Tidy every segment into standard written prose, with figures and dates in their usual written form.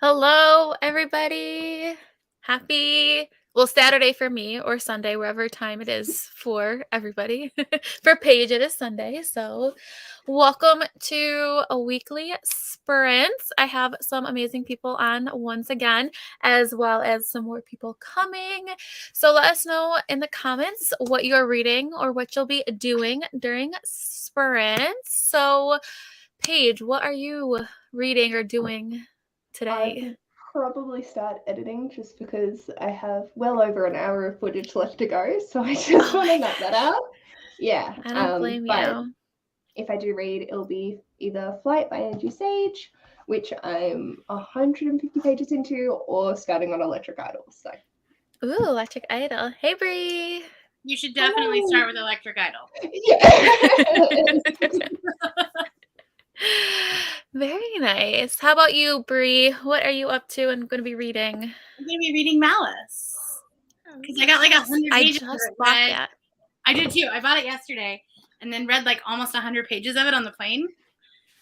Hello, everybody. Saturday for me or Sunday, wherever time it is for everybody. For Paige, it is Sunday. So, welcome to a weekly sprint. I have some amazing people on once again, as well as some more people coming. So, let us know in the comments what you're reading or what you'll be doing during sprint. So, Paige, what are you reading or doing I today? could probably start editing just because I have well over an hour of footage left to go, so I just Oh want my to knock that gosh. out. Yeah, I don't blame but you. if I do read, it'll be either Flight by Angie Sage, which I'm 150 pages into, or starting on Electric Idol. So, Ooh, Electric Idol. Hey, Bree. You should definitely start with Electric Idol. Yeah. Very nice. How about you, Bree? What are you up to and going to be reading? I'm going to be reading Malice. Because I got like 100 pages I of just it. bought that. I did too. I bought it yesterday and then read like almost 100 pages of it on the plane.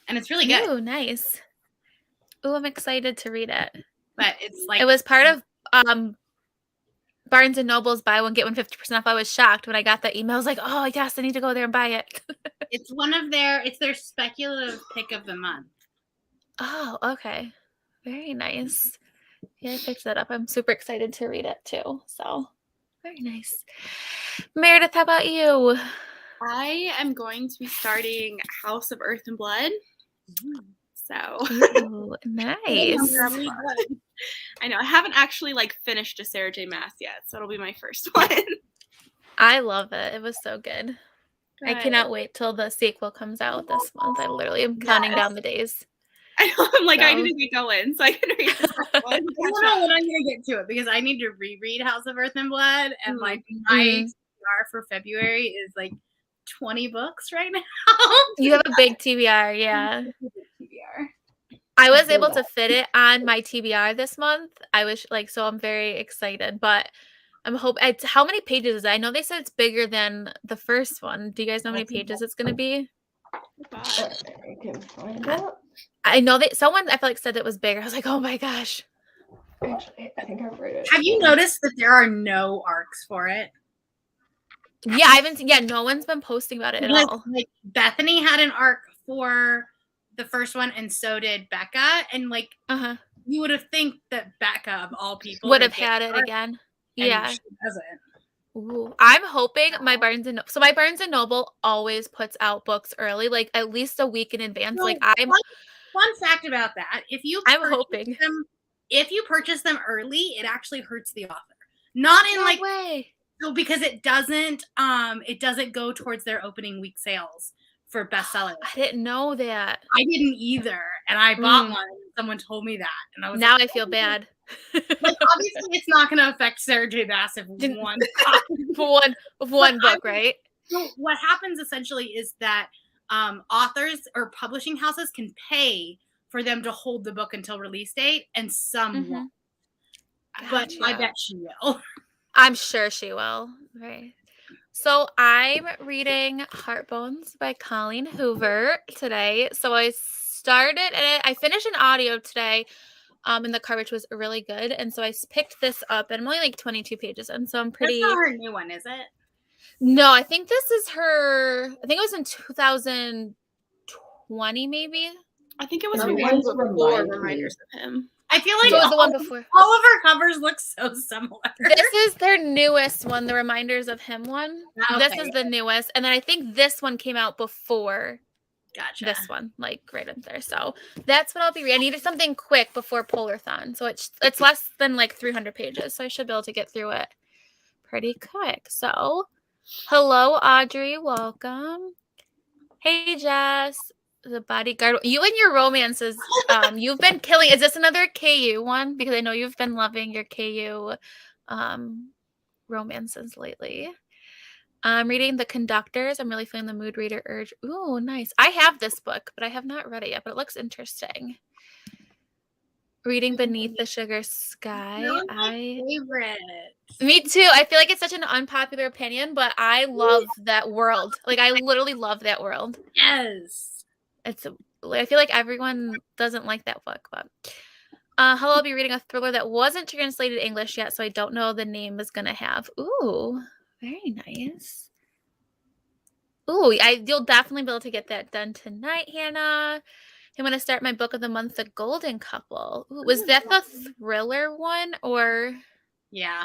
And it's really good. Ooh, nice. Ooh, I'm excited to read it. But it's like... It was part of Barnes & Noble's buy one, get one 50% off. I was shocked when I got that email. I was like, oh, yes, I need to go there and buy it. It's their speculative pick of the month. Oh, okay. Very nice. Yeah, I picked that up. I'm super excited to read it too. So, very nice. Meredith, how about you? I am going to be starting House of Earth and Blood. So, Ooh, nice. I know I haven't actually finished a Sarah J. Maas yet, so it'll be my first one. I love it. It was so good. I cannot wait till the sequel comes out this month. I literally am counting down the days. I know. I'm like, I need to get going so I can read this one. I don't know when I'm going to get to it because I need to reread House of Earth and Blood, and my TBR for February is like 20 books right now. You have a big TBR, yeah. TBR. I was able to fit it on my TBR this month. I was so I'm very excited, but I'm hoping. How many pages is it? I know they said it's bigger than the first one. Do you guys know how many pages it's going to be? I can find out. I know that someone I feel like said it was bigger. I was like, oh my gosh. Actually, I think I've read it. Have you noticed that there are no arcs for it? Yeah, I haven't seen. Yeah, no one's been posting about it at all. Like Bethany had an arc for the first one, and so did Becca. And you would have think that Becca, of all people, would have had it again. Yeah, she doesn't. Ooh, I'm hoping my Barnes & Noble always puts out books early, like at least a week in advance. So, fun fact about that: if you purchase them early, it actually hurts the author. Not in way. No, because it doesn't go towards their opening week sales for bestsellers. I didn't know that. I didn't either, and I bought one. And someone told me that, and I was now I feel bad. Obviously, it's not going to affect Sarah J. Maas if one book, right? So what happens essentially is that authors or publishing houses can pay for them to hold the book until release date, and some won't. But I bet she will. I'm sure she will. Right. So I'm reading Heartbones by Colleen Hoover today. So I started and I finished an audio today. And the coverage was really good. And so I picked this up, and I'm only 22 pages in. So I'm pretty. That's not her new one, is it? No, I think this is her. I think it was in 2020, maybe. I think it was her one before Reminders of Him. I feel like it was the one before. All of her covers look so similar. This is their newest one, the Reminders of Him one. Okay. This is the newest. And then I think this one came out before this one, right up there. So that's what I'll be reading. I needed something quick before Polarthon. So it's less than 300 pages. So I should be able to get through it pretty quick. So hello, Audrey. Welcome. Hey, Jess. The Bodyguard. You and your romances, you've been killing. Is this another KU one? Because I know you've been loving your KU romances lately. I'm reading The Conductors. I'm really feeling the mood reader urge. Ooh, nice. I have this book, but I have not read it yet, but it looks interesting. Reading Beneath the Sugar Sky. My favorite. Me too. I feel like it's such an unpopular opinion, but I love that world. I literally love that world. Yes. I feel like everyone doesn't like that book, but Hello, I'll be reading a thriller that wasn't translated to English yet, so I don't know the name is gonna have. Ooh, very nice. Ooh, you'll definitely be able to get that done tonight, Hannah. I'm gonna start my book of the month, The Golden Couple. Ooh, was that the thriller one or? Yeah.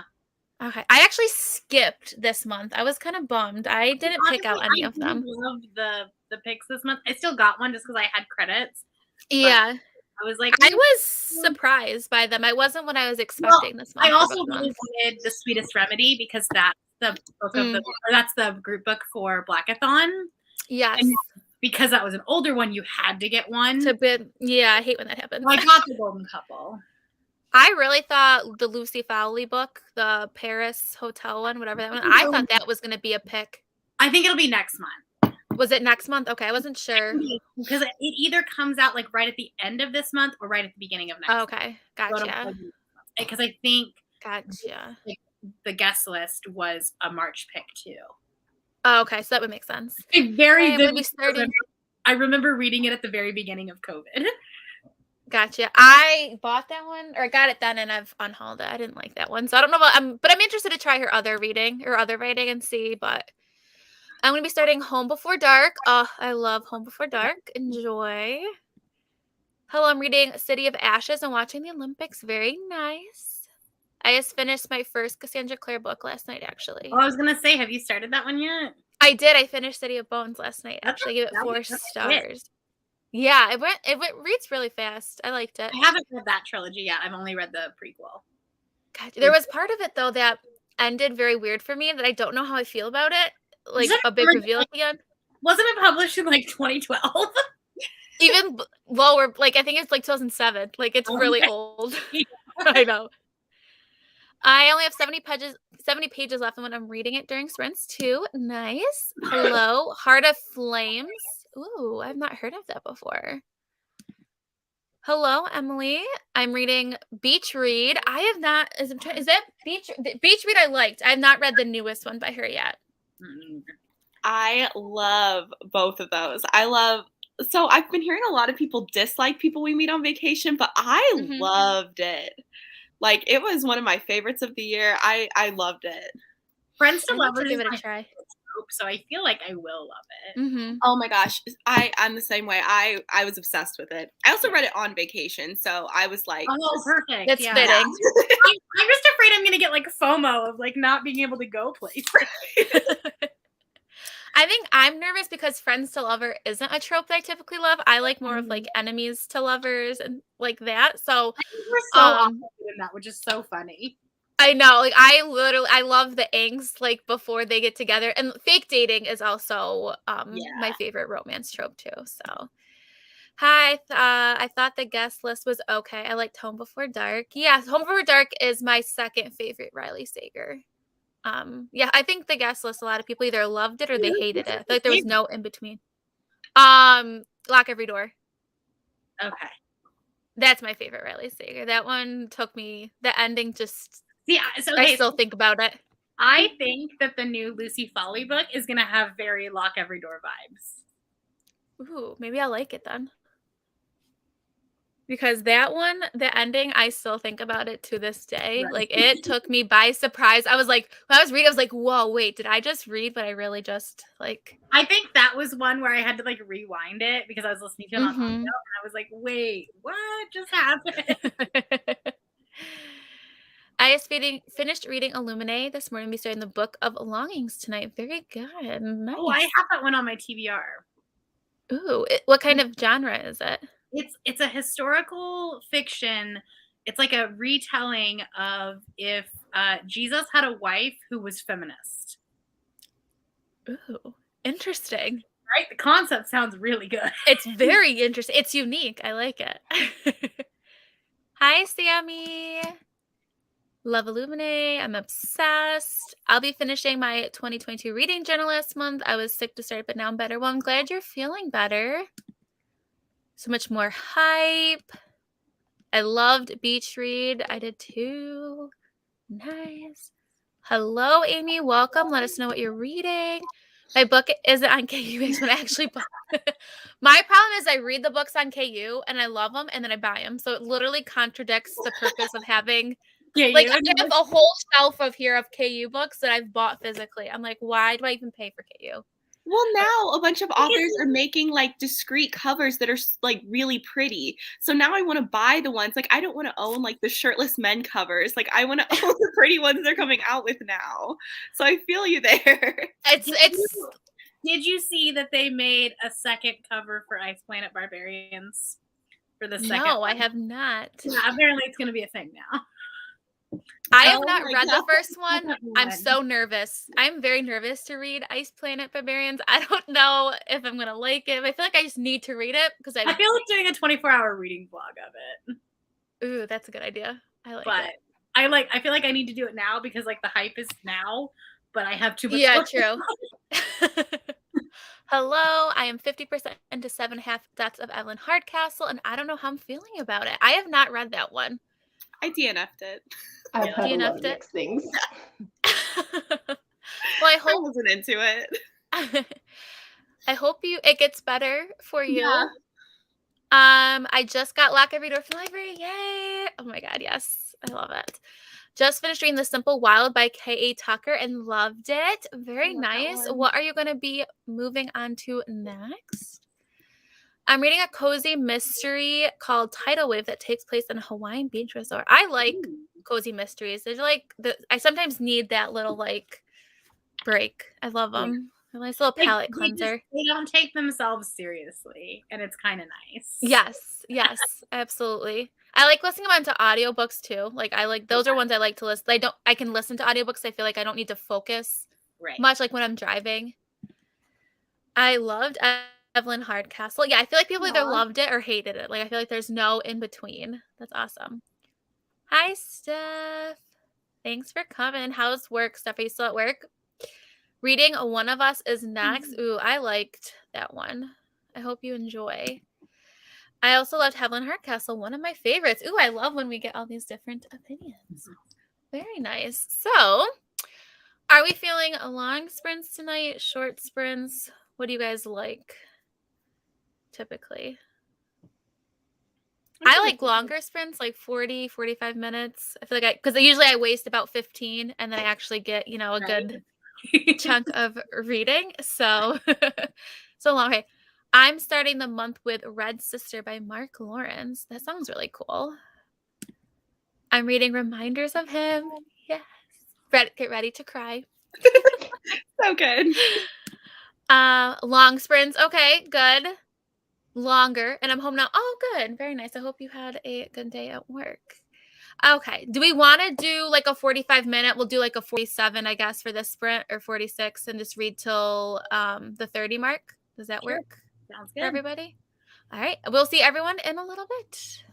Okay, I actually skipped this month. I was kind of bummed. I didn't pick out any of them. I love the picks this month. I still got one just because I had credits. Yeah. I was like, I was surprised by them. I wasn't what I was expecting this month. I also really wanted The Sweetest Remedy because that's the book of or that's the group book for Blackathon. Yes. And because that was an older one, you had to get one. Yeah, I hate when that happens. Well, I got The Golden Couple. I really thought the Lucy Fowley book, the Paris Hotel one, whatever that one, I thought that was going to be a pick. I think it'll be next month. Was it next month? Okay, I wasn't sure. Because it either comes out like right at the end of this month or right at the beginning of next month. Okay, gotcha. Because I think gotcha. The guest list was a March pick too. Oh, okay, so that would make sense. I remember reading it at the very beginning of COVID. Gotcha. I bought that one, or I got it then, and I've unhauled it. I didn't like that one, so I don't know about. But I'm interested to try her other reading or other writing and see. But I'm going to be starting Home Before Dark. Oh, I love Home Before Dark. Enjoy. Hello, I'm reading City of Ashes and watching the Olympics. Very nice. I just finished my first Cassandra Clare book last night, actually. Oh, I was going to say, have you started that one yet? I did. I finished City of Bones last night. Actually, gave it 4 stars. Yeah, it reads really fast. I liked it. I haven't read that trilogy yet. I've only read the prequel. Gotcha. There was part of it though that ended very weird for me that I don't know how I feel about it. Like a big reveal at the end. Wasn't it published in like 2012? Even lower, like I think it's like 2007. Like it's really old. I know. I only have 70 pages left when I'm reading it during sprints too. Nice. Hello, Heart of Flames. Ooh, I've not heard of that before. Hello, Emily. I'm reading Beach Read. I have not. Is that Beach Read? I liked. I have not read the newest one by her yet. I love both of those. So I've been hearing a lot of people dislike People We Meet on Vacation, but I loved it. Like it was one of my favorites of the year. I loved it. Friends to Lovers. Give it a try. So I feel like I will love it. Oh my gosh, I'm the same way. I was obsessed with it. I also read it on vacation, so I was like, "Oh, perfect! That's fitting." I'm just afraid I'm gonna get like FOMO of like not being able to go places. I think I'm nervous because Friends to Lover isn't a trope that I typically love. I like more of like enemies to lovers and like that. So we're so opposite in that, which is so funny. I know, like I love the angst like before they get together, and fake dating is also my favorite romance trope too. So, hi, I thought the guest list was okay. I liked Home Before Dark. Yeah, Home Before Dark is my second favorite Riley Sager. Yeah, I think the guest list, a lot of people either loved it or they hated it. Like there was no in between. Lock Every Door. Okay, that's my favorite Riley Sager. That one took me. The ending just. Yeah, I still think about it. I think that the new Lucy Fowley book is going to have very Lock Every Door vibes. Ooh, maybe I'll like it then. Because that one, the ending, I still think about it to this day. Right. Like, it took me by surprise. I was like, when I was reading, I was like, whoa, wait, did I just read what I really just, like... I think that was one where I had to, like, rewind it because I was listening to it on audio, and I was like, wait, what just happened? I just finished reading Illuminae this morning. I'll be starting the Book of Longings tonight. Very good. Nice. Oh, I have that one on my TBR. Ooh, what kind of genre is it? It's a historical fiction. It's like a retelling of if Jesus had a wife who was feminist. Ooh, interesting. Right? The concept sounds really good. It's very interesting. It's unique. I like it. Hi, Sammy. Love Illuminae. I'm obsessed. I'll be finishing my 2022 reading journal this month. I was sick to start, but now I'm better. Well, I'm glad you're feeling better. So much more hype. I loved Beach Read. I did too. Nice. Hello, Amy. Welcome. Let us know what you're reading. My book isn't on KU when I actually bought My problem is I read the books on KU and I love them and then I buy them. So it literally contradicts the purpose of having like, I have a whole shelf of KU books that I've bought physically. I'm like, why do I even pay for KU? Well, now a bunch of authors are making like discrete covers that are like really pretty. So now I want to buy the ones, like I don't want to own like the shirtless men covers. Like I want to own the pretty ones they're coming out with now. So I feel you there. Did you see that they made a second cover for Ice Planet Barbarians for the second No, one? I have not. Yeah, apparently it's going to be a thing now. I have not read the first one. I'm so nervous. I'm very nervous to read Ice Planet Barbarians. I don't know if I'm going to like it. I feel like I just need to read it because I feel like doing a 24-hour reading vlog of it. Ooh, that's a good idea. I like it. I feel like I need to do it now because like the hype is now, but I have too much. Yeah, true. Hello, I am 50% into 7.5 Deaths of Evelyn Hardcastle, and I don't know how I'm feeling about it. I have not read that one. I DNF'd it. I've heard a lot of mixed things. Well, I hope I wasn't into it. I hope it gets better for you. Yeah. I just got Lock Every Door from the Library. Yay! Oh my god, yes. I love it. Just finished reading The Simple Wild by K.A. Tucker and loved it. Very nice. What are you going to be moving on to next? I'm reading a cozy mystery called Tidal Wave that takes place in a Hawaiian beach resort. I like cozy mysteries. There's like I sometimes need that little like break. I love them. A nice little palate cleanser. They don't take themselves seriously, and it's kind of nice. Yes, absolutely. I like listening to audiobooks too. Like those are ones I like to listen. I can listen to audiobooks. I feel like I don't need to focus much like when I'm driving. I loved Evelyn Hardcastle. Yeah, I feel like people either loved it or hated it. Like I feel like there's no in between. That's awesome. Hi, Steph. Thanks for coming. How's work, Steph? Are you still at work? Reading One of Us is next. Ooh, I liked that one. I hope you enjoy. I also loved Evelyn Hardcastle, one of my favorites. Ooh, I love when we get all these different opinions. Very nice. So, are we feeling long sprints tonight? Short sprints? What do you guys like? Typically. I like longer sprints, like 40, 45 minutes. I feel like because usually I waste about 15 and then I actually get, a good chunk of reading. So, so long. Okay. I'm starting the month with Red Sister by Mark Lawrence. That sounds really cool. I'm reading Reminders of Him. Yes. Get ready to cry. So good. Long sprints. Okay, good. Longer. And I'm home now. Oh, good. Very nice. I hope you had a good day at work. Okay. Do we want to do like a 45-minute? We'll do like a 47, I guess, for this sprint, or 46 and just read till the 30 mark. Does that work? Sounds good. For everybody? All right. We'll see everyone in a little bit.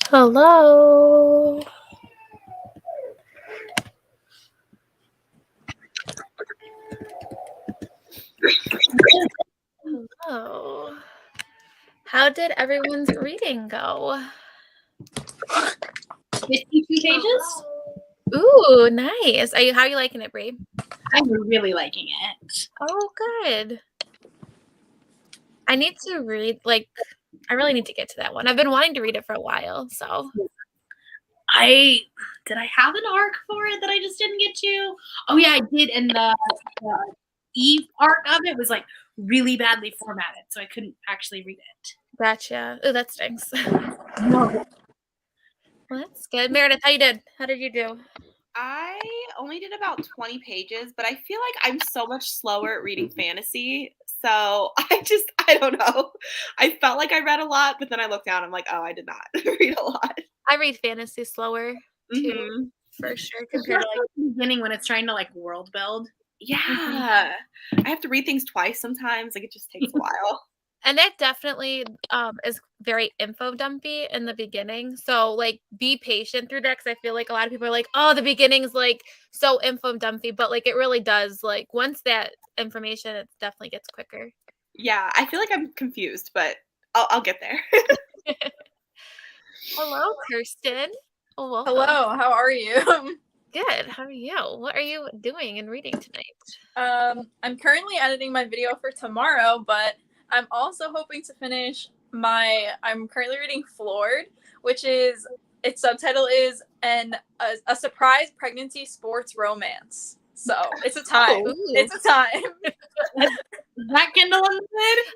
Hello. Hello. How did everyone's reading go? 52 pages. Ooh, nice. How are you liking it, Brie? I'm really liking it. Oh, good. I need to read, I really need to get to that one. I've been wanting to read it for a while, so. Did I have an arc for it that I just didn't get to? Oh yeah, I did, and the Eve arc of it was like really badly formatted, so I couldn't actually read it. Gotcha. Oh, that stinks. No. Well, that's good. Meredith, how did you do? I only did about 20 pages, but I feel like I'm so much slower at reading fantasy. So I don't know. I felt like I read a lot, but then I looked down. I'm like, oh, I did not read a lot. I read fantasy slower too, for sure. Compared to the beginning when it's trying to like world build. Yeah. I have to read things twice sometimes. Like it just takes a while. And that definitely is very info dumpy in the beginning. So like be patient through that, because I feel like a lot of people are like, oh, the beginning's like so info dumpy, but like it really does. Like once that information, it definitely gets quicker. Yeah, I feel like I'm confused, but I'll get there. Hello, Kirsten. Oh, welcome. Hello, how are you? Good. How are you? What are you doing and reading tonight? I'm currently editing my video for tomorrow, but I'm also hoping to finish I'm currently reading Floored, which is, its subtitle is a surprise pregnancy sports romance. So it's a time. Ooh. It's a time. Is that Kindle on the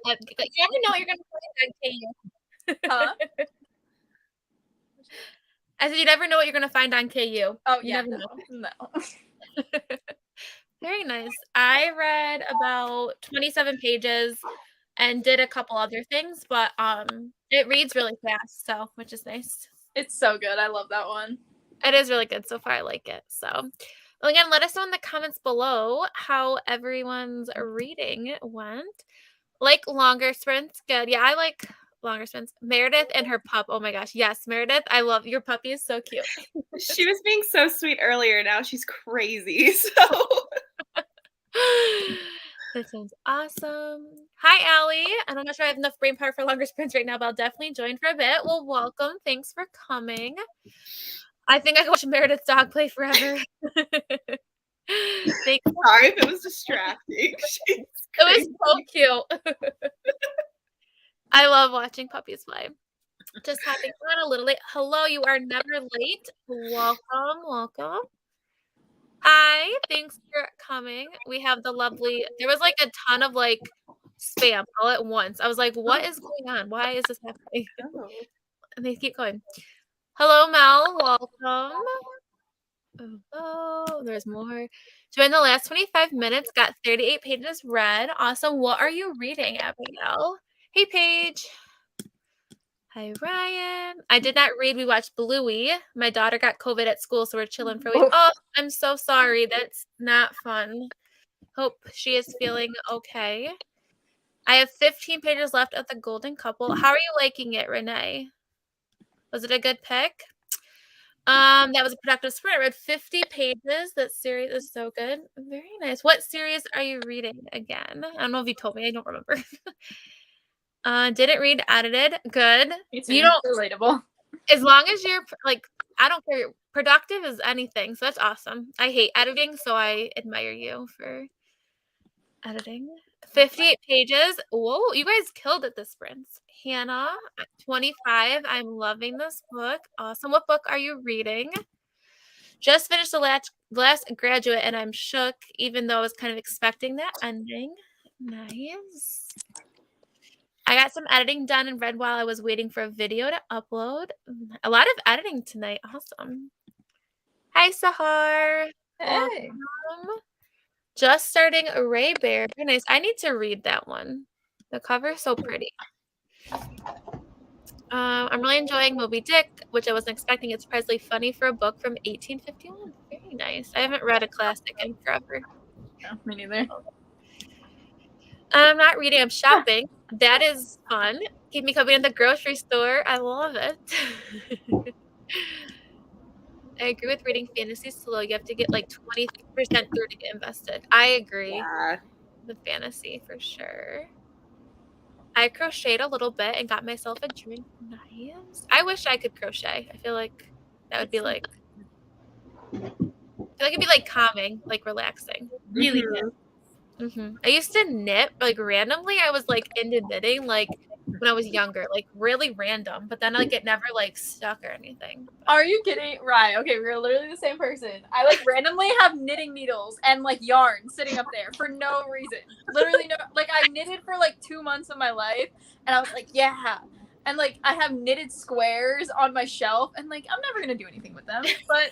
bed? You never know what you're going to find on KU. Huh? I said you never know what you're going to find on KU. Oh, You yeah. never know. No. Very nice. I read about 27 pages and did a couple other things, but it reads really fast, so which is nice. It's so good. I love that one. It is really good so far. I like it. So, well, again, let us know in the comments below how everyone's reading went. Like longer sprints, good. Yeah, I like longer sprints. Meredith and her pup. Oh my gosh, yes, Meredith, I love your puppy. Is so cute. She was being so sweet earlier. Now she's crazy. So that sounds awesome. Hi, Allie. I'm not sure I have enough brain power for longer sprints right now, but I'll definitely join for a bit. Well, welcome. Thanks for coming. I think I could watch Meredith's dog play forever. Thanks. sorry if it was distracting. It was so cute. I love watching puppies play. Just having fun a little late. Hello, you are never late. Welcome. Hi, thanks for coming. We have the lovely, there was like a ton of like spam all at once. I was like, what is going on? Why is this happening? And they keep going. Hello, Mel. Welcome. Oh, there's more. Join the last 25 minutes. Got 38 pages read. Awesome. What are you reading, Abigail? Hey, Paige. Hi, Ryan. I did not read. We watched Bluey. My daughter got COVID at school, so we're chilling for a week. Oh, I'm so sorry. That's not fun. Hope she is feeling okay. I have 15 pages left of The Golden Couple. How are you liking it, Renee? Was it a good pick? That was a productive sprint. I read 50 pages. That series is so good. Very nice. What series are you reading again? I don't know if you told me. I don't remember. Didn't read edited. Good. You don't relatable. As long as you're like, I don't care. Productive is anything. So that's awesome. I hate editing, so I admire you for editing. 58 pages. Whoa, you guys killed it this sprint. Hannah, 25. I'm loving this book. Awesome. What book are you reading? Just finished the last Graduate, and I'm shook, even though I was kind of expecting that ending. Nice. I got some editing done and read while I was waiting for a video to upload. A lot of editing tonight. Awesome. Hi, Sahar. Hey. Welcome. Just starting Ray Bear. Very nice. I need to read that one. The cover is so pretty. I'm really enjoying Moby Dick, which I wasn't expecting. It's surprisingly funny for a book from 1851. Very nice. I haven't read a classic in forever. No, me neither. I'm not reading. I'm shopping. That is fun. Keep me company at the grocery store. I love it. I agree with reading fantasy slow. You have to get like 20% through to get invested. I agree with fantasy for sure. I crocheted a little bit and got myself a drink. Nice. I wish I could crochet. I feel like that would be like, I feel like it'd be like calming, like relaxing. Really good. I used to knit like randomly. I was like into knitting like when I was younger, like really random, but then like it never like stuck or anything. Are you kidding? Right. Okay, we're literally the same person. I like randomly have knitting needles and like yarn sitting up there for no reason. Literally no, like I knitted for like 2 months of my life and I was like, yeah. And like I have knitted squares on my shelf and like I'm never gonna do anything with them, but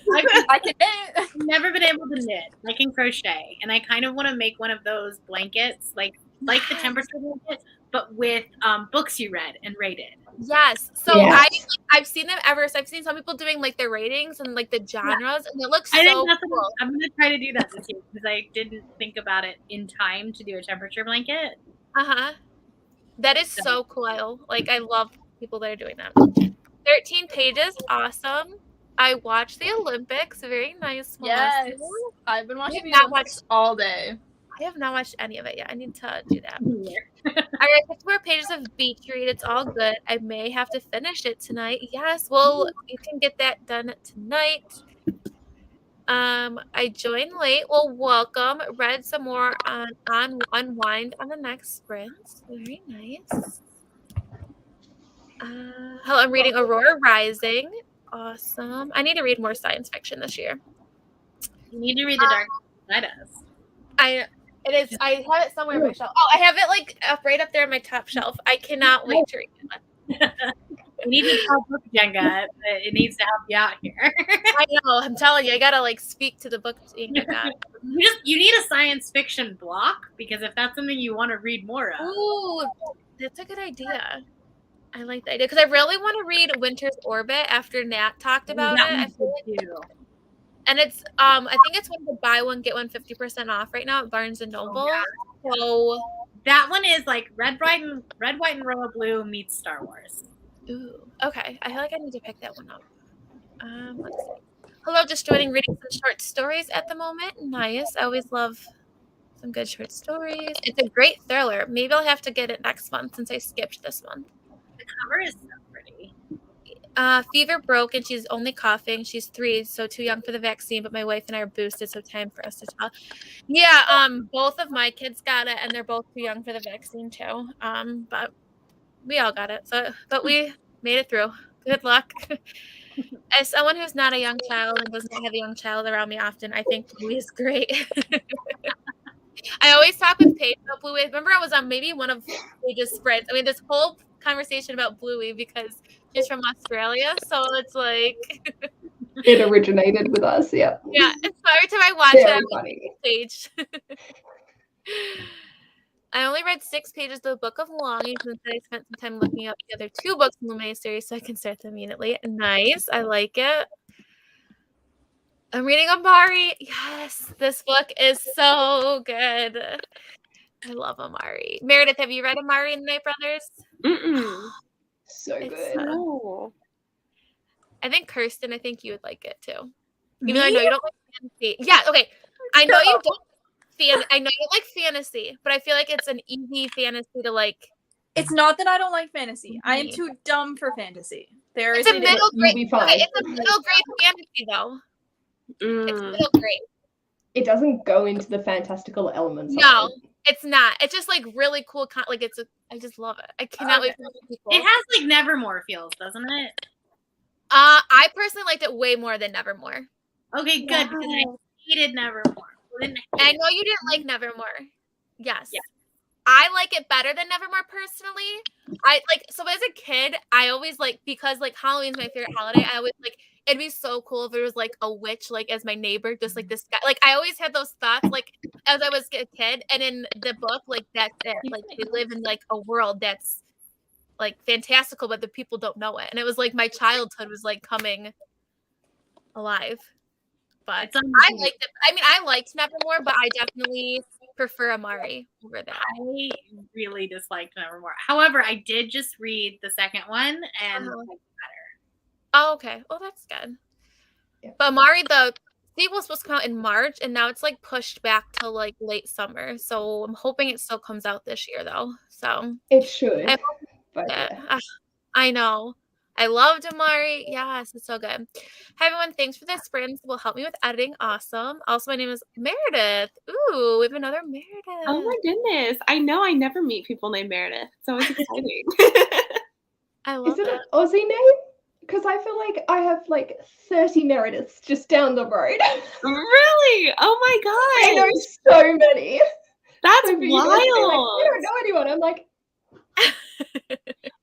I can knit. I've never been able to knit. I can crochet, and I kind of want to make one of those blankets, like the temperature blanket, but with books you read and rated. Yes. So I've seen them ever. So I've seen some people doing like their ratings and like the genres, and it looks so cool. I'm gonna try to do that this year because I didn't think about it in time to do a temperature blanket. That is so cool. Like I love people that are doing that. 13 pages, awesome. I watched the Olympics, very nice. Yes, I've been watching the Olympics all day. I have not watched any of it yet. I need to do that. All right, 54 pages of beach read. It's all good. I may have to finish it tonight. Yes, well, you can get that done tonight. I joined late. Well, welcome. Read some more on Unwind on the next sprint. Very nice. Hello, I'm reading Aurora Rising. Awesome. I need to read more science fiction this year. You need to read The Dark Side of Us. I have it somewhere on my shelf. Oh, I have it like right up there on my top shelf. I cannot wait to read it. You need to tell book Jenga. It needs to help you out here. I know. I'm telling you, I gotta like speak to the book. You need a science fiction block because if that's something you want to read more of. Ooh, that's a good idea. I like the idea because I really want to read Winter's Orbit after Nat talked about it. I feel like, and it's I think it's one to buy one get one 50% off right now at Barnes and Noble. So that one is like red, white, and royal blue meets Star Wars. Ooh, okay. I feel like I need to pick that one up. Let's see. Hello, just joining, reading some short stories at the moment. Nice. I always love some good short stories. It's a great thriller. Maybe I'll have to get it next month since I skipped this month. The cover is so pretty. Fever broke and she's only coughing. She's 3, so too young for the vaccine, but my wife and I are boosted, so time for us to tell. Yeah, both of my kids got it and they're both too young for the vaccine too. But we all got it. But we made it through. Good luck. As someone who's not a young child and doesn't have a young child around me often, I think Bluey is great. I always talk with Paige about Bluey. Remember I was on maybe one of Paige's spreads. I mean, this whole conversation about Bluey because she's from Australia, so it's like it originated with us. Yeah. Yeah. And so every time I watch it, I'm funny. Page. I only read 6 pages of the Book of Longing since I spent some time looking up the other 2 books in the miniseries, so I can start them immediately. Nice. I like it. I'm reading Amari. Yes, this book is so good. I love Amari. Meredith, have you read Amari and the Night Brothers? So it's good. I think Kirsten, I think you would like it too. Even though I know you don't like fantasy. Yeah, okay. I know you don't. I know you like fantasy, but I feel like it's an easy fantasy to like. It's not that I don't like fantasy. I am too dumb for fantasy. It's a middle grade. Okay, it's a middle grade fantasy though. It's middle grade. It doesn't go into the fantastical elements. No, it's not. It's just like really cool. Like I just love it. I cannot wait for people. It has like Nevermore feels, doesn't it? I personally liked it way more than Nevermore. Okay, good because I hated Nevermore. I know you didn't like Nevermore. Yes. Yeah. I like it better than Nevermore personally. So as a kid, I always because like Halloween's my favorite holiday. I always it'd be so cool if there was like a witch like as my neighbor, just like this guy. Like I always had those thoughts like as I was a kid, and in the book like that's it. Like they live in like a world that's like fantastical, but the people don't know it. And it was like my childhood was like coming alive. But I liked it. I mean, I liked Nevermore, but I definitely prefer Amari over that. I really disliked Nevermore. However, I did just read the second one and liked it better. Oh, okay. Oh, that's good. Yeah. But Amari, the sequel was supposed to come out in March, and now it's like pushed back to like late summer. So I'm hoping it still comes out this year, though. So It should. I But yeah. I know. I loved Amari. Yes, it's so good. Hi, everyone. Thanks for this. Brandon will help me with editing. Awesome. Also, my name is Meredith. Ooh, we have another Meredith. Oh my goodness. I know I never meet people named Meredith. So it's exciting. I love Is it it. an Aussie name? Because I feel like I have like 30 Merediths just down the road. Really? Oh my I know god. so many. That's So for you guys to be like, wild. I don't know anyone. I'm like,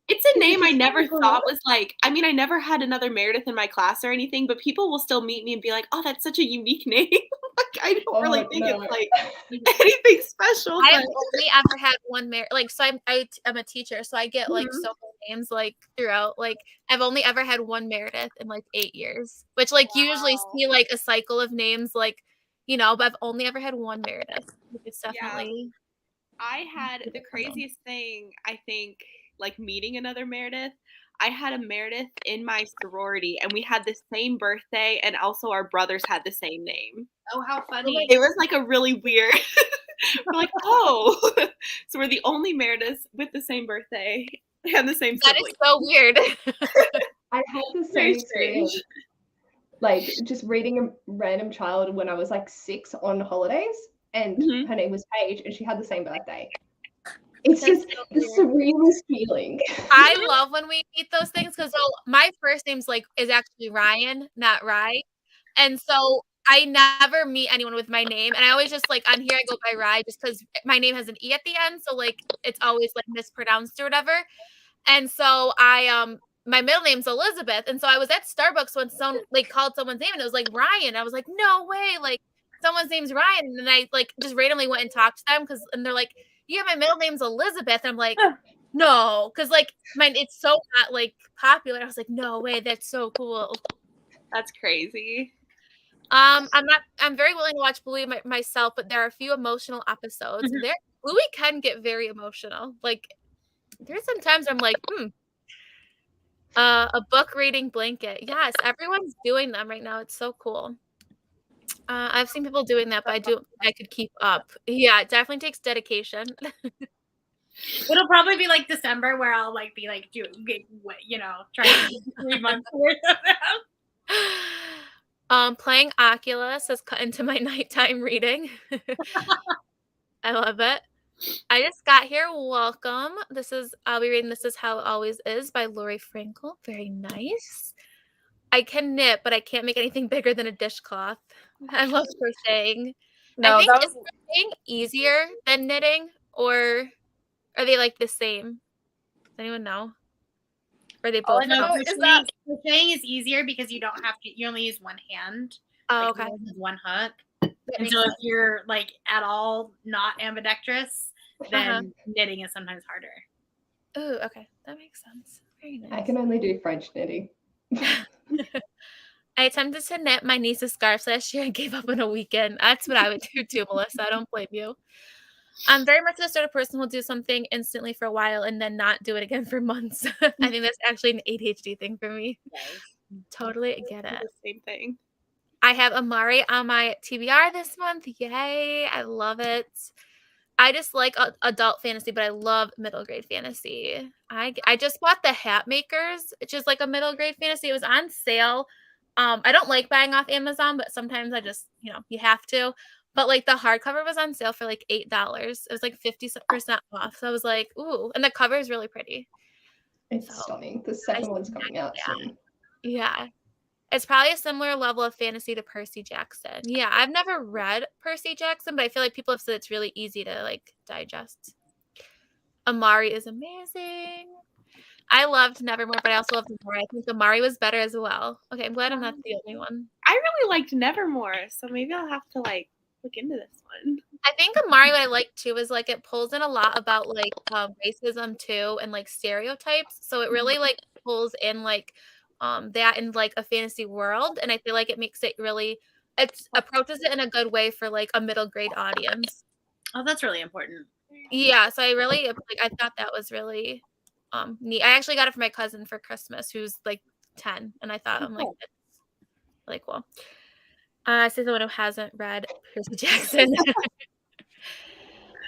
It's a name I never thought was like, I mean, I never had another Meredith in my class or anything, but people will still meet me and be like, oh, that's such a unique name. Like, I don't really think no. it's like anything special. I've But only ever had one like, so I'm a teacher, so I get like so many names like throughout. Like, I've only ever had one Meredith in like 8 years, which like usually see like a cycle of names, like, you know, but I've only ever had one Meredith. It's definitely. I had the craziest thing, I think, like meeting another Meredith. I had a Meredith in my sorority, and we had the same birthday, and also our brothers had the same name. Oh, how funny. It was like a really weird, we're like, oh, so we're the only Merediths with the same birthday and the same That sibling. is so weird. I had the Very same experience. Like just reading a random child when I was like 6 on holidays, and her name was Paige, and she had the same birthday. It's That's just so the weird. surrealest feeling. I love when we meet those things because my first name's like is actually Ryan, not Rye. And so I never meet anyone with my name. And I always just like on here I go by Rye just because my name has an E at the end. So like it's always like mispronounced or whatever. And so my middle name's Elizabeth. And so I was at Starbucks when someone like called someone's name and it was like Ryan. I was like, no way, like someone's name's Ryan. And then I like just randomly went and talked to them and they're like, yeah, my middle name's Elizabeth. And I'm like, no, because like it's so not like popular. I was like, no way, that's so cool. That's crazy. I'm very willing to watch Bluey myself, but there are a few emotional episodes. Bluey can get very emotional. Like there's some times I'm like, a book reading blanket. Yes, everyone's doing them right now. It's so cool. I've seen people doing that, but I could keep up. Yeah, it definitely takes dedication. It'll probably be like December where I'll like be like trying to 3 months worth of them. Playing Oculus has cut into my nighttime reading. I love it. I just got here. Welcome. I'll be reading This Is How It Always Is by Lori Frankel. Very nice. I can knit, but I can't make anything bigger than a dishcloth. I love crocheting. No, I think is crocheting easier than knitting, or are they like the same? Does anyone know? Or are they both? Crocheting is easier because you only use one hand. Oh, okay. One hook. And so if you're like at all not ambidextrous, then knitting is sometimes harder. Oh, okay. That makes sense. Very nice. I can only do French knitting. I attempted to knit my niece's scarves last year and gave up in a weekend. That's what I would do too, Melissa. I don't blame you. I'm very much the sort of person who will do something instantly for a while and then not do it again for months. I think that's actually an ADHD thing for me. Yes. Totally get it. Same thing. I have Amari on my TBR this month. Yay. I love it. I just like adult fantasy, but I love middle grade fantasy. I just bought The Hat Makers, which is like a middle grade fantasy. It was on sale. I don't like buying off Amazon, but sometimes I just, you have to. But like the hardcover was on sale for like $8. It was like 50% off. So I was like, ooh. And the cover is really pretty. It's stunning. The second one's coming out soon. Yeah. It's probably a similar level of fantasy to Percy Jackson. Yeah, I've never read Percy Jackson, but I feel like people have said it's really easy to like digest. Amari is amazing. I loved Nevermore, but I also loved Amari. I think Amari was better as well. Okay, I'm glad I'm not the only one. I really liked Nevermore, so maybe I'll have to like look into this one. I think Amari, what I like too is like it pulls in a lot about like racism too and like stereotypes. So it really like pulls in like that in like a fantasy world, and I feel like it approaches it in a good way for like a middle grade audience. Oh, that's really important. Yeah, so I really like. I thought that was really neat. I actually got it for my cousin for Christmas, who's like 10, and I thought I'm like that's really cool. I say someone who hasn't read Percy Jackson.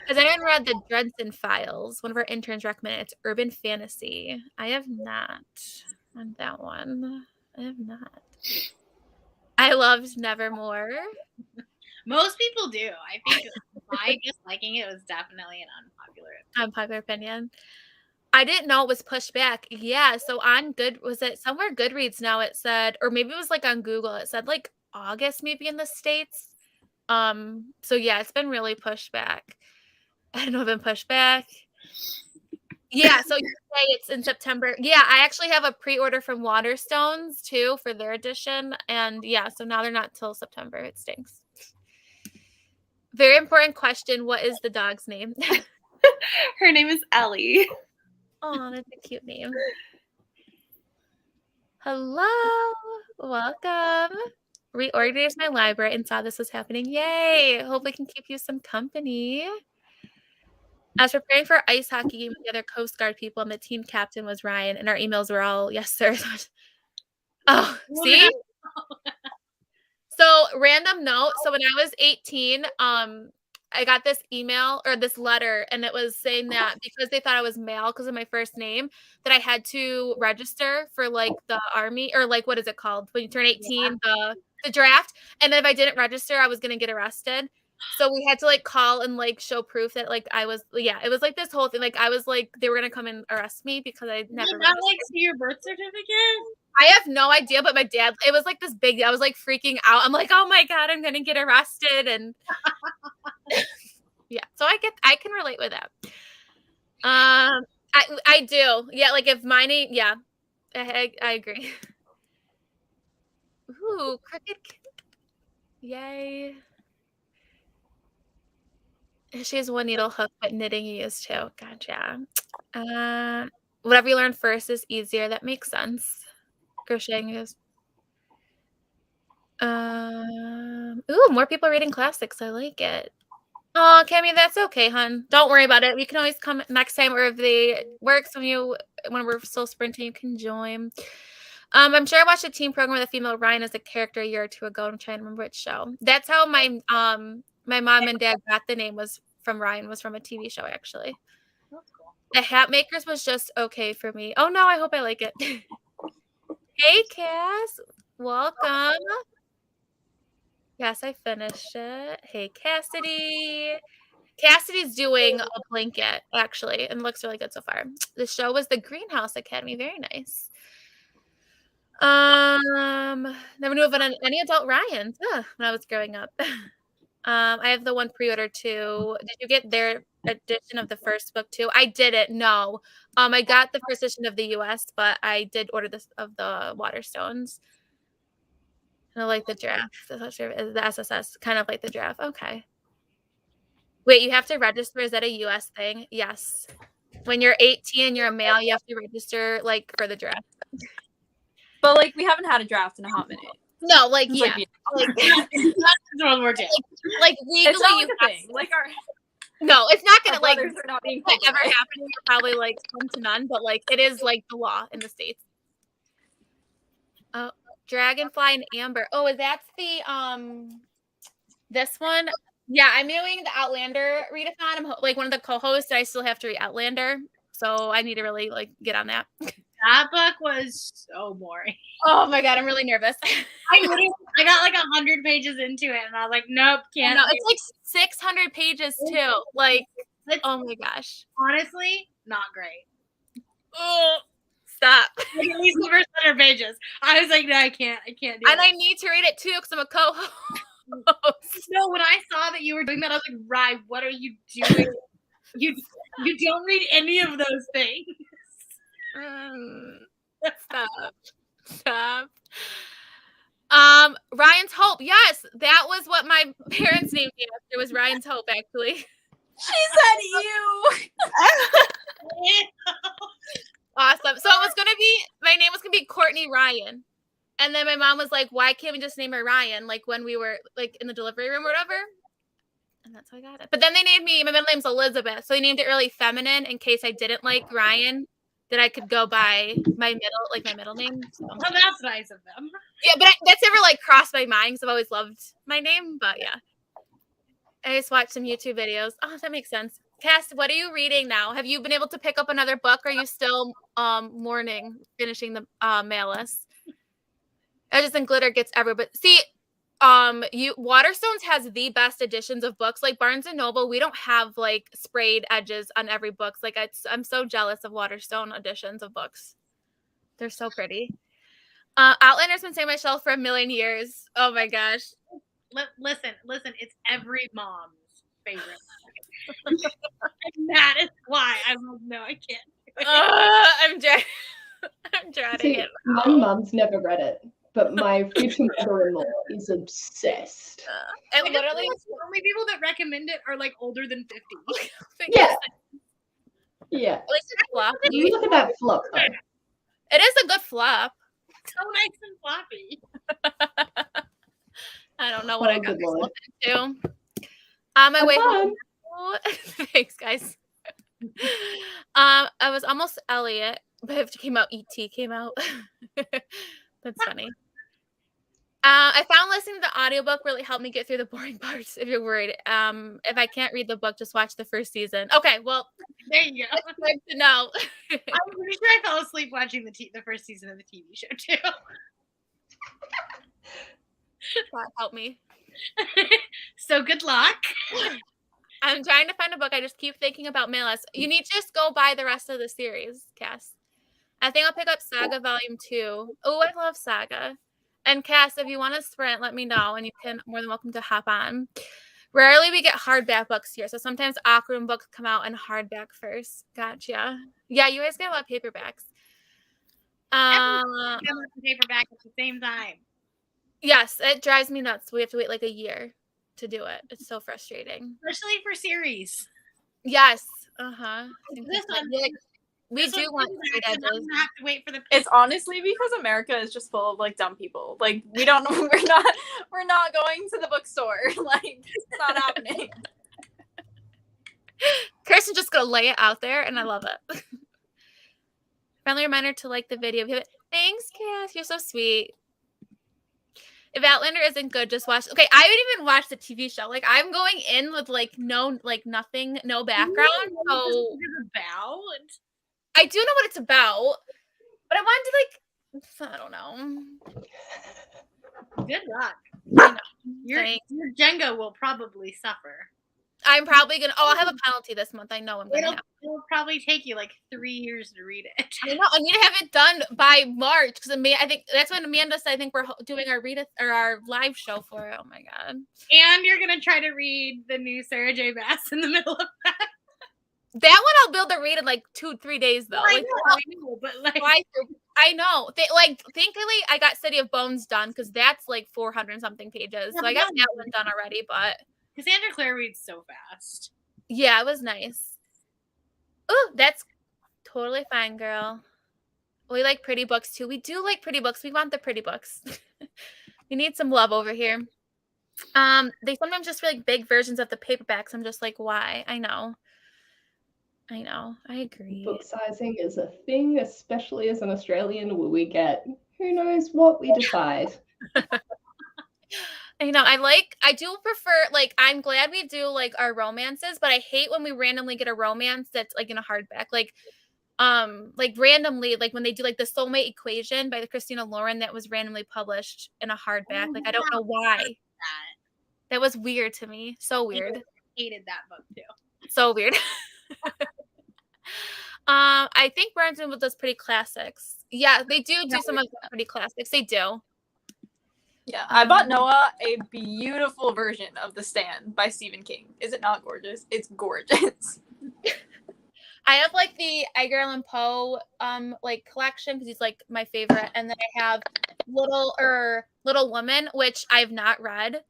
Has anyone read the Dresden Files? One of our interns recommended. It's urban fantasy. I have not read that one. I have not. I loved Nevermore. Most people do. I think my disliking it was definitely an unpopular opinion. I didn't know it was pushed back. Yeah, so on was it somewhere Goodreads now it said, or maybe it was like on Google, it said like August maybe in the States. So yeah, it's been really pushed back. I don't know if it's been pushed back. Yeah, so you say it's in September. Yeah, I actually have a pre-order from Waterstones too for their edition. And yeah, so now they're not till September. It stinks. Very important question. What is the dog's name? Her name is Ellie. Oh, that's a cute name. Hello. Welcome. Reorganized my library and saw this was happening. Yay. Hope we can keep you some company. I was preparing for ice hockey game with the other Coast Guard people, and the team captain was Ryan, and our emails were all, yes, sir. Oh, see? So, random note. So, when I was 18, I got this email or this letter, and it was saying that because they thought I was male because of my first name, that I had to register for like the army or like, what is it called? When you turn 18, the draft. And then if I didn't register, I was going to get arrested. So we had to like call and like show proof that like I was, it was like this whole thing. Like I was like, they were going to come and arrest me because I never. Did that like see your birth certificate? I have no idea, but my dad, it was like this big, I was like freaking out. I'm like, oh my God, I'm going to get arrested. And yeah, so I can relate with that. I do. Yeah, like if my name, yeah, I agree. Ooh, Crooked. Yay. She has one needle hook, but knitting you use too. Gotcha. Whatever you learn first is easier. That makes sense. Crocheting is. Ooh, more people reading classics. I like it. Oh, Cammy, that's okay, hon. Don't worry about it. You can always come next time, or if they works when we're still sprinting, you can join. I'm sure I watched a teen program with a female Ryan as a character a year or two ago. I'm trying to remember which show. That's how my mom and dad got the name was from Ryan, was from a TV show, actually. That's cool. The Hat Makers was just okay for me. Oh, no, I hope I like it. Hey, Cass. Welcome. Yes, I finished it. Hey, Cassidy. Cassidy's doing a blanket, actually, and looks really good so far. The show was The Greenhouse Academy. Very nice. Never knew of any adult Ryans when I was growing up. I have the one pre-order too. Did you get their edition of the first book too? I didn't. No. I got the first edition of the US, but I did order this of the Waterstones. And I like the draft. The SSS, kind of like the draft. Okay. Wait, you have to register. Is that a US thing? Yes. When you're 18 and you're a male, you have to register like for the draft. But like we haven't had a draft in a hot minute. No, like It's yeah, like World War II. like legally it's not you like a thing. Like our no, it's not gonna like brothers are not being ever happen. Probably like come to none, but like it is like the law in the States. Oh, Dragonfly and Amber. Oh, that's the this one. Yeah, I'm doing the Outlander readathon. I'm like one of the co-hosts. I still have to read Outlander, so I need to really like get on that. That book was so boring. Oh my God, I'm really nervous. I got like 100 pages into it, and I was like, nope, can't. No, it's like 600 pages too. Like, oh my gosh. Honestly, not great. Oh, stop. Like at least the first 100 pages. I was like, no, I can't do it. And I need to read it too because I'm a co-host. No, when I saw that you were doing that, I was like, Rye, what are you doing? you don't read any of those things. Stop. Ryan's Hope. Yes, that was what my parents named me after. Was Ryan's Hope, actually. She said you. Awesome. So it was gonna be my name was gonna be Courtney Ryan, and then my mom was like, "Why can't we just name her Ryan?" Like when we were like in the delivery room or whatever. And that's how I got it. But then they named me, my middle name's Elizabeth, so they named it really feminine in case I didn't like Ryan, that I could go by my middle name. So. Oh, that's nice of them. Yeah, but that's never like crossed my mind because I've always loved my name. But yeah, I just watched some YouTube videos. Oh, that makes sense. Cass, what are you reading now? Have you been able to pick up another book? Or are you still finishing the Malice? Edges and Glitter gets everywhere. But see, Waterstones has the best editions of books. Like Barnes and Noble, we don't have like sprayed edges on every book. Like I'm so jealous of Waterstone editions of books. They're so pretty. Outlander's been sitting on my shelf for a million years. Oh my gosh. Listen, it's every mom's favorite. And that is why I'm like, no, I can't. I'm dreading it. My mum's never read it, but my future mother-in-law is obsessed. And I literally, the only people that recommend it are like older than 50. Yeah. Yeah. At least it's floppy. You look at that flop though. It is a good flop. So nice and floppy. I don't know what I got good Lord. myself into. On my way fun. home. Thanks, guys. I was almost Elliot, but it came out. ET came out. That's funny. I found listening to the audiobook really helped me get through the boring parts. If you're worried, if I can't read the book, just watch the first season. Okay, well, there you go. It's good to know. I'm pretty sure I fell asleep watching the first season of the TV show too. God help me. So good luck. I'm trying to find a book. I just keep thinking about Malice. You need to just go buy the rest of the series, Cass. I think I'll pick up Saga Volume 2. Oh, I love Saga. And Cass, if you want to sprint, let me know, and you can more than welcome to hop on. Rarely we get hardback books here, so sometimes Aquarium books come out in hardback first. Gotcha. Yeah, you guys get a lot of paperbacks. Paperback at the same time. Yes, it drives me nuts. We have to wait like a year to do it. It's so frustrating. Especially for series. Yes. This one, we do want straight edges. Have to wait for the. It's honestly because America is just full of like dumb people. Like we're not going to the bookstore. Like it's not happening. Kirsten's just gonna lay it out there, and I love it. Friendly reminder to like the video. Thanks, Cass. You're so sweet. If Outlander isn't good, just watch. Okay, I haven't even watched the TV show. Like I'm going in with like nothing, no background. So about. I do know what it's about, but I wanted to I don't know. Good luck. I know. Your Jenga will probably suffer. I'm probably gonna. Oh, I'll have a penalty this month. I know I'm gonna. It'll probably take you like 3 years to read it. I know. I need to have it done by March because I think that's when Amanda said. I think we're doing our our live show for it. Oh my god! And you're gonna try to read the new Sarah J. Maas in the middle of that. That one I'll be able to read in like 2-3 days though. I know, but like I know. Thankfully, I got City of Bones done because that's like 400 something pages. So I got that one done already. But Cassandra Clare reads so fast. Yeah, it was nice. Oh, that's totally fine, girl. We like pretty books too. We do like pretty books. We want the pretty books. We need some love over here. They sometimes just like big versions of the paperbacks. I'm just like, why? I know. I agree. Book sizing is a thing, especially as an Australian, where we get who knows what we decide. I know. I do prefer, like, I'm glad we do like our romances, but I hate when we randomly get a romance that's like in a hardback. Like randomly, like when they do like the Soulmate Equation by the Christina Lauren that was randomly published in a hardback. Like I don't know why. That was weird to me. So weird. I hated that book too. So weird. I think Barnes & Noble does pretty classics. Yeah, they do some of the pretty classics. They do. Yeah, I bought Noah a beautiful version of The Stand by Stephen King. Is it not gorgeous? It's gorgeous. I have like the Edgar Allan Poe like collection because he's like my favorite, and then I have Little Woman, which I've not read.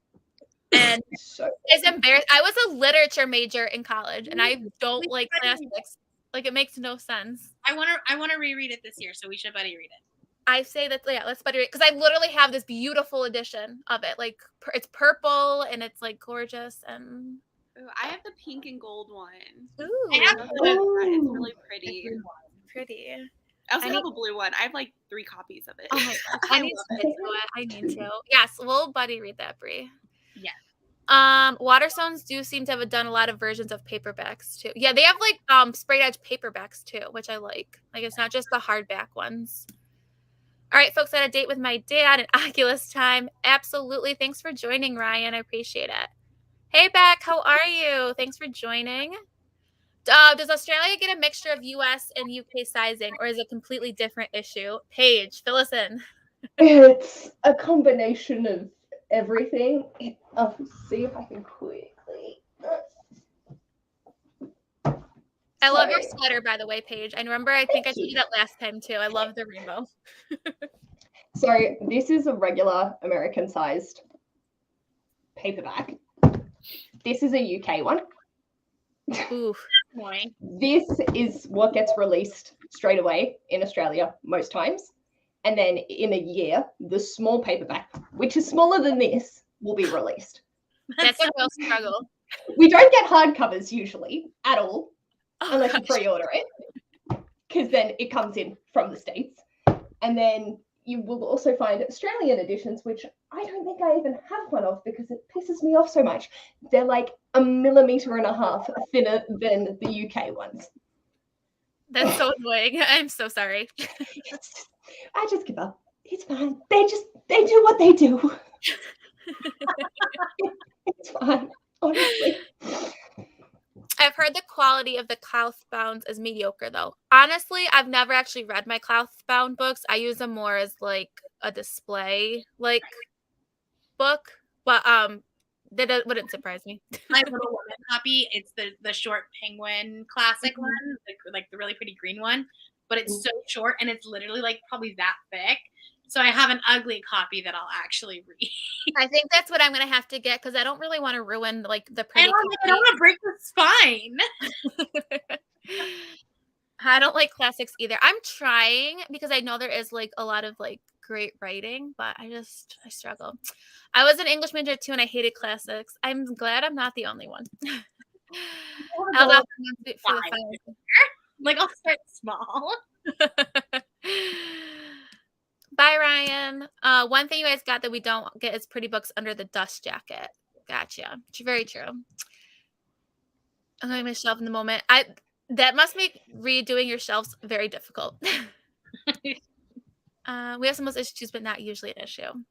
And it's embarrassing. I was a literature major in college, and I don't like classics. Like it makes no sense. I want to reread it this year, so we should buddy read it. I say that let's buddy read it because I literally have this beautiful edition of it. Like it's purple and it's like gorgeous, and Ooh, I have the pink and gold one. Ooh, I have It's really pretty. pretty. I also have a blue one. I have like 3 copies of it. Oh my gosh, I need to get to it. I need to. Yes, we'll buddy read that, Brie. Yeah. Waterstones do seem to have done a lot of versions of paperbacks too. Yeah, they have like sprayed edge paperbacks too, which I like. Like it's not just the hardback ones. All right, folks, I had a date with my dad and Oculus time. Absolutely. Thanks for joining, Ryan. I appreciate it. Hey, Beck, how are you? Thanks for joining. Does Australia get a mixture of US and UK sizing, or is it a completely different issue? Paige, fill us in. It's a combination of everything. I'll see if I can quickly. I love your sweater, by the way, Paige. I remember, I think I told you that last time, too. I love the rainbow. So this is a regular American-sized paperback. This is a UK one. Ooh. This is what gets released straight away in Australia most times. And then in a year, the small paperback, which is smaller than this, will be released. That's a real struggle. We don't get hardcovers usually at all, unless you pre-order it, because then it comes in from the States. And then you will also find Australian editions, which I don't think I even have one of because it pisses me off so much. They're like 1.5 millimeters thinner than the UK ones. That's so annoying. I'm so sorry. I just give up. It's fine. They do what they do. It's fine, honestly. I've heard the quality of the Clouthbounds is mediocre, though. Honestly, I've never actually read my Clouthbound books. I use them more as like a display like book, but that wouldn't surprise me. My Little Woman copy, it's the short penguin classic one, like the really pretty green one, but it's so short and it's literally like probably that thick. So I have an ugly copy that I'll actually read. I think that's what I'm gonna have to get because I don't really want to ruin like the pretty. I don't want to break the spine. I don't like classics either. I'm trying because I know there is like a lot of like great writing, but I struggle. I was an English major too, and I hated classics. I'm glad I'm not the only one. Like I'll start small. Bye, Ryan. One thing you guys got that we don't get is pretty books under the dust jacket. Gotcha. Very true. I'm going to shelf in the moment. That must make redoing your shelves very difficult. We have some of those issues, but not usually an issue. All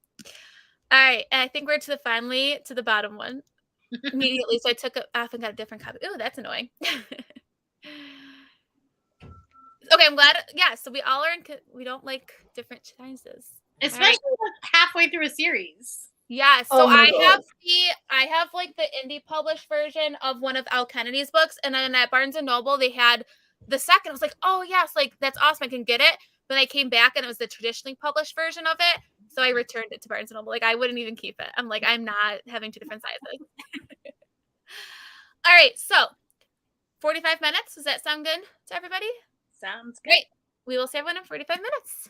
right, and I think we're finally to the bottom one immediately. So I took it off and got a different copy. Ooh, that's annoying. Okay, I'm glad. Yeah, so we all we don't like different sizes, especially like halfway through a series. Yeah, so I have like the indie published version of one of Al Kennedy's books, and then at Barnes and Noble they had the second. I was like, oh yes, like that's awesome, I can get it. But I came back and it was the traditionally published version of it, so I returned it to Barnes and Noble. Like I wouldn't even keep it. I'm like, I'm not having 2 different sizes. All right, so 45 minutes. Does that sound good to everybody? Sounds good. Great. We will see everyone in 45 minutes.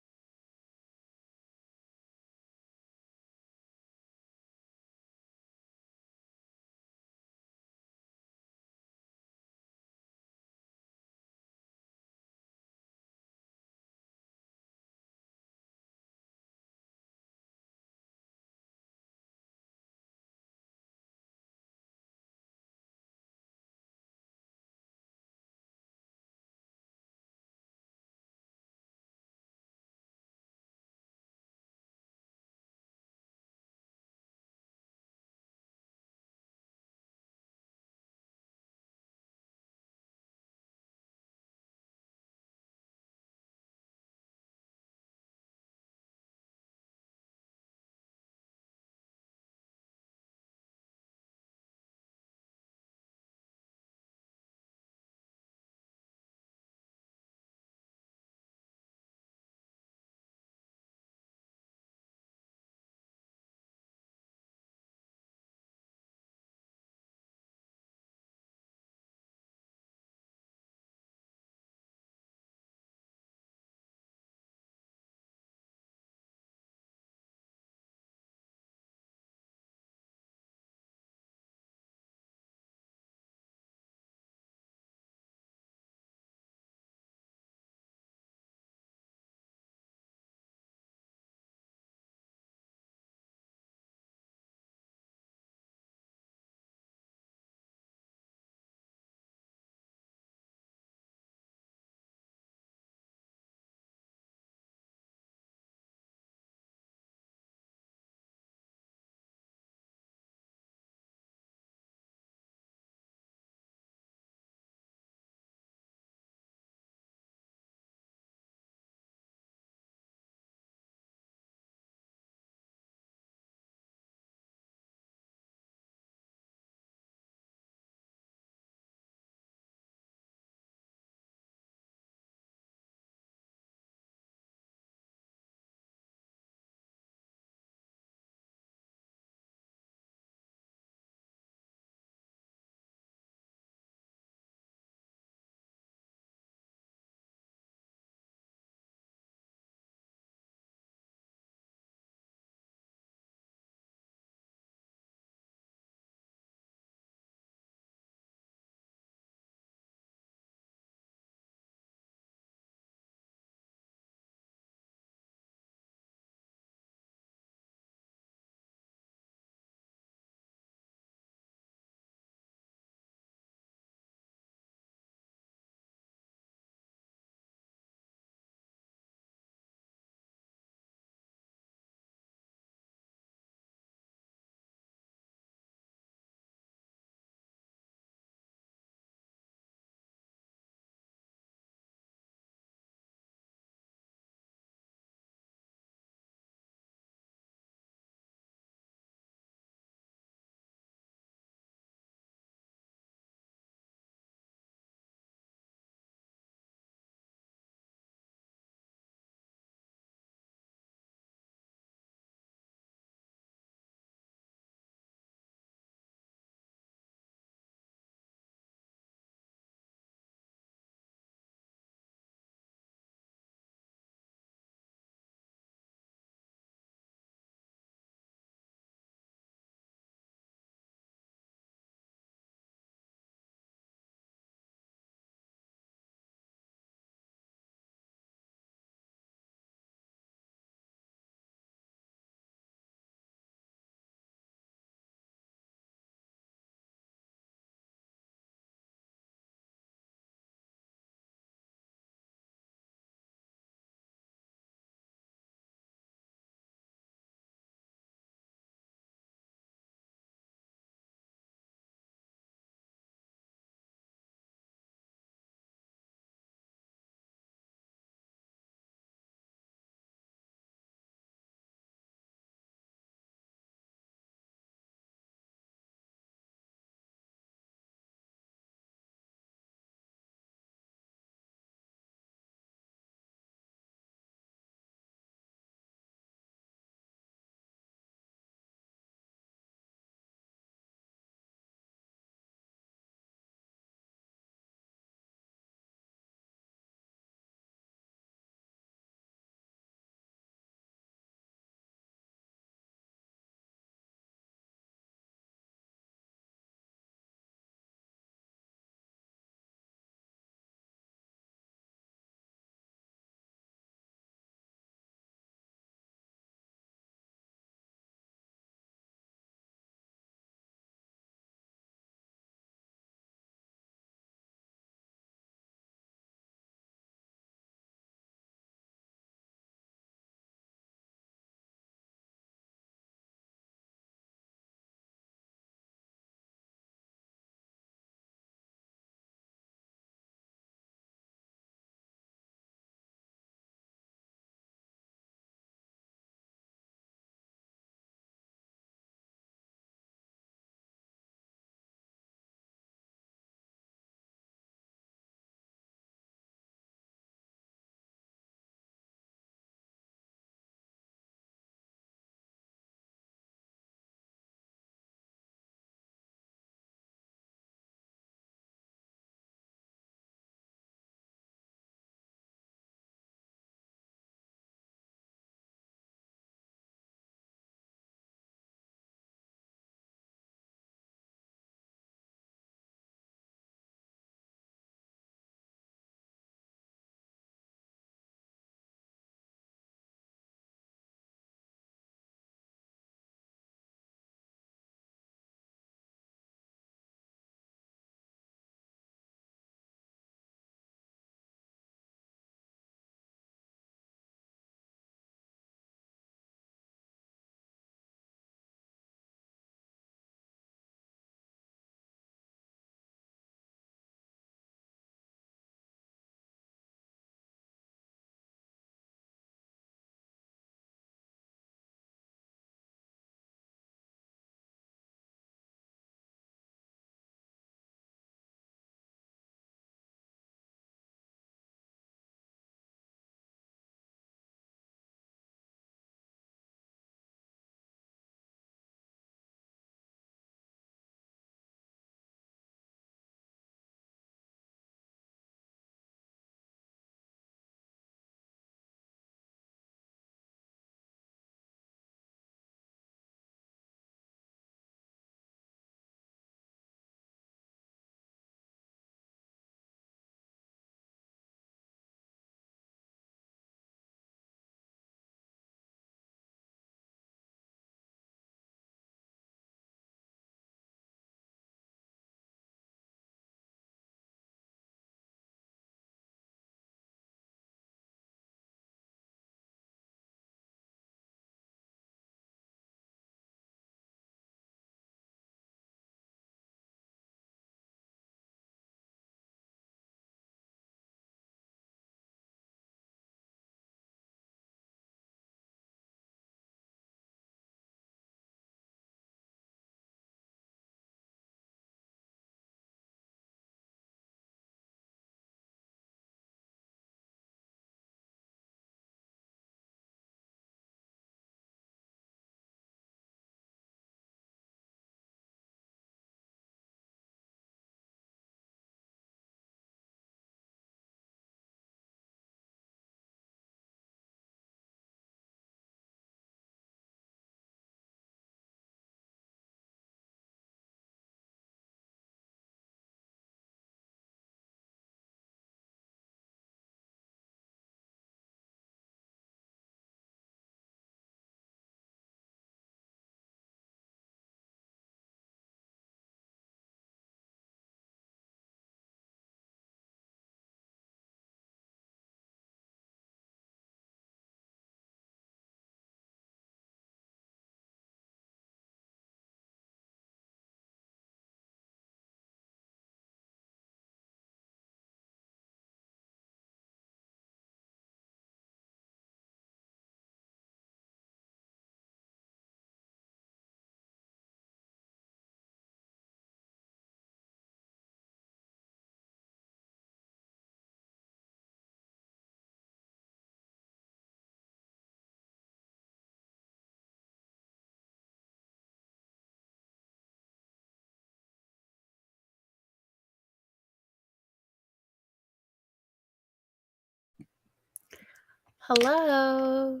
Hello.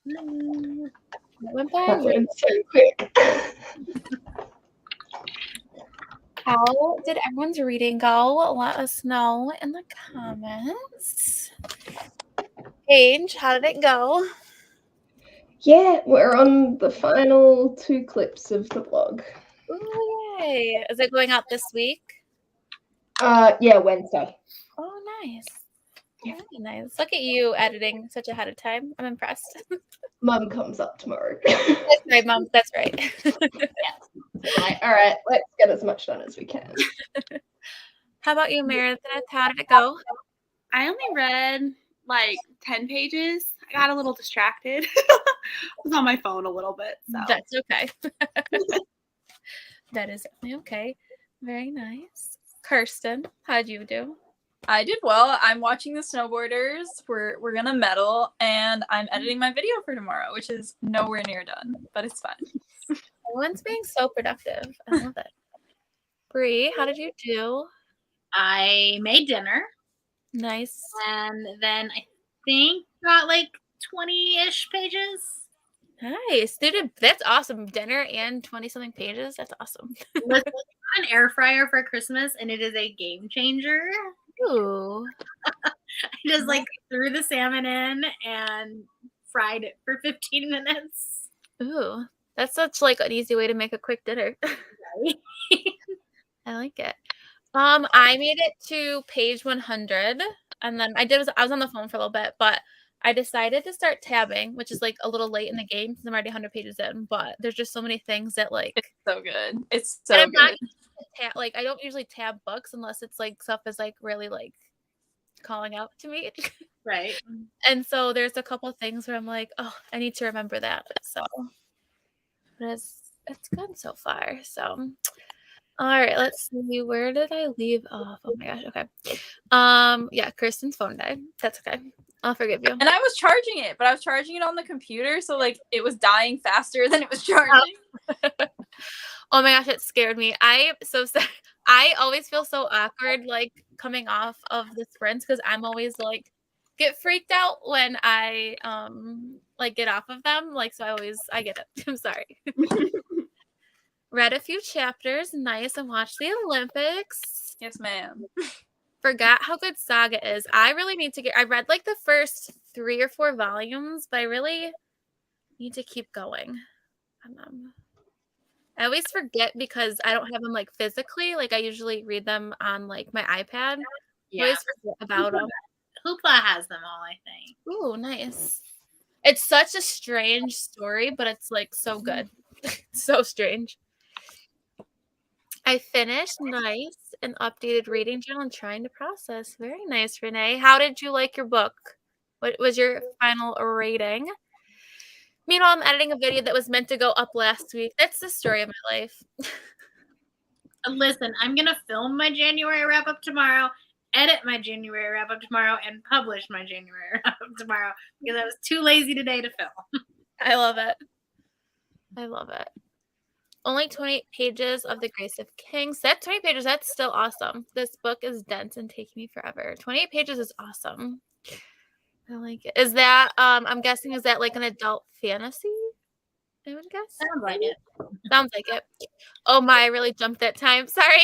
It went by That went so quick. How did everyone's reading go? Let us know in the comments. Paige, how did it go? Yeah, we're on the final 2 clips of the vlog. Ooh, yay. Is it going out this week? Yeah, Wednesday. Oh, nice. Yeah. Very nice. Look at you editing such ahead of time. I'm impressed. Mum comes up tomorrow. That's right, Mom. That's right. Like, all right, let's get as much done as we can. How about you, Meredith? How did it go? I only read like 10 pages. I got a little distracted. I was on my phone a little bit. So. That's okay. That is definitely okay. Very nice. Kirsten, how'd you do? I did well. I'm watching the snowboarders. We're gonna medal, and I'm editing my video for tomorrow, which is nowhere near done, but it's fun. Everyone's being so productive. I love it. Bree, how did you do? I made dinner. Nice. And then I think got like 20-ish pages. Nice. Dude, that's awesome. Dinner and 20-something pages. That's awesome. With an air fryer for Christmas, and it is a game changer. Ooh. I just like threw the salmon in and fried it for 15 minutes. Ooh. That's such like an easy way to make a quick dinner. Right? I like it. I made it to page 100, and then I was on the phone for a little bit, but I decided to start tabbing, which is like a little late in the game because I'm already 100 pages in. But there's just so many things that like It's so good. It's and so I'm not good. like I don't usually tab books unless it's like stuff is like really like calling out to me. Right. And so there's a couple of things where I'm like, oh, I need to remember that. So but it's good so far. So all right, let's see. Where did I leave off? Oh my gosh. Okay. Yeah, Kirsten's phone died. That's okay. I'll forgive you. And I was charging it, but I was charging it on the computer, so like it was dying faster than it was charging. Oh my gosh, it scared me. I always feel so awkward like coming off of the sprints because I'm always like get freaked out when I like get off of them. Like so I get it. I'm sorry. Read a few chapters, nice, and watched the Olympics. Yes, ma'am. Forgot how good Saga is. I really need to I read like the first 3 or 4 volumes, but I really need to keep going. I always forget because I don't have them like physically. Like I usually read them on like my iPad. Yeah. I always forget about them. Hoopla has them all, I think. Ooh, nice. It's such a strange story, but it's like so good. So strange. I finished nice an updated reading journal and trying to process. Very nice, Renee. How did you like your book? What was your final rating? Meanwhile, I'm editing a video that was meant to go up last week. That's the story of my life. Listen, I'm going to film my January wrap-up tomorrow, edit my January wrap-up tomorrow, and publish my January wrap-up tomorrow because I was too lazy today to film. I love it. I love it. Only 28 pages of The Grace of Kings. That 20 pages, that's still awesome. This book is dense and taking me forever. 28 pages is awesome. I like it. Is that, I'm guessing, is that like an adult fantasy? I would guess. Sounds like it. Sounds like it. Oh my, I really jumped that time. Sorry.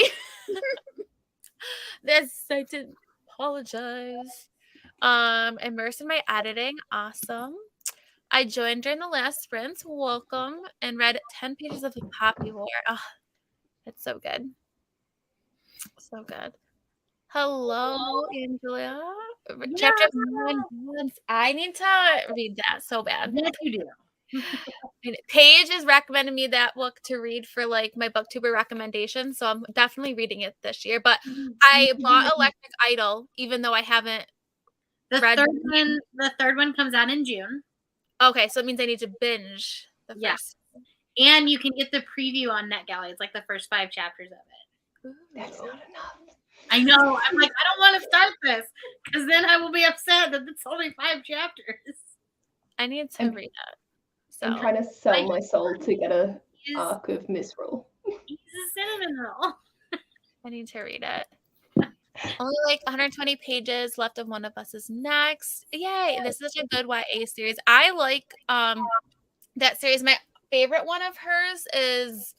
I did apologize. Immersed in my editing. Awesome. I joined during the last sprint. Welcome. And read 10 pages of The Poppy War. Oh, it's so good. So good. Hello, Angela. Chapter 1. I need to read that so bad. Yes, you do. Paige has recommended me that book to read for like my booktuber recommendation, so I'm definitely reading it this year. But I bought Electric Idol, even though I haven't read. The third one comes out in June. Okay, so it means I need to binge the first. And you can get the preview on NetGalley. It's like the first 5 chapters of it. That's not enough. I know. I'm like, I don't want to start this because then I will be upset that it's only 5 chapters. I need to read that. So. I'm trying to sell my soul to get a arc of Misrule. He's a cinnamon roll. I need to read it. Only like 120 pages left of One of Us is Next. Yay! This is a good YA series. I like that series. My favorite one of hers is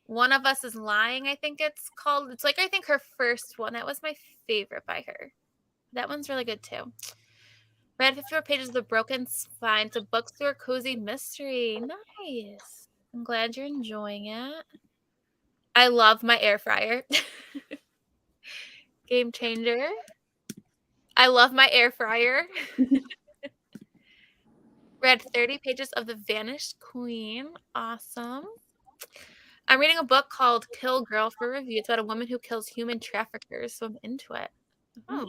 One of Us is Lying, I think it's called. It's like, I think her first one. That was my favorite by her. That one's really good too. Read 54 pages of The Broken Spine. It's a bookstore cozy mystery. Nice. I'm glad you're enjoying it. I love my air fryer. Game changer. I love my air fryer. Read 30 pages of The Vanished Queen. Awesome. I'm reading a book called Kill Girl for review. It's about a woman who kills human traffickers, so I'm into it. Oh,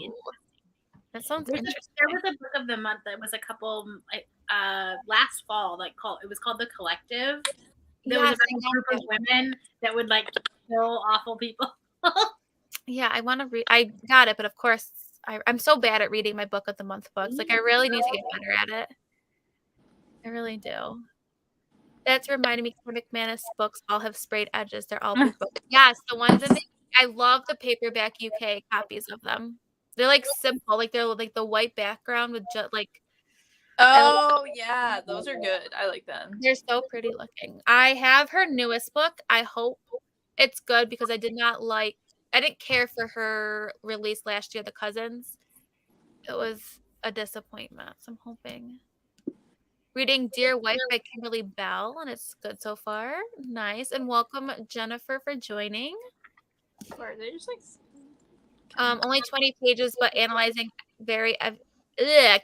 that sounds interesting. There was a book of the month that was a couple last fall, it was called The Collective. There was a group of women that would like kill awful people. Yeah, I want to read. I got it, but of course, I'm so bad at reading my book of the month books. Like, I really need to get better at it. I really do. That's reminding me, McManus books all have sprayed edges. They're all big books. Yes, the ones in I love the paperback UK copies of them. They're like simple, like they're like the white background with just like. Oh yeah, those are good. I like them. They're so pretty looking. I have her newest book. I hope it's good because I didn't care for her release last year, The Cousins. It was a disappointment. So I'm hoping. Reading Dear Wife by Kimberly Bell, and it's good so far. Nice. And welcome, Jennifer, for joining. Are they just like only 20 pages, but analyzing I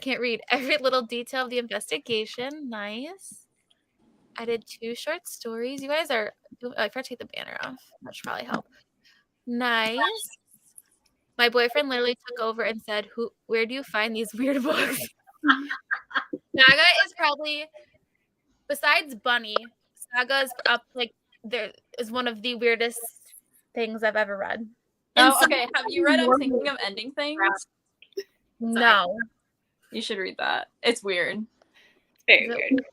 can't read every little detail of the investigation. Nice. I did 2 short stories. You guys are. I forgot to take the banner off. That should probably help. Nice. My boyfriend literally took over and said, where do you find these weird books? Saga is probably, besides Bunny, Saga is up, like, there is one of the weirdest things I've ever read. Oh, okay. Have you read I'm Thinking of Ending Things? No. You should read that. It's weird. Very weird.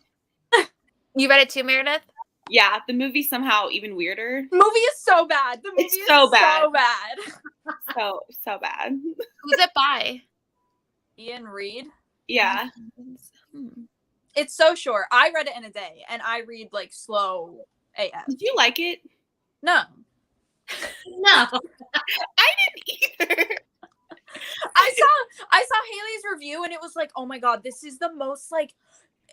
You read it too, Meredith? Yeah, the movie's somehow even weirder. Movie is so bad. The movie is so bad. So bad. Who's it by? Ian Reed. Yeah. It's so short. I read it in a day, and I read like slow AF. Did you like it? No. No. I didn't either. I saw Haley's review, and it was like, oh my god, this is the most like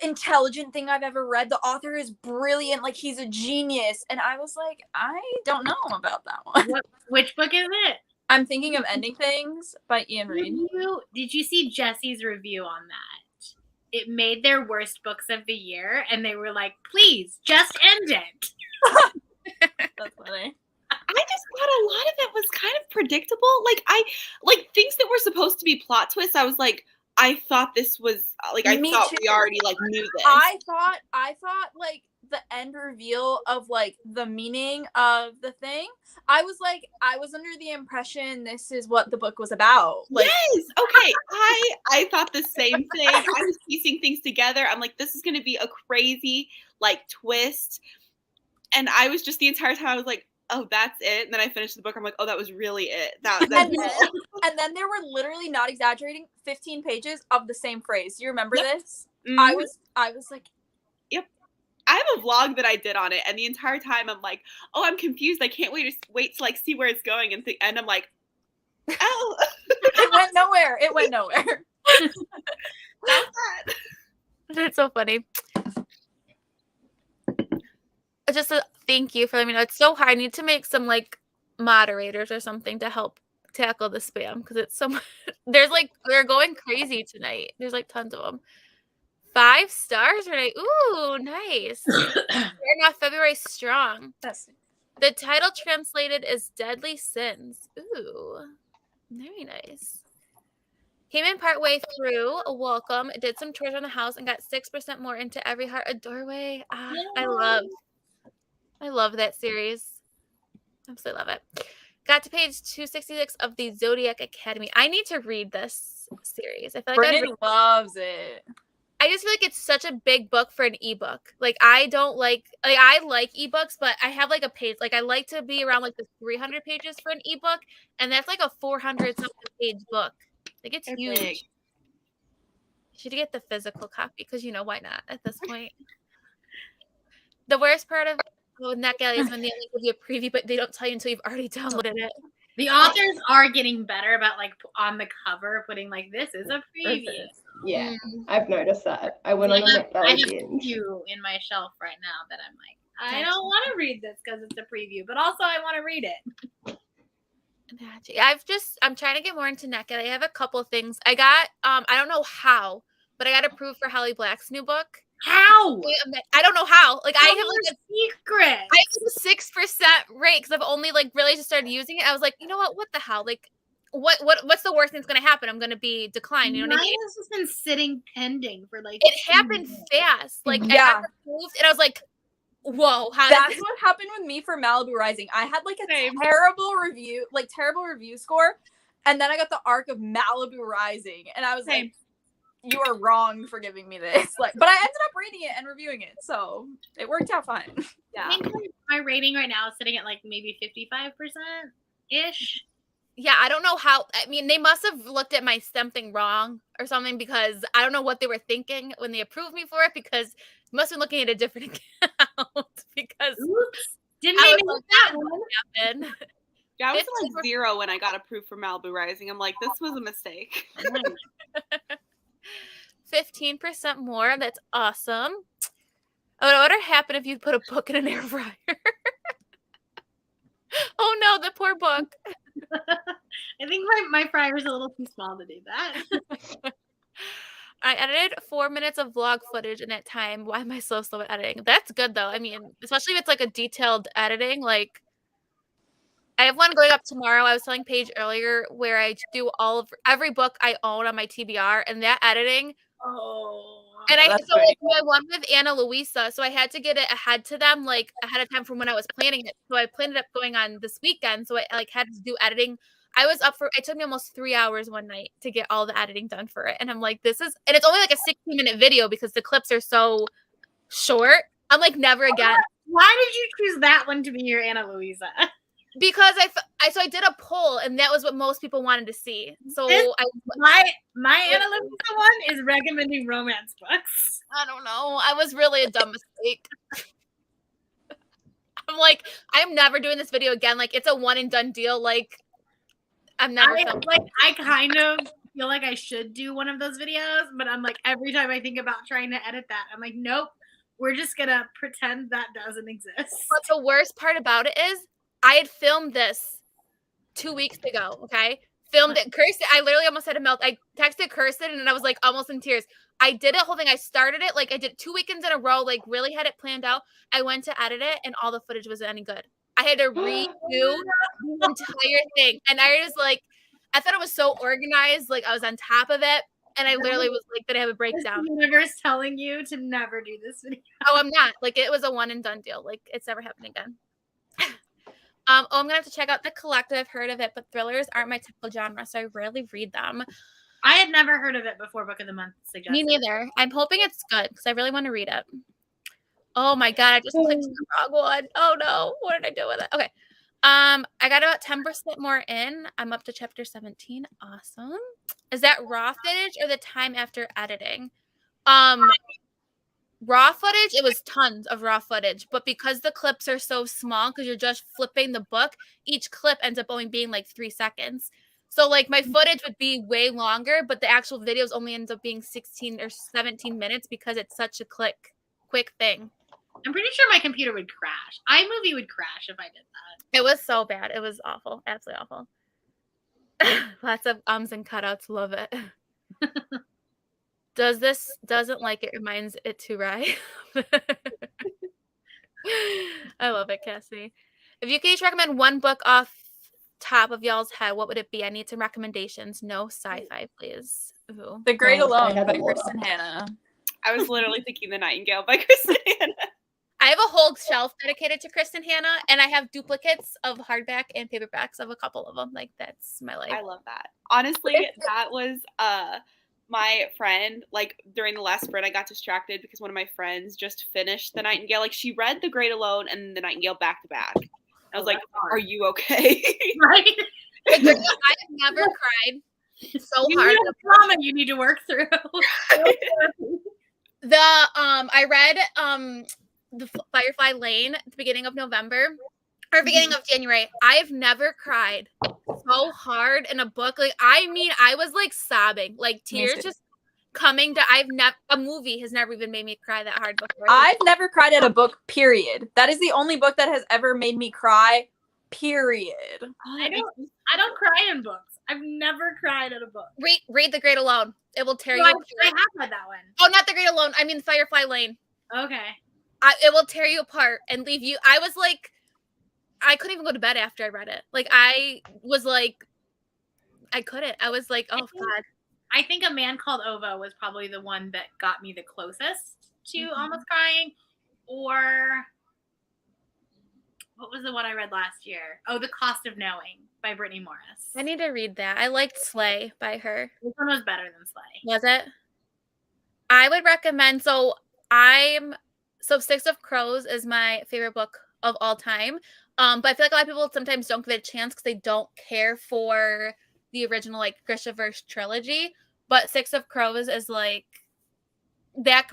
intelligent thing I've ever read. The author is brilliant, like he's a genius. And I was like, I don't know about that one. Which book is it? I'm Thinking of Ending Things by Ian Reed. Did you see Jesse's review on that? It made their worst books of the year, and they were like, please just end it. That's funny. I just thought a lot of it was kind of predictable. Like things that were supposed to be plot twists. I was like, I thought this was like, Me thought too. we already like knew this. I thought like the end reveal of like the meaning of the thing. I was under the impression this is what the book was about. Like, yes. Okay. I thought the same thing. I was piecing things together. I'm like, this is going to be a crazy like twist. And I was just the entire time I was like, oh, that's it. And then I finished the book. I'm like, oh, that was really it. And then there were literally, not exaggerating, 15 pages of the same phrase. Do you remember this? Mm-hmm. I was like, yep. I have a vlog that I did on it, and the entire time I'm like, oh, I'm confused. I can't wait to like see where it's going, and I'm like, oh, it went nowhere. That's so funny. Just a thank you for letting me know. It's so hard. I need to make some like moderators or something to help tackle the spam because it's so much. We're going crazy tonight. There's like tons of them. 5 stars tonight. Ooh, nice. Starting off February strong. The title translated is Deadly Sins. Ooh, very nice. Came in partway through. Welcome. Did some chores on the house and got 6% more into Every Heart a Doorway. I love that series. Absolutely love it. Got to page 266 of the Zodiac Academy. I need to read this series. I feel like Brittany loves it. I just feel like it's such a big book for an ebook. Like I don't like I like ebooks, but I have like a page. Like I like to be around like the 300 pages for an ebook, and that's like a 400 something page book. Like it's huge. Big. You should get the physical copy because why not at this point. The worst part of NetGalley is when they only give you a preview, but they don't tell you until you've already downloaded it. The authors are getting better about like on the cover putting like this is a preview. Yeah, I've noticed that. I went on a NetGalley I have binge. two in my shelf right now that I'm like, I don't want to read this because it's a preview, but also I want to read it. I'm trying to get more into NetGalley. I have a couple things. I got I don't know how, but I got approved for Holly Black's new book. How? I don't know how. Like I have like a secret. I have a 6% rate because I've only like really just started using it. I was like, you know what the hell? Like what's the worst thing's gonna happen? I'm gonna be declined. You know what I mean? Mine has just been sitting pending for like it happened fast. Like I got approved and I was like, whoa, that's what happened with me for Malibu Rising. I had like a terrible review score, and then I got the arc of Malibu Rising, and I was like, you are wrong for giving me this. Like, but I ended up reading it and reviewing it, so it worked out fine. Yeah. I think my rating right now is sitting at like maybe 55% ish. Yeah, I don't know how. I mean, they must have looked at my something wrong or something because I don't know what they were thinking when they approved me for it because must have been looking at a different account because didn't they make that one happen? Yeah, I was like 0 when I got approved for Malibu Rising. I'm like, this was a mistake. 15% more. That's awesome. Oh, what would happen if you put a book in an air fryer? Oh no, the poor book. I think my fryer is a little too small to do that. I edited 4 minutes of vlog footage in that time. Why am I so slow at editing? That's good though. I mean, especially if it's like a detailed editing. Like, I have one going up tomorrow. I was telling Paige earlier where I do every book I own on my TBR and that editing. Oh. And I won with Anna Luisa, so I had to get it ahead to them, like ahead of time from when I was planning it. So I planned it up going on this weekend. So I like had to do editing. It took me almost 3 hours one night to get all the editing done for it. And I'm like, and it's only like a 60-minute video because the clips are so short. I'm like, never again. Why did you choose that one to be your Anna Luisa? Because I did a poll and that was what most people wanted to see. So my Anna Luisa one is recommending romance books. I don't know. I was really a dumb mistake. I'm like, I'm never doing this video again. Like it's a one and done deal. Like I'm never I kind of feel like I should do one of those videos, but I'm like every time I think about trying to edit that, I'm like, nope, we're just gonna pretend that doesn't exist. But the worst part about it is I had filmed this 2 weeks ago, okay? Filmed it. Kirsten, I literally almost had a melt. I texted Kirsten and I was like almost in tears. I did it whole thing. I started it. Like I did 2 weekends in a row, like really had it planned out. I went to edit it and all the footage wasn't any good. I had to redo the entire thing. And I was like, I thought it was so organized. Like I was on top of it. And I literally was like, did I have a breakdown? The universe telling you to never do this video. Oh, I'm not. Like it was a one and done deal. Like it's never happened again. I'm gonna have to check out The Collective. I've heard of it, but thrillers aren't my typical genre, so I rarely read them. I had never heard of it before Book of the Month suggested. Me neither. I'm hoping it's good because I really want to read it. Oh my god, I just clicked the wrong one. Oh no, what did I do with it? Okay. I got about 10% more in. I'm up to chapter 17. Awesome. Is that raw footage or the time after editing? Raw footage, it was tons of raw footage, but because the clips are so small, because you're just flipping the book, each clip ends up only being like 3 seconds. So like my footage would be way longer, but the actual videos only ends up being 16 or 17 minutes because it's such a quick thing. I'm pretty sure my computer would crash. iMovie would crash if I did that. It was so bad. It was awful. Absolutely awful. Lots of ums and cutouts. Love it. Doesn't like it, reminds it to Rye. I love it, Cassie. If you could each recommend one book off top of y'all's head, what would it be? I need some recommendations. No sci-fi, please. Ooh. The Great Alone by Kristen Hanna. I was literally thinking The Nightingale by Kristen Hanna. I have a whole shelf dedicated to Kristen Hanna, and I have duplicates of hardback and paperbacks of a couple of them. Like, that's my life. I love that. Honestly, that was my friend, like during the last sprint, I got distracted because one of my friends just finished The Nightingale. Like she read The Great Alone and The Nightingale back to back. I was like, "Are you okay?" Right? I have never cried so You hard. have trauma you need to work through. I read the Firefly Lane at the beginning of November or beginning of January. I've never cried so hard in a book. Like I mean, I was like sobbing, like tears just coming to. A movie has never even made me cry that hard before. I've never cried at a book, period. That is the only book that has ever made me cry, period. I don't cry in books. I've never cried at a book. Read The Great Alone. It will tear you I apart. have read that one. Oh, not The Great Alone. I mean Firefly Lane. Okay. It will tear you apart and leave you. I was like, I couldn't even go to bed after I read it. Like I was like, I couldn't. I was like, oh God. I think A Man Called Ova was probably the one that got me the closest to almost crying. Or what was the one I read last year? Oh, The Cost of Knowing by Brittany Morris. I need to read that. I liked Slay by her. This one was better than Slay. Was it? I would recommend. So Six of Crows is my favorite book of all time. But I feel like a lot of people sometimes don't give it a chance because they don't care for the original like Grishaverse trilogy. But Six of Crows is like that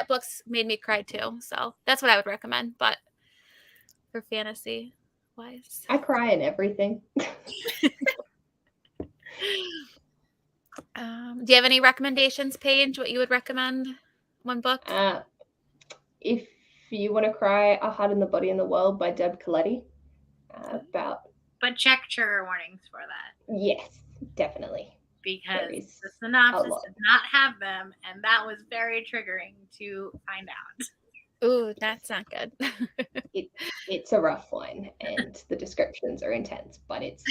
book's made me cry too. So that's what I would recommend. But for fantasy wise, I cry in everything. do you have any recommendations, Paige? What you would recommend? One book? If you want to cry, A Heart in the Body and the World by Deb Coletti. But check trigger warnings for that. Yes, definitely. Because the synopsis does not have them, and that was very triggering to find out. Ooh, that's not good. It's a rough one, and the descriptions are intense, but it's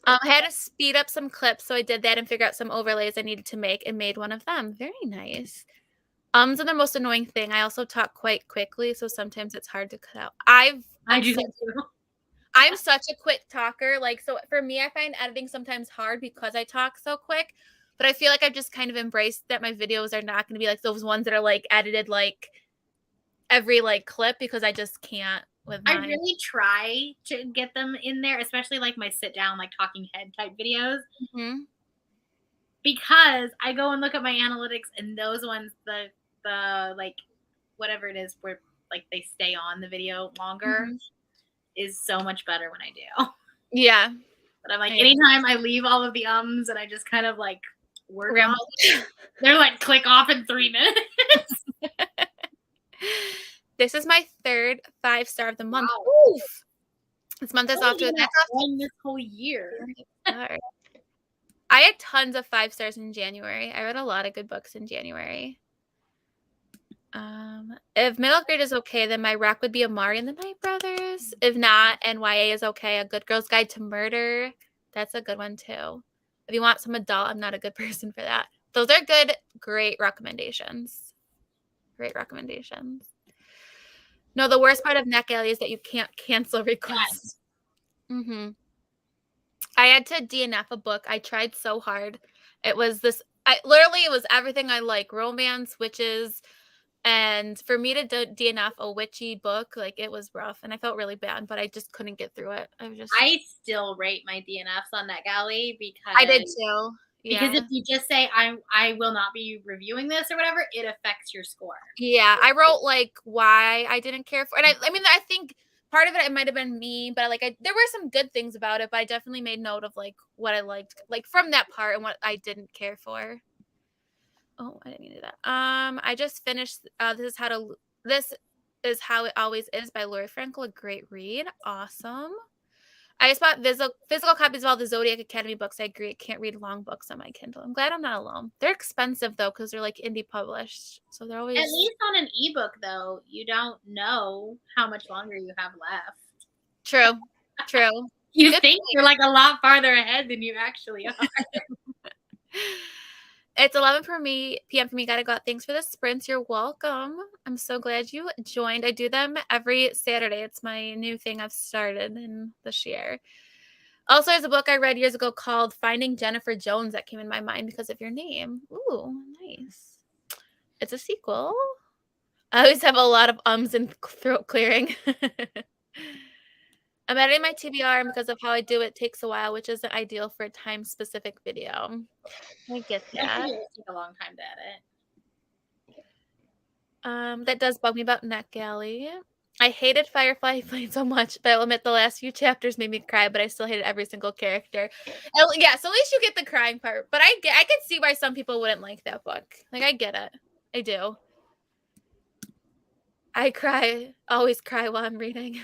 I had to speed up some clips, so I did that and figure out some overlays I needed to make and made one of them. Very nice. Are the most annoying thing. I also talk quite quickly, so sometimes it's hard to cut out. I do that too. I'm such a quick talker. Like, so for me, I find editing sometimes hard because I talk so quick. But I feel like I've just kind of embraced that my videos are not going to be like those ones that are like edited like every like clip because I just can't with mine. I really try to get them in there, especially like my sit down, like talking head type videos. Mm-hmm. Because I go and look at my analytics and those ones, the like whatever it is where like they stay on the video longer is so much better when I do. Yeah. But I'm like, anytime I leave all of the ums and I just kind of like work on, they're like click off in 3 minutes. This is my third 5-star of the month. Wow. Oof. This month is off to this whole year. I had tons of 5 stars in January. I read a lot of good books in January. If middle grade is okay, then my rec would be Amari and the Night Brothers. If not, and YA is okay, A Good Girl's Guide to Murder. That's a good one too. If you want some adult, I'm not a good person for that. Those are good, great recommendations. Great recommendations. No, the worst part of NetGalley is that you can't cancel requests. Yes. I had to DNF a book. I tried so hard. It was it was everything I like. Romance, witches. And for me to DNF a witchy book, like it was rough. And I felt really bad, but I just couldn't get through it. I still rate my DNFs on NetGalley because I did too. Yeah. Because if you just say I will not be reviewing this or whatever, it affects your score. Yeah. I wrote like why I didn't care for it. And I mean, I think part of it might have been me, but there were some good things about it, but I definitely made note of like what I liked, like from that part and what I didn't care for. Oh, I didn't mean to do that. I just finished This is How It Always Is by Lori Frankel, a great read. Awesome. I just bought physical copies of all the Zodiac Academy books. I agree. I can't read long books on my Kindle. I'm glad I'm not alone. They're expensive though, because they're like indie published. So they're always at least on an ebook though, you don't know how much longer you have left. True. You think you're like a lot farther ahead than you actually are. It's 11 p.m. for me. Gotta go out. Thanks for the sprints. You're welcome. I'm so glad you joined. I do them every Saturday. It's my new thing I've started in this year. Also, there's a book I read years ago called Finding Jennifer Jones that came in my mind because of your name. Ooh, nice. It's a sequel. I always have a lot of ums and throat clearing. I'm editing my TBR, and because of how I do it, takes a while, which isn't ideal for a time-specific video. I get that. It will take a long time to edit. That does bug me about NetGalley. I hated Firefly Flame so much, but I'll admit the last few chapters made me cry, but I still hated every single character. Yeah, so at least you get the crying part. But I can see why some people wouldn't like that book. Like, I get it. I do. I cry, always cry while I'm reading.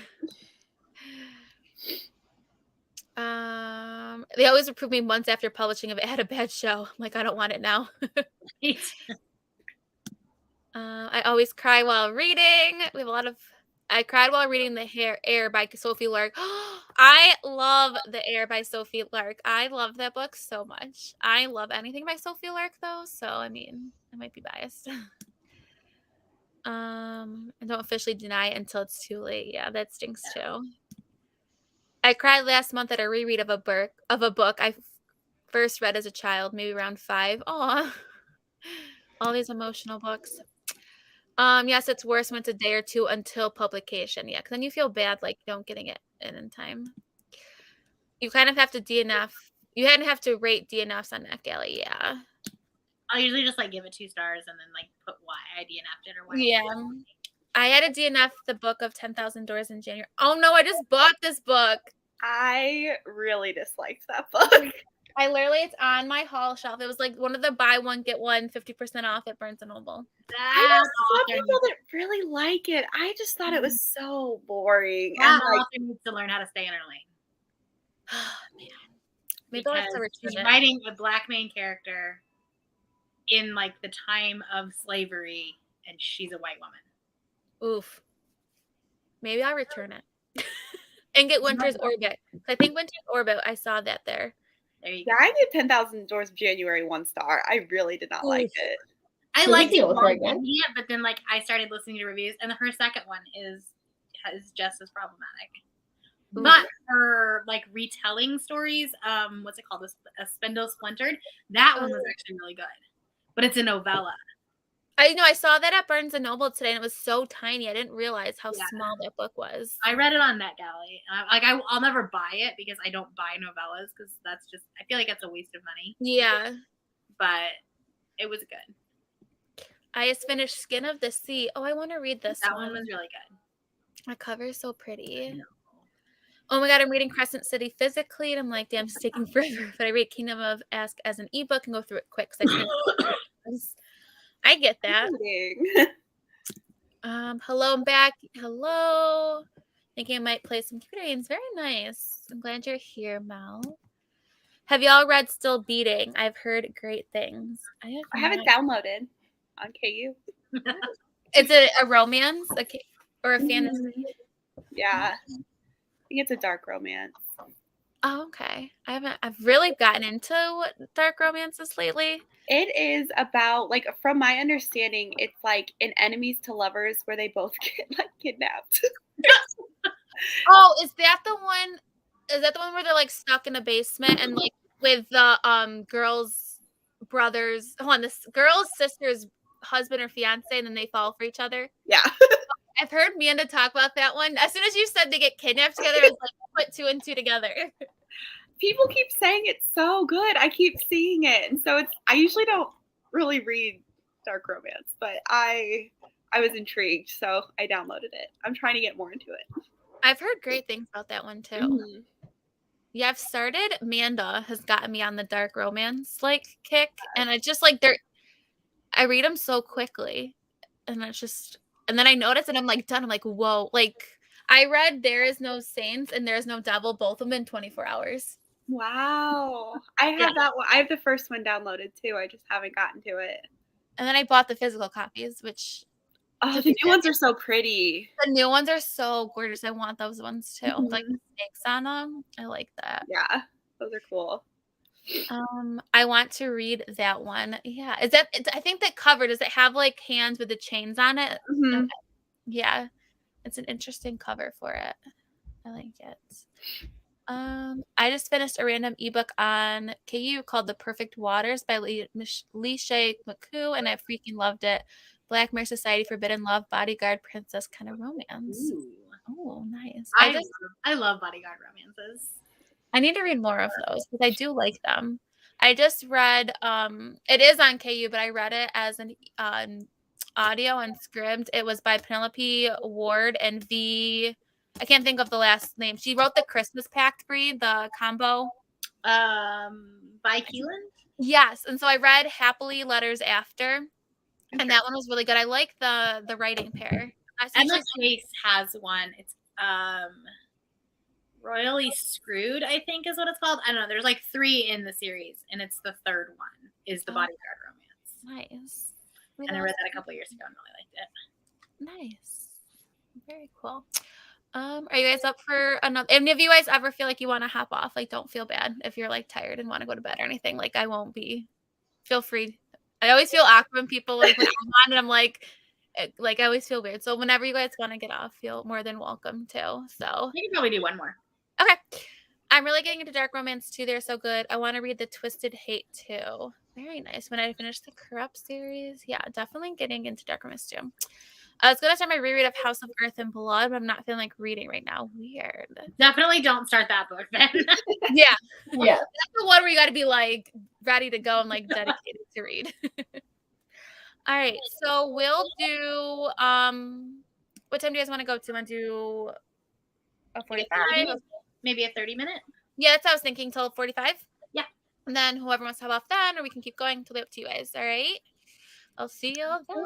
They always reprove me months after publishing if it had a bad show. I'm like, I don't want it now. I always cry while reading. We have a lot of. I cried while reading The Air by Sophie Lark. I love The Air by Sophie Lark. I love that book so much. I love anything by Sophie Lark, though. So, I mean, I might be biased. I don't officially deny it until it's too late. Yeah, that stinks too. I cried last month at a reread of a book I first read as a child, maybe around 5. Aw. All these emotional books. Yes, it's worse when it's a day or two until publication. Yeah, because then you feel bad, like, you don't getting it in time. You kind of have to DNF. You have to rate DNFs on NetGalley, yeah. I'll usually just, like, give it 2 stars and then, like, put why I DNF'd it or why. Yeah. I had to DNF the book of 10,000 Doors in January. Oh, no, I just bought this book. I really disliked that book. It's on my haul shelf. It was like one of the buy one, get one 50% off at Barnes & Noble. I know some people that really like it. I just thought it was so boring. That author needs to learn how to stay in her lane. Man. Maybe I'll have to return she's it. writing a Black main character in, like, the time of slavery, and she's a white woman. Oof. Maybe I'll return it. And get Winter's Orbit. I think Winter's Orbit, I saw that there. There you go. Yeah, I gave 10,000 Doors of January 1 star. I really did not like it. I liked it but then, like, I started listening to reviews, and her second one is just as problematic. Ooh. But her, like, retelling stories, what's it called? A Spindle Splintered. That one was actually really good. But it's a novella. I know. I saw that at Barnes & Noble today, and it was so tiny. I didn't realize how small that book was. I read it on NetGalley. I'll never buy it because I don't buy novellas because that's just, I feel like that's a waste of money. Yeah. But it was good. I just finished Skin of the Sea. Oh, I want to read this one. That one was really good. My cover is so pretty. Oh my God, I'm reading Crescent City physically, and I'm like, damn, it's taking forever. But I read Kingdom of Ask as an ebook and go through it quick. I get that. Hello, I'm back. Hello. Thinking I might play some computer games. Very nice. I'm glad you're here, Mel. Have y'all read Still Beating? I've heard great things. I have it downloaded on KU. Is it a romance or a fantasy? Yeah. I think it's a dark romance. Oh, okay. I've really gotten into dark romances lately. It is about, like, from my understanding, it's like an enemies to lovers where they both get, like, kidnapped. Oh, is that the one? Is that the one where they're, like, stuck in a basement and, like, with the girl's brother's, this girl's sister's husband or fiance, and then they fall for each other? Yeah. I've heard Amanda talk about that one. As soon as you said they get kidnapped together, I was like, put 2 and 2 together. People keep saying it's so good. I keep seeing it. And so I usually don't really read dark romance, but I was intrigued, so I downloaded it. I'm trying to get more into it. I've heard great things about that one too. Mm-hmm. Yeah, I've started. Amanda has gotten me on the dark romance kick, and it's just like I read them so quickly, and it's just, and then I notice and I'm like done. I'm like, whoa! Like I read There Is No Saints and There Is No Devil, both of them in 24 hours. Wow. I have that one. I have the first one downloaded too. I just haven't gotten to it. And then I bought the physical copies, which the new ones are so pretty. The new ones are so gorgeous. I want those ones too. Mm-hmm. Like the snakes on them. I like that. Yeah, those are cool. I want to read that one. Yeah. I think that cover, does it have like hands with the chains on it? Mm-hmm. Okay. Yeah. It's an interesting cover for it. I like it. I just finished a random ebook on KU called The Perfect Waters by Lee Shay McCoo, and I freaking loved it. Black Mirror Society, Forbidden Love, Bodyguard, Princess kind of romance. Ooh. Oh, nice. I love bodyguard romances. I need to read more of those because I do like them. I just read, it is on KU, but I read it as an audio and script. It was by Penelope Ward and I can't think of the last name. She wrote the Christmas Pact Breed, the combo. By Keelan? Yes. And so I read Happily Letters After, and that one was really good. I like the writing pair. Emma Chase has one. It's Royally Screwed, I think is what it's called. I don't know. There's like 3 in the series, and it's the third one is the bodyguard romance. Nice. And I read that a couple years ago and really liked it. Nice. Very cool. Are you guys up for another? And if you guys ever feel like you want to hop off, like don't feel bad if you're like tired and want to go to bed or anything. Like I won't be. Feel free. I always feel awkward when people like when I'm on and I'm like I always feel weird. So whenever you guys want to get off, feel more than welcome to. So you can probably do one more. Okay. I'm really getting into dark romance too. They're so good. I want to read the Twisted Hate too. Very nice. When I finish the Corrupt series, yeah, definitely getting into dark romance too. I was gonna start my reread of House of Earth and Blood, but I'm not feeling like reading right now. Weird. Definitely don't start that book then. Yeah. Yeah. That's the one where you got to be like ready to go and like dedicated to read. All right. So we'll do what time do you guys want to go to? Want to do a 45? Maybe a 30-minute? Yeah, that's what I was thinking, till 45. Yeah. And then whoever wants to hop off then, or we can keep going till up to you guys. All right. I'll see you then.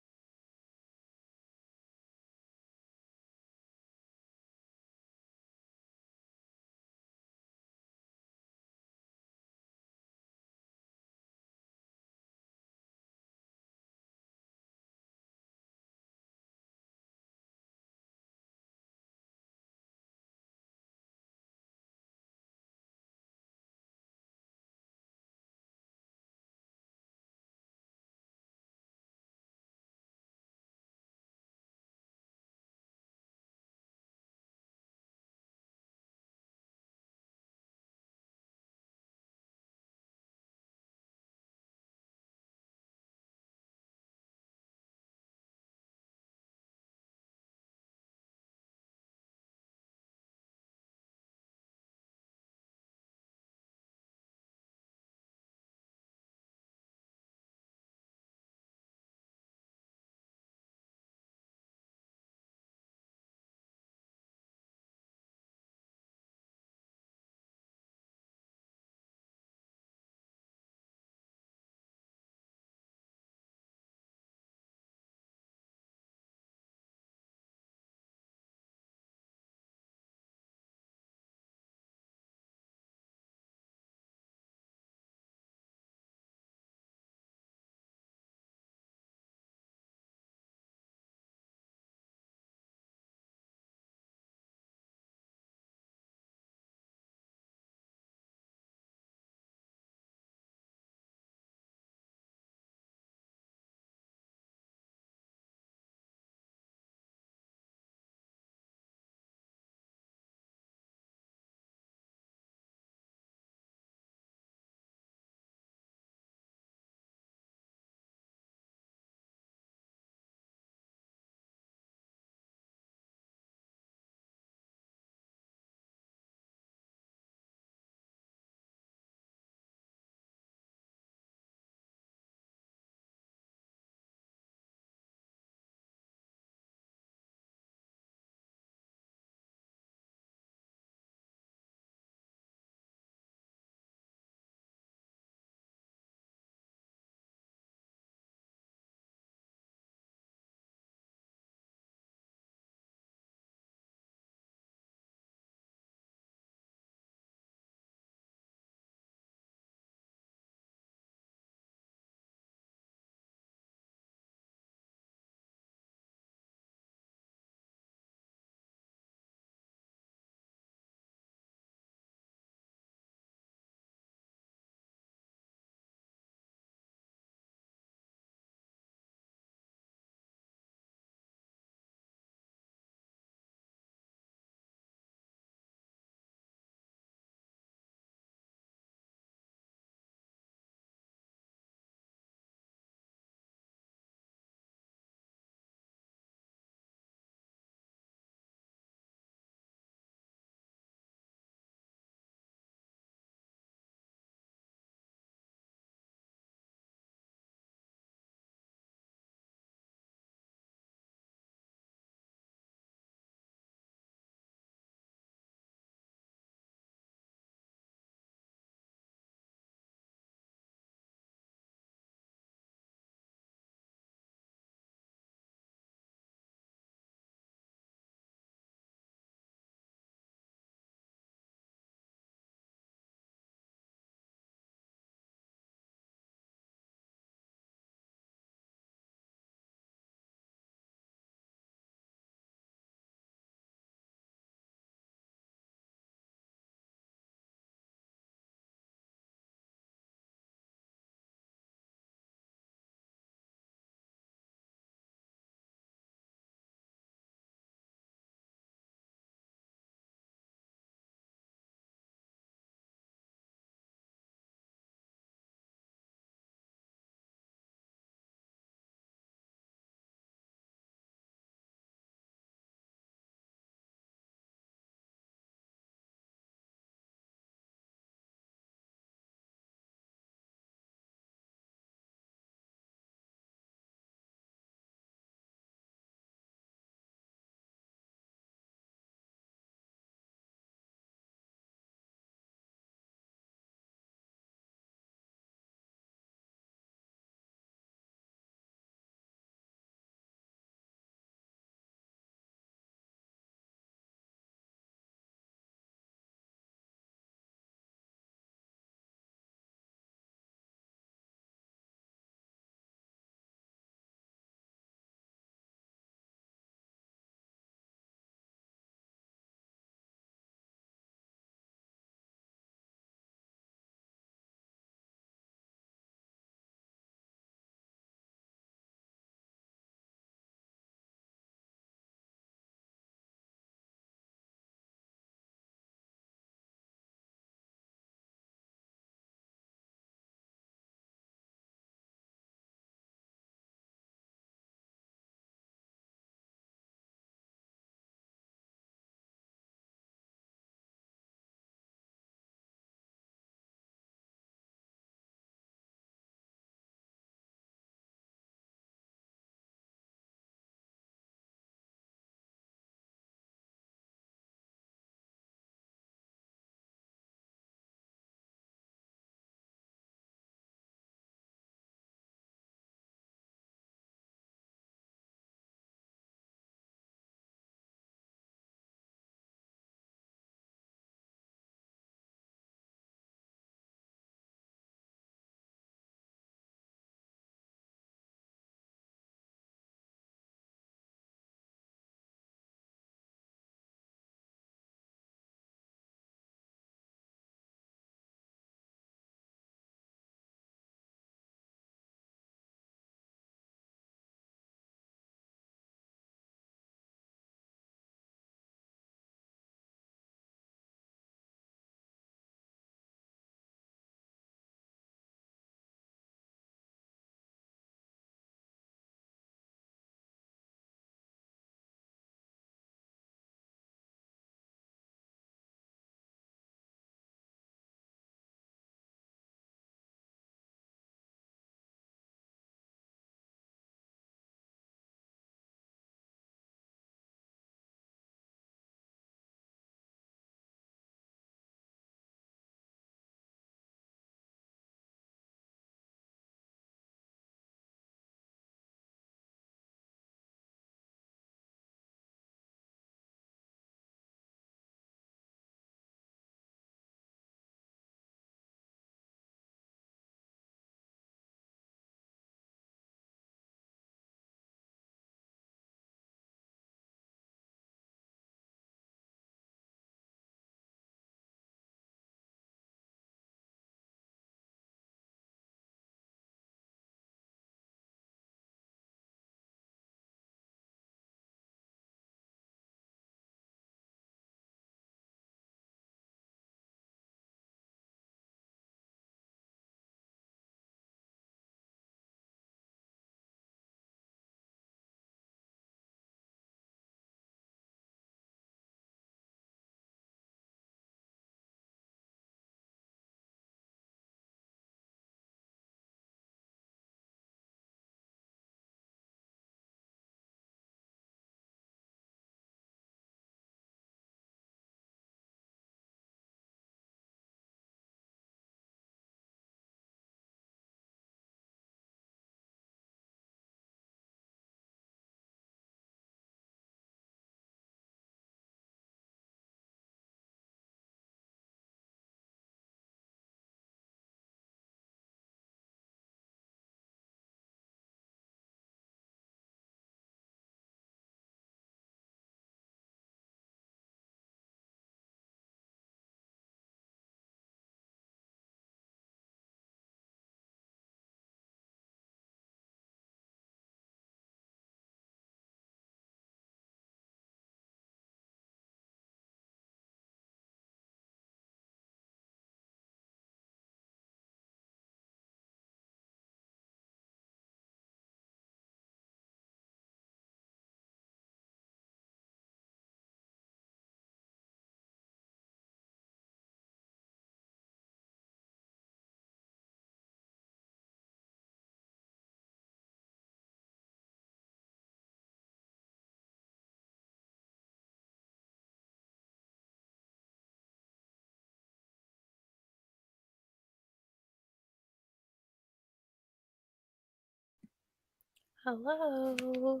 Hello.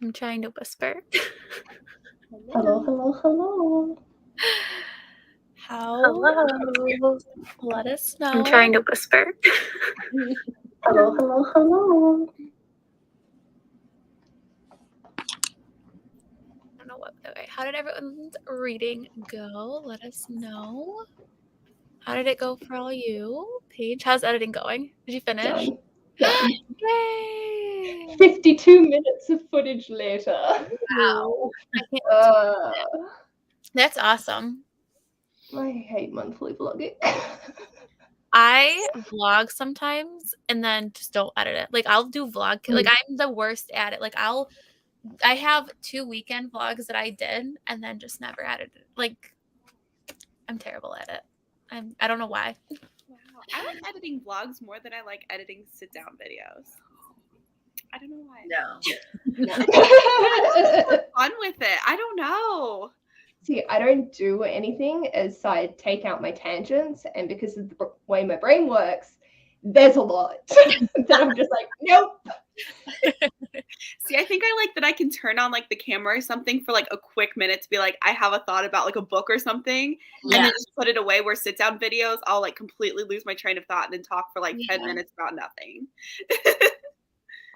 I'm trying to whisper. Hello. Hello. Let us know. I'm trying to whisper. Hello. I don't know what. Okay, how did everyone's reading go? Let us know. How did it go for all you? Paige, how's editing going? Did you finish? Done. Yay! 52 minutes of footage later. Wow. That's awesome. I hate monthly vlogging. I vlog sometimes and then just don't edit it. Like I'll do vlog. Like I'm the worst at it. Like I have 2 weekend vlogs that I did and then just never edited it. Like I'm terrible at it. I don't know why. Wow. I like editing vlogs more than I like editing sit-down videos. I don't know why. No. I have fun with it. I don't know. See, I don't do anything as I take out my tangents, and because of the way my brain works, there's a lot that I'm just like, nope. See, I think I like that I can turn on like the camera or something for like a quick minute to be like, I have a thought about like a book or something, and then just put it away. Where sit down videos, I'll like completely lose my train of thought and then talk for like 10 minutes about nothing.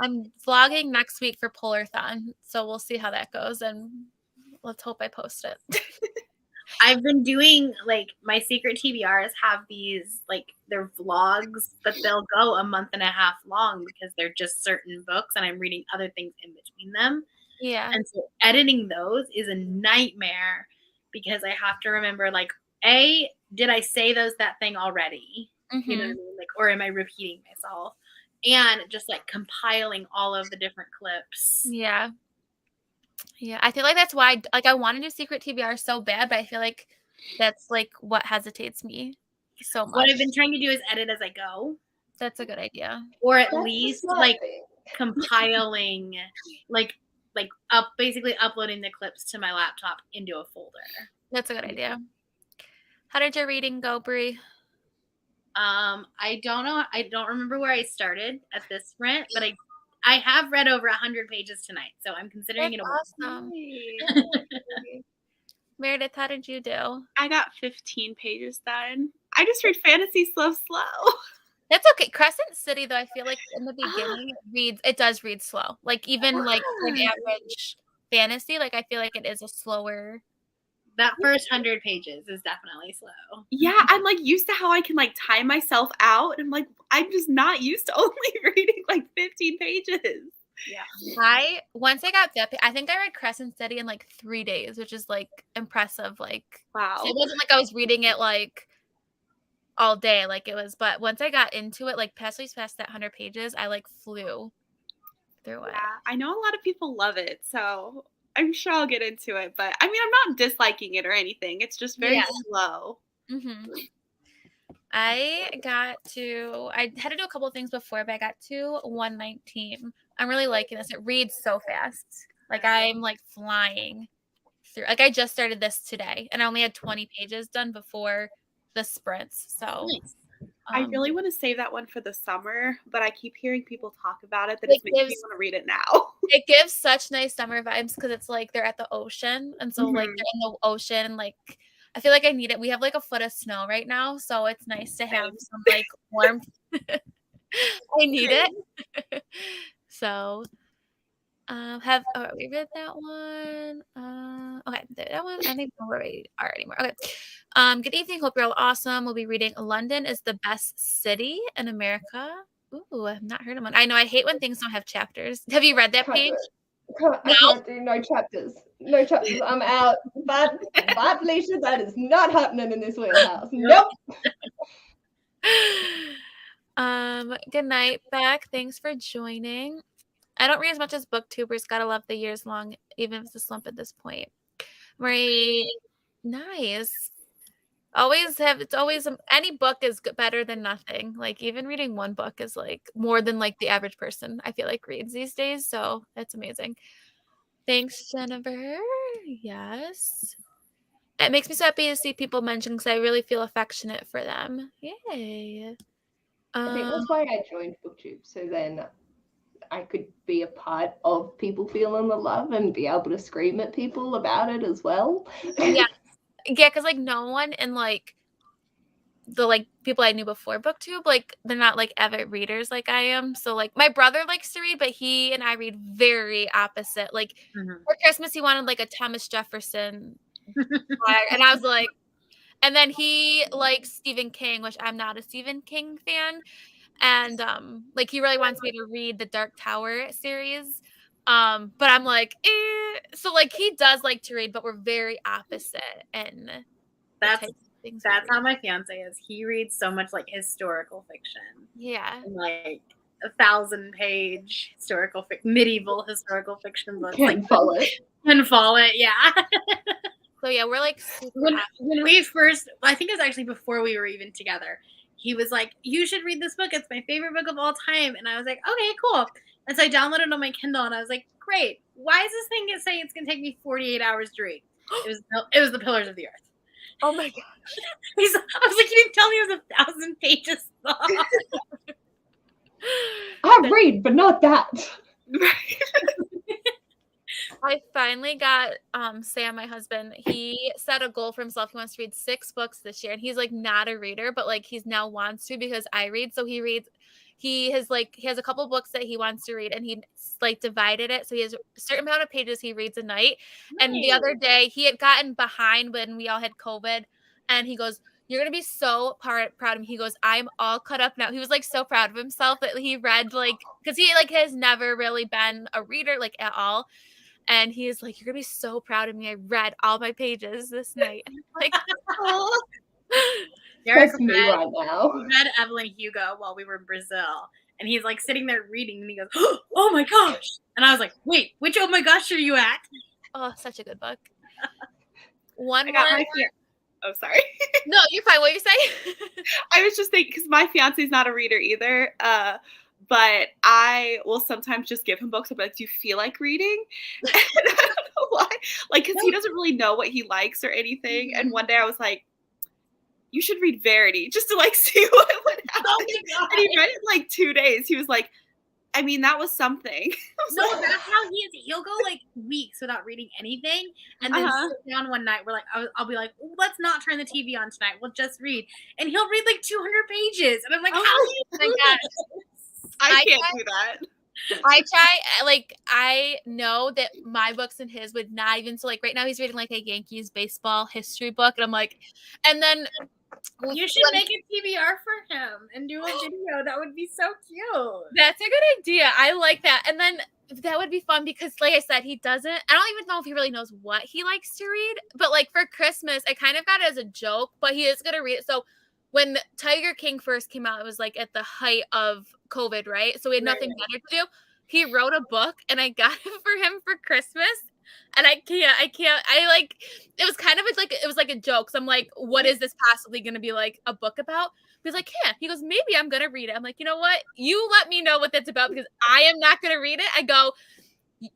I'm vlogging next week for Polarthon, so we'll see how that goes, and let's hope I post it. I've been doing like my secret TBRs have these like they're vlogs, but they'll go a month and a half long because they're just certain books and I'm reading other things in between them. Yeah. And so editing those is a nightmare because I have to remember like, A, did I say that thing already? Mm-hmm. You know what I mean? Like, or am I repeating myself? And just like compiling all of the different clips. Yeah. Yeah, I feel like that's why I want to do secret TBR so bad, but I feel like that's like what hesitates me so much. What I've been trying to do is edit as I go. That's a good idea. Or at least like compiling, basically uploading the clips to my laptop into a folder. That's a good idea. How did your reading go, Brie? I don't know. I don't remember where I started at this sprint, but I have read over 100 pages tonight, so I'm considering it a awesome. Meredith, how did you do? I got 15 pages done. I just read fantasy slow. That's okay. Crescent City, though, I feel like in the beginning it does read slow. Like even like an average fantasy, like I feel like it is a slower. That first 100 pages is definitely slow. Yeah, I'm like used to how I can like time myself out. I'm like, I'm just not used to only reading like 15 pages. Yeah. Once I got that, I think I read Crescent City in like 3 days, which is like impressive. Like, wow. So it wasn't like I was reading it like all day, like it was. But once I got into it, like past that 100 pages, I like flew through it. Yeah, I know a lot of people love it, so I'm sure I'll get into it. But I mean, I'm not disliking it or anything. It's just very slow. Mm-hmm. I had to do a couple of things before, but I got to 119. I'm really liking this. It reads so fast. Like I'm like flying through. Like I just started this today and I only had 20 pages done before the sprints. So nice. I really want to save that one for the summer, but I keep hearing people talk about it that it makes me want to read it now. It gives such nice summer vibes because it's like they're at the ocean. And so like they're in the ocean and like I feel like I need it. We have like a foot of snow right now, so it's nice to have some like warmth. I need it. So we read that one? Okay, that one. I think we're ready anymore. Okay. Good evening. Hope you're all awesome. We'll be reading London is the Best City in America. Ooh, I've not heard of one. I know I hate when things don't have chapters. Have you read that page? I can't do no chapters. No chapters. I'm out. But Felicia, that is not happening in this wheelhouse. Nope. Good night, Beck. Thanks for joining. I don't read as much as booktubers. Gotta love the years long, even if it's a slump at this point. Marie, nice. It's always any book is better than nothing. Like even reading one book is like more than like the average person I feel like reads these days. So that's amazing. Thanks, Jennifer. Yes. It makes me so happy to see people mention because I really feel affectionate for them. Yay. I think that's why I joined BookTube. So then I could be a part of people feeling the love and be able to scream at people about it as well. Yeah, because like no one in like the like people I knew before BookTube, like they're not like avid readers like I am. So like my brother likes to read, but he and I read very opposite. Like for Christmas, he wanted like a Thomas Jefferson, and I was like, and then he likes Stephen King, which I'm not a Stephen King fan, and like he really wants me to read the Dark Tower series. But I'm like, so like he does like to read, but we're very opposite and that's how my fiance is. He reads so much like historical fiction. Yeah. And, like 1,000-page medieval historical fiction books. Can follow it. Can follow it, yeah. So yeah, we're like when we first, I think it was actually before we were even together. He was like, "You should read this book. It's my favorite book of all time." And I was like, "Okay, cool." And so I downloaded it on my Kindle, and I was like, "Great. Why is this thing saying it's gonna take me 48 hours to read?" It was The Pillars of the Earth. Oh my gosh. I was like, "You didn't tell me it was 1,000 pages long." I read, but not that. I finally got Sam, my husband. He set a goal for himself. He wants to read 6 books this year, and he's like not a reader, but like he's now wants to because I read. So he reads. He has a couple books that he wants to read, and he like divided it. So he has a certain amount of pages he reads a night. Nice. And the other day he had gotten behind when we all had COVID, and he goes, "You're gonna be so proud of me." He goes, "I'm all caught up now." He was like so proud of himself that he read like because he like has never really been a reader like at all. And he's like, "You're gonna be so proud of me. I read all my pages this night." Like, oh. That's me right now. We read Evelyn Hugo while we were in Brazil, and he's like sitting there reading, and he goes, "Oh my gosh!" And I was like, "Wait, which oh my gosh are you at?" Oh, such a good book. Oh, sorry. No, you're fine. What you say? I was just thinking because my fiance's not a reader either. But I will sometimes just give him books. I'll be like, "Do you feel like reading?" And I don't know why. Like, because he doesn't really know what he likes or anything. And one day I was like, "You should read Verity," just to like see what would happen. Oh and he read it in like 2 days. He was like, "I mean, that was something." No, that's how he is. He'll go like weeks without reading anything. And then sit down one night, I'll be like, "Let's not turn the TV on tonight. We'll just read." And he'll read like 200 pages. And I'm like, "How do you do that?" I can't do that. I try, like, I know that my books and his would not even, so like right now he's reading like a Yankees baseball history book, and I'm like, and then you should make a TBR for him and do a video. That would be so cute. That's a good idea. I like that. And then that would be fun because like I said, I don't even know if he really knows what he likes to read, but like for Christmas, I kind of got it as a joke, but he is going to read it. So when Tiger King first came out, it was like at the height of COVID, right? So we had nothing better to do. He wrote a book, and I got it for him for Christmas. And I like, it was kind of like, it was like a joke. So I'm like, what is this possibly going to be like a book about? He's like, "Yeah." He goes, "Maybe I'm going to read it." I'm like, "You know what? You let me know what that's about because I am not going to read it." I go,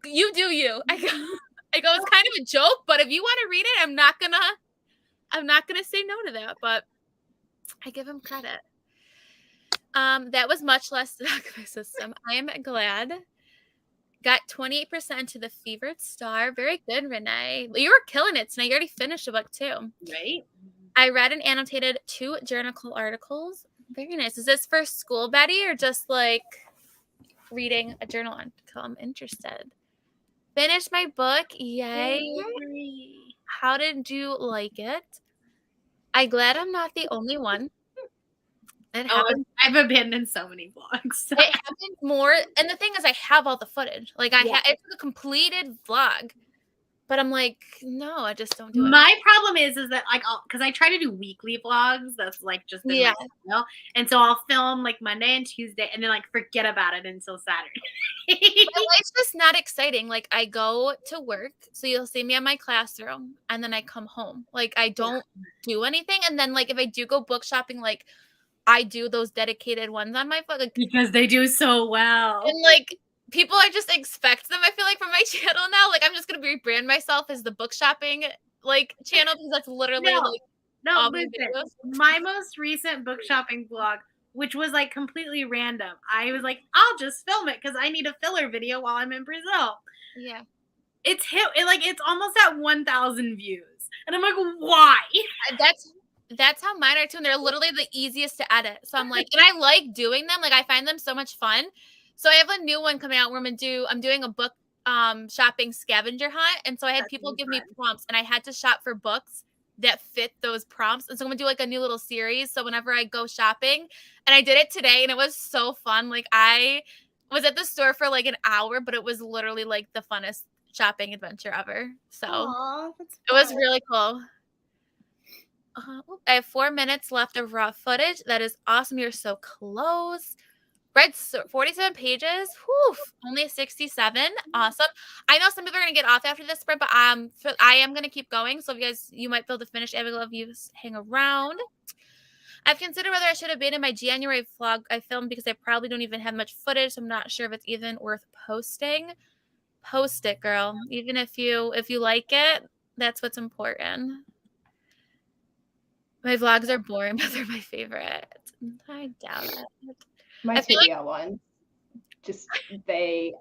"You do you." I go, it's kind of a joke, but if you want to read it, I'm not going to say no to that. But I give him credit. That was much less stuck in my system. I am glad. Got 28% to the Fevered Star. Very good, Renee. You were killing it tonight. You already finished a book too. Right. I read and annotated 2 journal articles. Very nice. Is this for school, Betty, or just like reading a journal article? I'm interested. Finished my book. Yay. How did you like it? I'm glad I'm not the only one. I've abandoned so many vlogs. It happens more, and the thing is, I have all the footage. Like it's a completed vlog, but I'm like, no, I just don't do it. My problem is that like, because I try to do weekly vlogs. That's like just my channel. And so I'll film like Monday and Tuesday, and then like forget about it until Saturday. It's just not exciting. Like I go to work, so you'll see me in my classroom, and then I come home. Like I don't do anything, and then like if I do go book shopping, like I do those dedicated ones on my phone like, because they do so well. And like people, I just expect them. I feel like from my channel now, like I'm just gonna rebrand myself as the book shopping like channel because that's literally listen, my most recent book shopping vlog which was like completely random. I was like, I'll just film it because I need a filler video while I'm in Brazil. Yeah. It's it's almost at 1,000 views. And I'm like, why? That's how mine are too. And they're literally the easiest to edit. So I'm like, and I like doing them. Like I find them so much fun. So I have a new one coming out where I'm doing a book shopping scavenger hunt. And so I had people give me prompts and I had to shop for books that fit those prompts. And so I'm gonna do like a new little series. So whenever I go shopping, and I did it today and it was so fun. Like I was at the store for like an hour, but it was literally like the funnest shopping adventure ever. So it was really cool. I have 4 minutes left of raw footage. That is awesome. You're so close. Read 47 pages. Whew, only 67. Awesome. I know some people are going to get off after this sprint, but I am going to keep going. So if you might be able to finish. I would love you hang around. I've considered whether I should have been in my January vlog I filmed because I probably don't even have much footage. So I'm not sure if it's even worth posting. Post it, girl. Even if you like it, that's what's important. My vlogs are boring, but they're my favorite. I doubt it. My TBR one,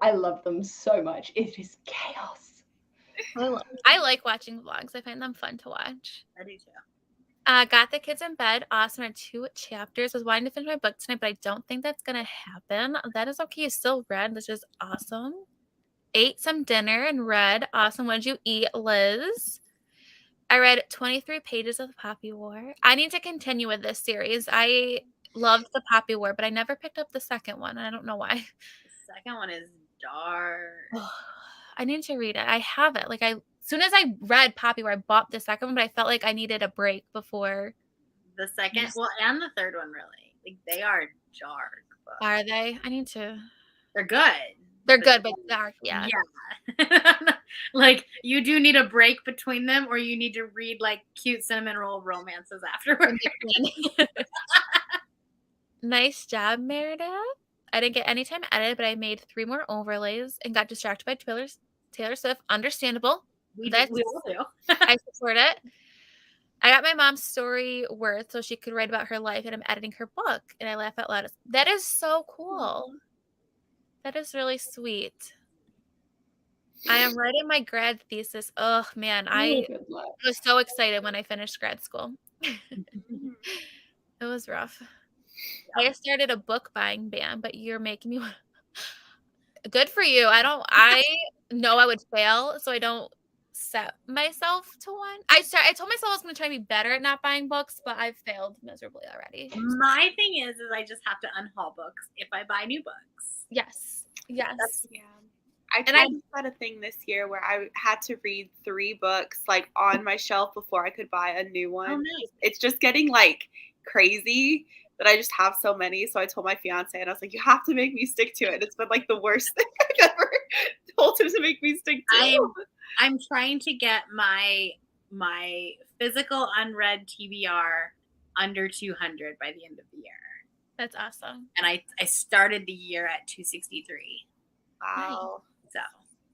I love them so much. It is chaos. I like watching vlogs. I find them fun to watch. I do too. Got the kids in bed. Awesome. 2 chapters. I was wanting to finish my book tonight, but I don't think that's going to happen. That is okay. You still read, which is awesome. Ate some dinner and read. Awesome. What did you eat, Liz? I read 23 pages of the Poppy War. I need to continue with this series. I loved the Poppy War, but I never picked up the second one. And I don't know why. The second one is dark. I need to read it. I have it. Like as soon as I read Poppy War, I bought the second one, but I felt like I needed a break before. The second, and the third one, really. Like they are dark. Are they? I need to. They're good. They're good, but dark. Yeah. Yeah. Like you do need a break between them, or you need to read like cute cinnamon roll romances afterwards. Nice job, Meredith. I didn't get any time edited, but I made 3 more overlays and got distracted by Taylor Swift. Understandable. We will do. I support it. I got my mom's story worth so she could write about her life, and I'm editing her book. And I laugh out loud. That is so cool. That is really sweet. I am writing my grad thesis. Oh, man. I was so excited when I finished grad school. It was rough. I just started a book buying ban, but you're making me good for you. I know I would fail, so I don't set myself to one. I told myself I was going to try to be better at not buying books, but I've failed miserably already. My thing is I just have to unhaul books if I buy new books. Yes. Yeah. I had a thing this year where I had to read 3 books like on my shelf before I could buy a new one. Oh, nice. It's just getting like crazy that I just have so many. So I told my fiance and I was like, you have to make me stick to it. It's been like the worst thing I've ever told him to make me stick to. I'm trying to get my physical unread TBR under 200 by the end of the year. That's awesome. And I started the year at 263. Wow. So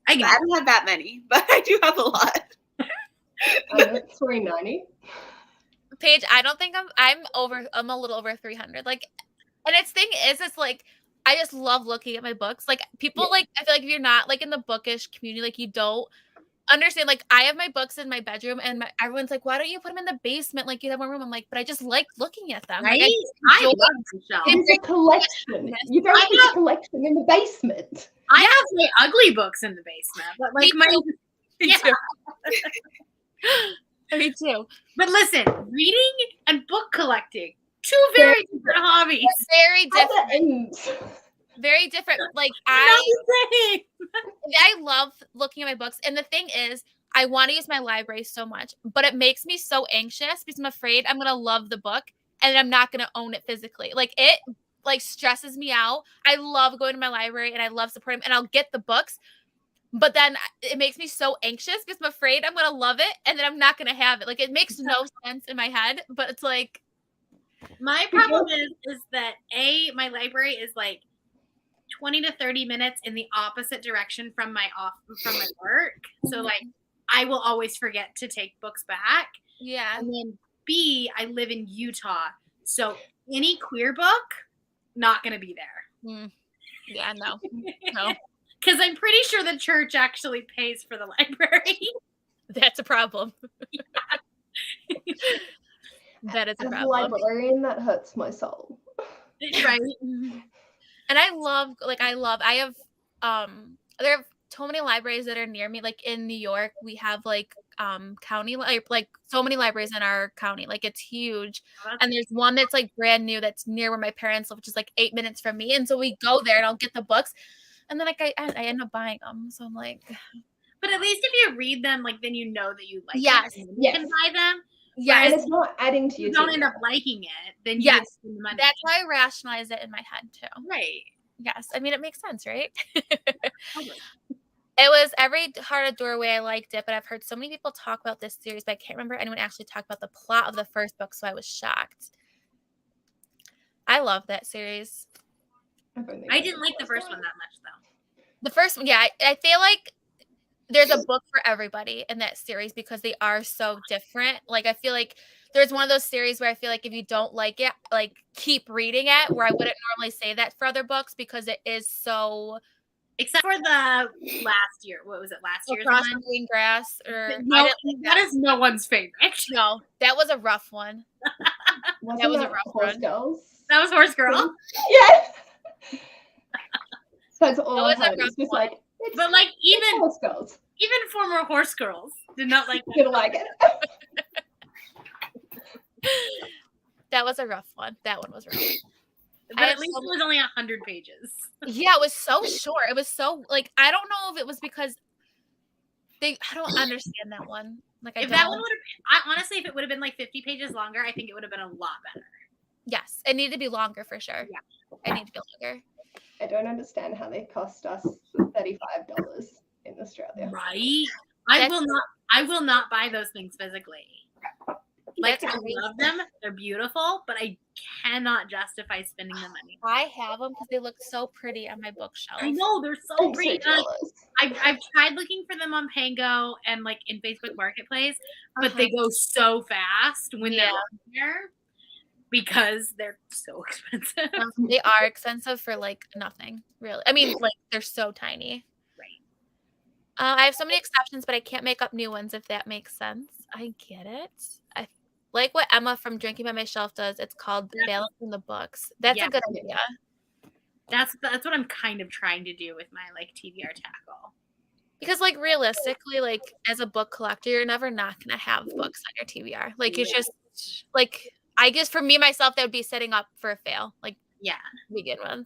I don't have that many, but I do have a lot. 390. Paige, I don't think I'm a little over 300. Like, and its thing is, it's like I just love looking at my books. Like people like, I feel like if you're not like in the bookish community, like you don't understand. Like I have my books in my bedroom, and everyone's like, "Why don't you put them in the basement? Like you have one room." I'm like, but I just like looking at them. Right? Like, I love Michelle. It's a collection. You don't have a collection in the basement. I have my ugly books in the basement, but like Me too. But listen, reading and book collecting, 2 very different hobbies. Very different. Very different. Like I love looking at my books, and the thing is, I want to use my library so much, but it makes me so anxious because I'm afraid I'm gonna love the book and I'm not gonna own it physically. Like it like stresses me out. I love going to my library and I love supporting them, and I'll get the books, but then it makes me so anxious because I'm afraid I'm gonna love it and then I'm not gonna have it. Like it makes no sense in my head, but it's like my problem is that my library is like 20 to 30 minutes in the opposite direction from my work. So like I will always forget to take books back. Yeah. And then B, I live in Utah. So any queer book not going to be there. Yeah, no. Because I'm pretty sure the church actually pays for the library. That's a problem. That is a problem. As a librarian, that hurts my soul. Right. And I have there are so many libraries that are near me. Like in New York, we have like county like so many libraries in our county. Like it's huge. And there's one that's like brand new that's near where my parents live, which is like 8 minutes from me. And so we go there and I'll get the books. And then like I end up buying them. So I'm like, but at least if you read them, like then you know that you like yes, them. You can buy them. Yeah, and it's not adding to your. You don't end up liking it, then you yes, get the money. That's why I rationalize it in my head too. Right. Yes, I mean it makes sense, right? It was Every Heart a Doorway. I liked it, but I've heard so many people talk about this series, but I can't remember anyone actually talk about the plot of the first book, so I was shocked. I love that series. I didn't like the first one that much, though. The first one, yeah, I feel like there's a book for everybody in that series because they are so different. Like, I feel like there's one of those series where I feel like if you don't like it, like, keep reading it, where I wouldn't normally say that for other books because it is so... Except for the last year. What was it, last year's Across one? the Green Grass. No, that is no one's favorite. No, that was a rough one. That was a rough one. Girls? That was Horse Girl? Yes! That's all I That was a heard. rough It's just one. like, But like even Horse Girls. Even former Horse Girls did not like Didn't like it. That was a rough one. That one was rough. But at least it was only 100 pages. Yeah, it was so short. It was so like I don't know if it was because I don't understand that one. Like If that one would have honestly, if it would have been like 50 pages longer, I think it would have been a lot better. Yes, it needed to be longer for sure. Yeah, it needed to be longer. I don't understand how they cost us $35 in Australia. Right? I will not buy those things physically. Like, I love them. They're beautiful, but I cannot justify spending the money. I have them because they look so pretty on my bookshelf. I know, they're so pretty. I've tried looking for them on Pango and like in Facebook Marketplace, but they go so fast when they're on there because they're so expensive. They are expensive for like nothing, really. I mean, like they're so tiny. Right. I have so many exceptions, but I can't make up new ones if that makes sense. I get it. I like what Emma from Drinking by My Shelf does. It's called Balancing the Books. That's a good idea. That's what I'm kind of trying to do with my like TBR tackle. Because like realistically, like as a book collector, you're never not gonna have books on your TBR. Like it's just like I guess for me myself, that would be setting up for a fail. Like to begin with.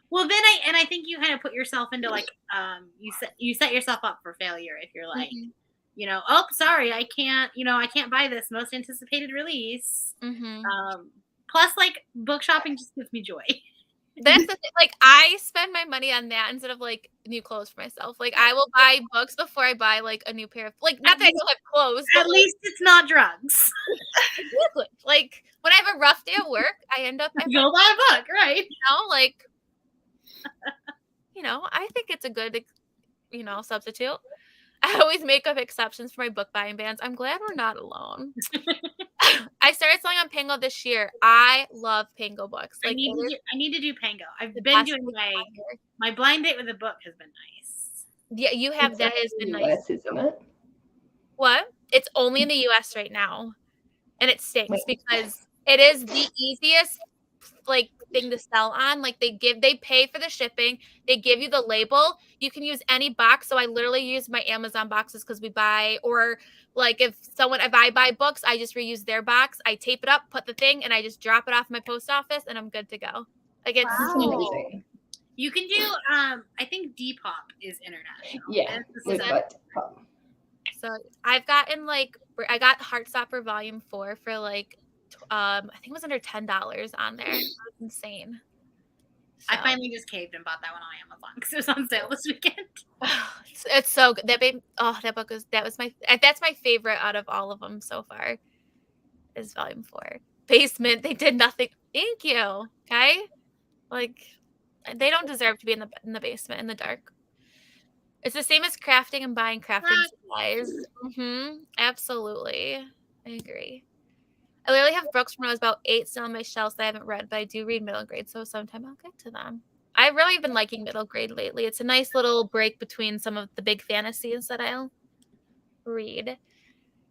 Well, then I think you kind of put yourself into like you set yourself up for failure if you're like. You know, oh, sorry, I can't buy this most anticipated release. Plus, like, book shopping just gives me joy. That's the thing. Like, I spend my money on that instead of, like, new clothes for myself. Like, I will buy books before I buy, like, a new pair of, like, not that I don't have clothes. At least it's not drugs. Exactly. Like, when I have a rough day at work, I end up... Go buy a book, right? You know, like, I think it's a good, substitute. I always make up exceptions for my book buying bans. I'm glad we're not alone. I started selling on Pango this year. I love Pango books. Like, I need to do Pango. I've been doing my blind date with a book has been nice. Yeah, you have. That has been nice. Isn't it? What? It's only in the US right now. And it stinks because it is the easiest thing to sell on. Like they pay for the shipping, they give you the label, you can use any box. So I literally use my Amazon boxes because we buy, or like if I buy books, I just reuse their box, I tape it up, put the thing, and I just drop it off my post office and I'm good to go. Like it's so amazing. You can do I think Depop is international. Yeah, so I've gotten I got Heartstopper Volume 4 for I think it was under $10 on there. It was insane. So. I finally just caved and bought that one on Amazon because it was on sale this weekend. It's so good. That's my favorite out of all of them so far. Is Volume 4. Basement. They did nothing. Thank you. Okay, they don't deserve to be in the basement in the dark. It's the same as crafting and buying crafting supplies. Absolutely, I agree. I literally have books from when I was about 8 still on my shelves that I haven't read, but I do read middle grade, so sometime I'll get to them. I've really been liking middle grade lately. It's a nice little break between some of the big fantasies that I'll read.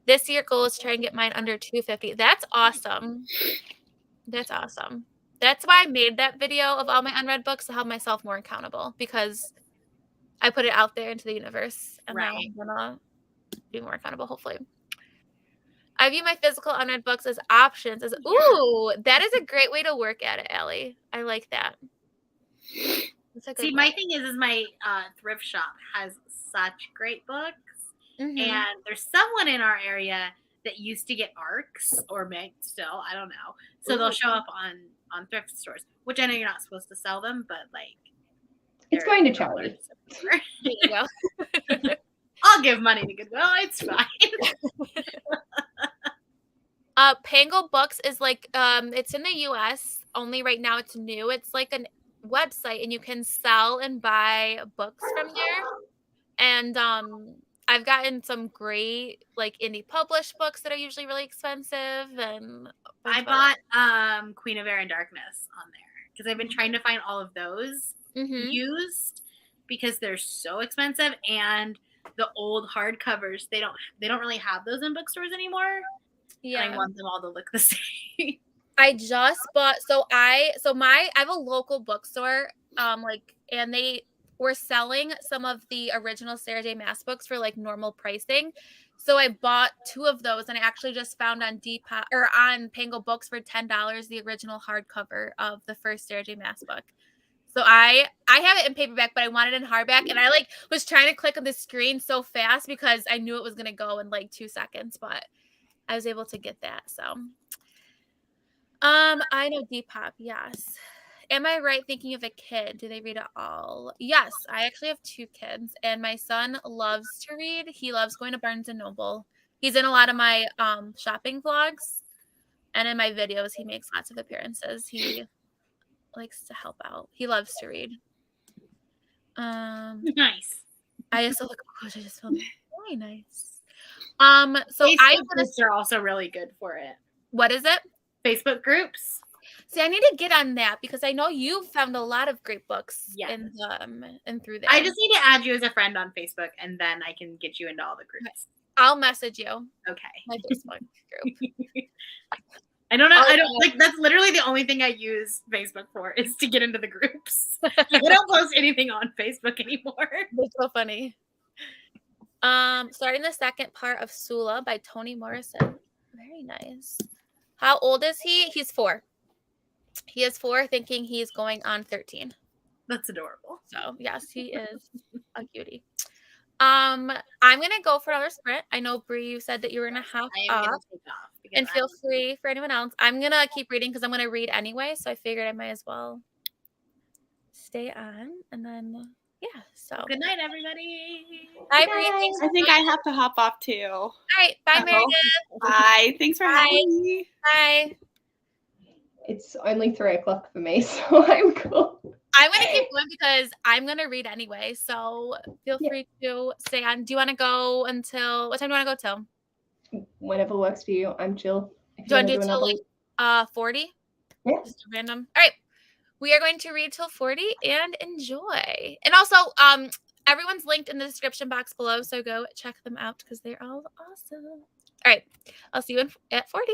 This year goal is to try and get mine under 250. That's awesome. That's awesome. That's why I made that video of all my unread books, to help myself more accountable, because I put it out there into the universe, and now I'm gonna be more accountable, hopefully. I view my physical unread books as options. Ooh, that is a great way to work at it, Allie. I like that. See, my thing is my thrift shop has such great books, and there's someone in our area that used to get ARCs, or may still, I don't know. So they'll show up on thrift stores, which I know you're not supposed to sell them, but like, it's going to charity. There you go. I'll give money to Goodwill. It's fine. Pango Books is like, it's in the US only right now. It's new. It's like a website, and you can sell and buy books from there. And I've gotten some great like indie published books that are usually really expensive. And I bought Queen of Air and Darkness on there because I've been trying to find all of those used, because they're so expensive, and the old hardcovers, they don't really have those in bookstores anymore. Yeah, and I want them all to look the same. I just bought I have a local bookstore, and they were selling some of the original Sarah J. Maas books for like normal pricing. So I bought 2 of those, and I actually just found on Depop or on Pango Books for $10 the original hardcover of the first Sarah J. Maas book. So I have it in paperback, but I want it in hardback, and I like was trying to click on the screen so fast because I knew it was gonna go in like 2 seconds, but I was able to get that. So I know Depop, yes. Am I right thinking of a kid? Do they read it all? Yes, I actually have 2 kids, and my son loves to read. He loves going to Barnes and Noble. He's in a lot of my shopping vlogs, and in my videos he makes lots of appearances. He likes to help out. He loves to read. Nice. I just look. Oh gosh, I just feel really nice. So Facebook groups are also really good for it. What is it? Facebook groups. See, I need to get on that because I know you found a lot of great books in through there. I just need to add you as a friend on Facebook, and then I can get you into all the groups. I'll message you. Okay. My Facebook group. I don't know. I don't like. That's literally the only thing I use Facebook for, is to get into the groups. I don't post anything on Facebook anymore. That's so funny. Starting the second part of Sula by Toni Morrison. Very nice. How old is he? He's 4. He is 4, thinking he's going on 13. That's adorable. So yes, he is a cutie. I'm gonna go for another sprint. I know Bree, you said that you were gonna hop off. And feel free for anyone else. I'm gonna keep reading because I'm gonna read anyway, so I figured I might as well stay on. And then so good night, everybody. Bye, Bree. I think I have to hop off too. All right, bye, Meredith. Bye. Thanks for having me. Bye. It's only 3 o'clock for me, so I'm cool. I'm gonna keep going because I'm gonna read anyway. So feel free to stay on. Do you want to go until what time do you want to go till? Whenever works for you. I'm chill. Do you want to do till like 40? Yeah. Just random. All right. We are going to read till 40 and enjoy. And also, everyone's linked in the description box below, so go check them out because they're all awesome. All right. I'll see you at 40.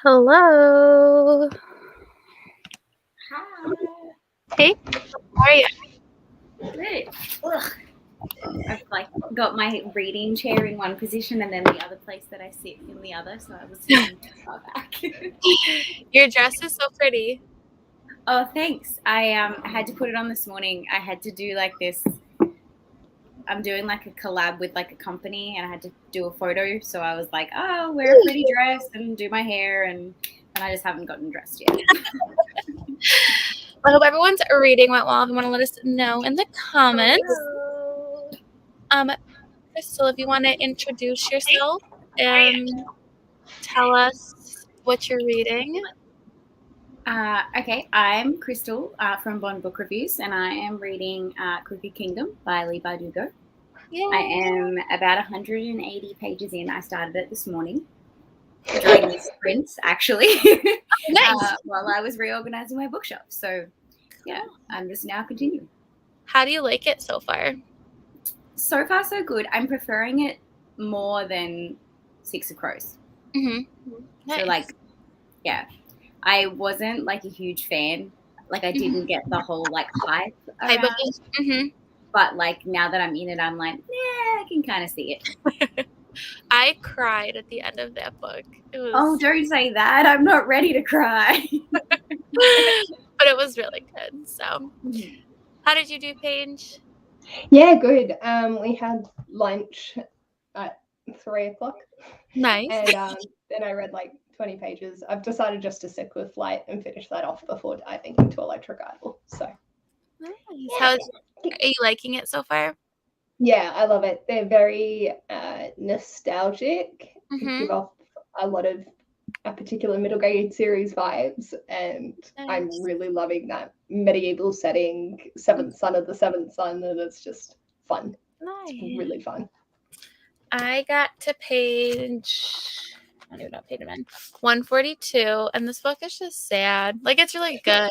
Hello. Hi. Hey, how are you? Good. Ugh. I've like got my reading chair in one position and then the other place that I sit in the other, so I was sitting too far back. Your dress is so pretty. Oh, thanks. I had to put it on this morning. I had to do like this. I'm doing like a collab with like a company, and I had to do a photo. So I was like, oh, wear a pretty dress and do my hair, and I just haven't gotten dressed yet. I hope everyone's reading went well. If you want to let us know in the comments. Crystal, if you want to introduce yourself and tell us what you're reading. Okay, I'm Crystal from Bond Book Reviews, and I am reading Crooked Kingdom by Lee Bardugo. Yay. I am about 180 pages in. I started it this morning during the sprints, actually, Nice. while I was reorganizing my bookshelf. So, yeah, I'm just now continuing. How do you like it so far? So far, so good. I'm preferring it more than Six of Crows. Mm-hmm. Nice. So, like, yeah, I wasn't like a huge fan. Like, I didn't get the whole like hype around. Mm-hmm. But like now that I'm in it, I'm like, yeah, I can kind of see it. I cried at the end of that book. It was... Oh, don't say that. I'm not ready to cry. But it was really good. So, how did you do, Paige? Yeah, good. We had lunch at 3:00. Nice. And then I read like 20 pages. I've decided just to stick with light and finish that off before diving into Electric Idol. So, nice. Yeah. Are you liking it so far? Yeah, I love it. They're very nostalgic. Give off a lot of a particular middle grade series vibes, and I'm really loving that medieval setting, seventh son of the seventh son, and it's just fun. Nice. It's really fun. I got to page, I don't even know what page I'm in, 142, and this book is just sad. Like, it's really good,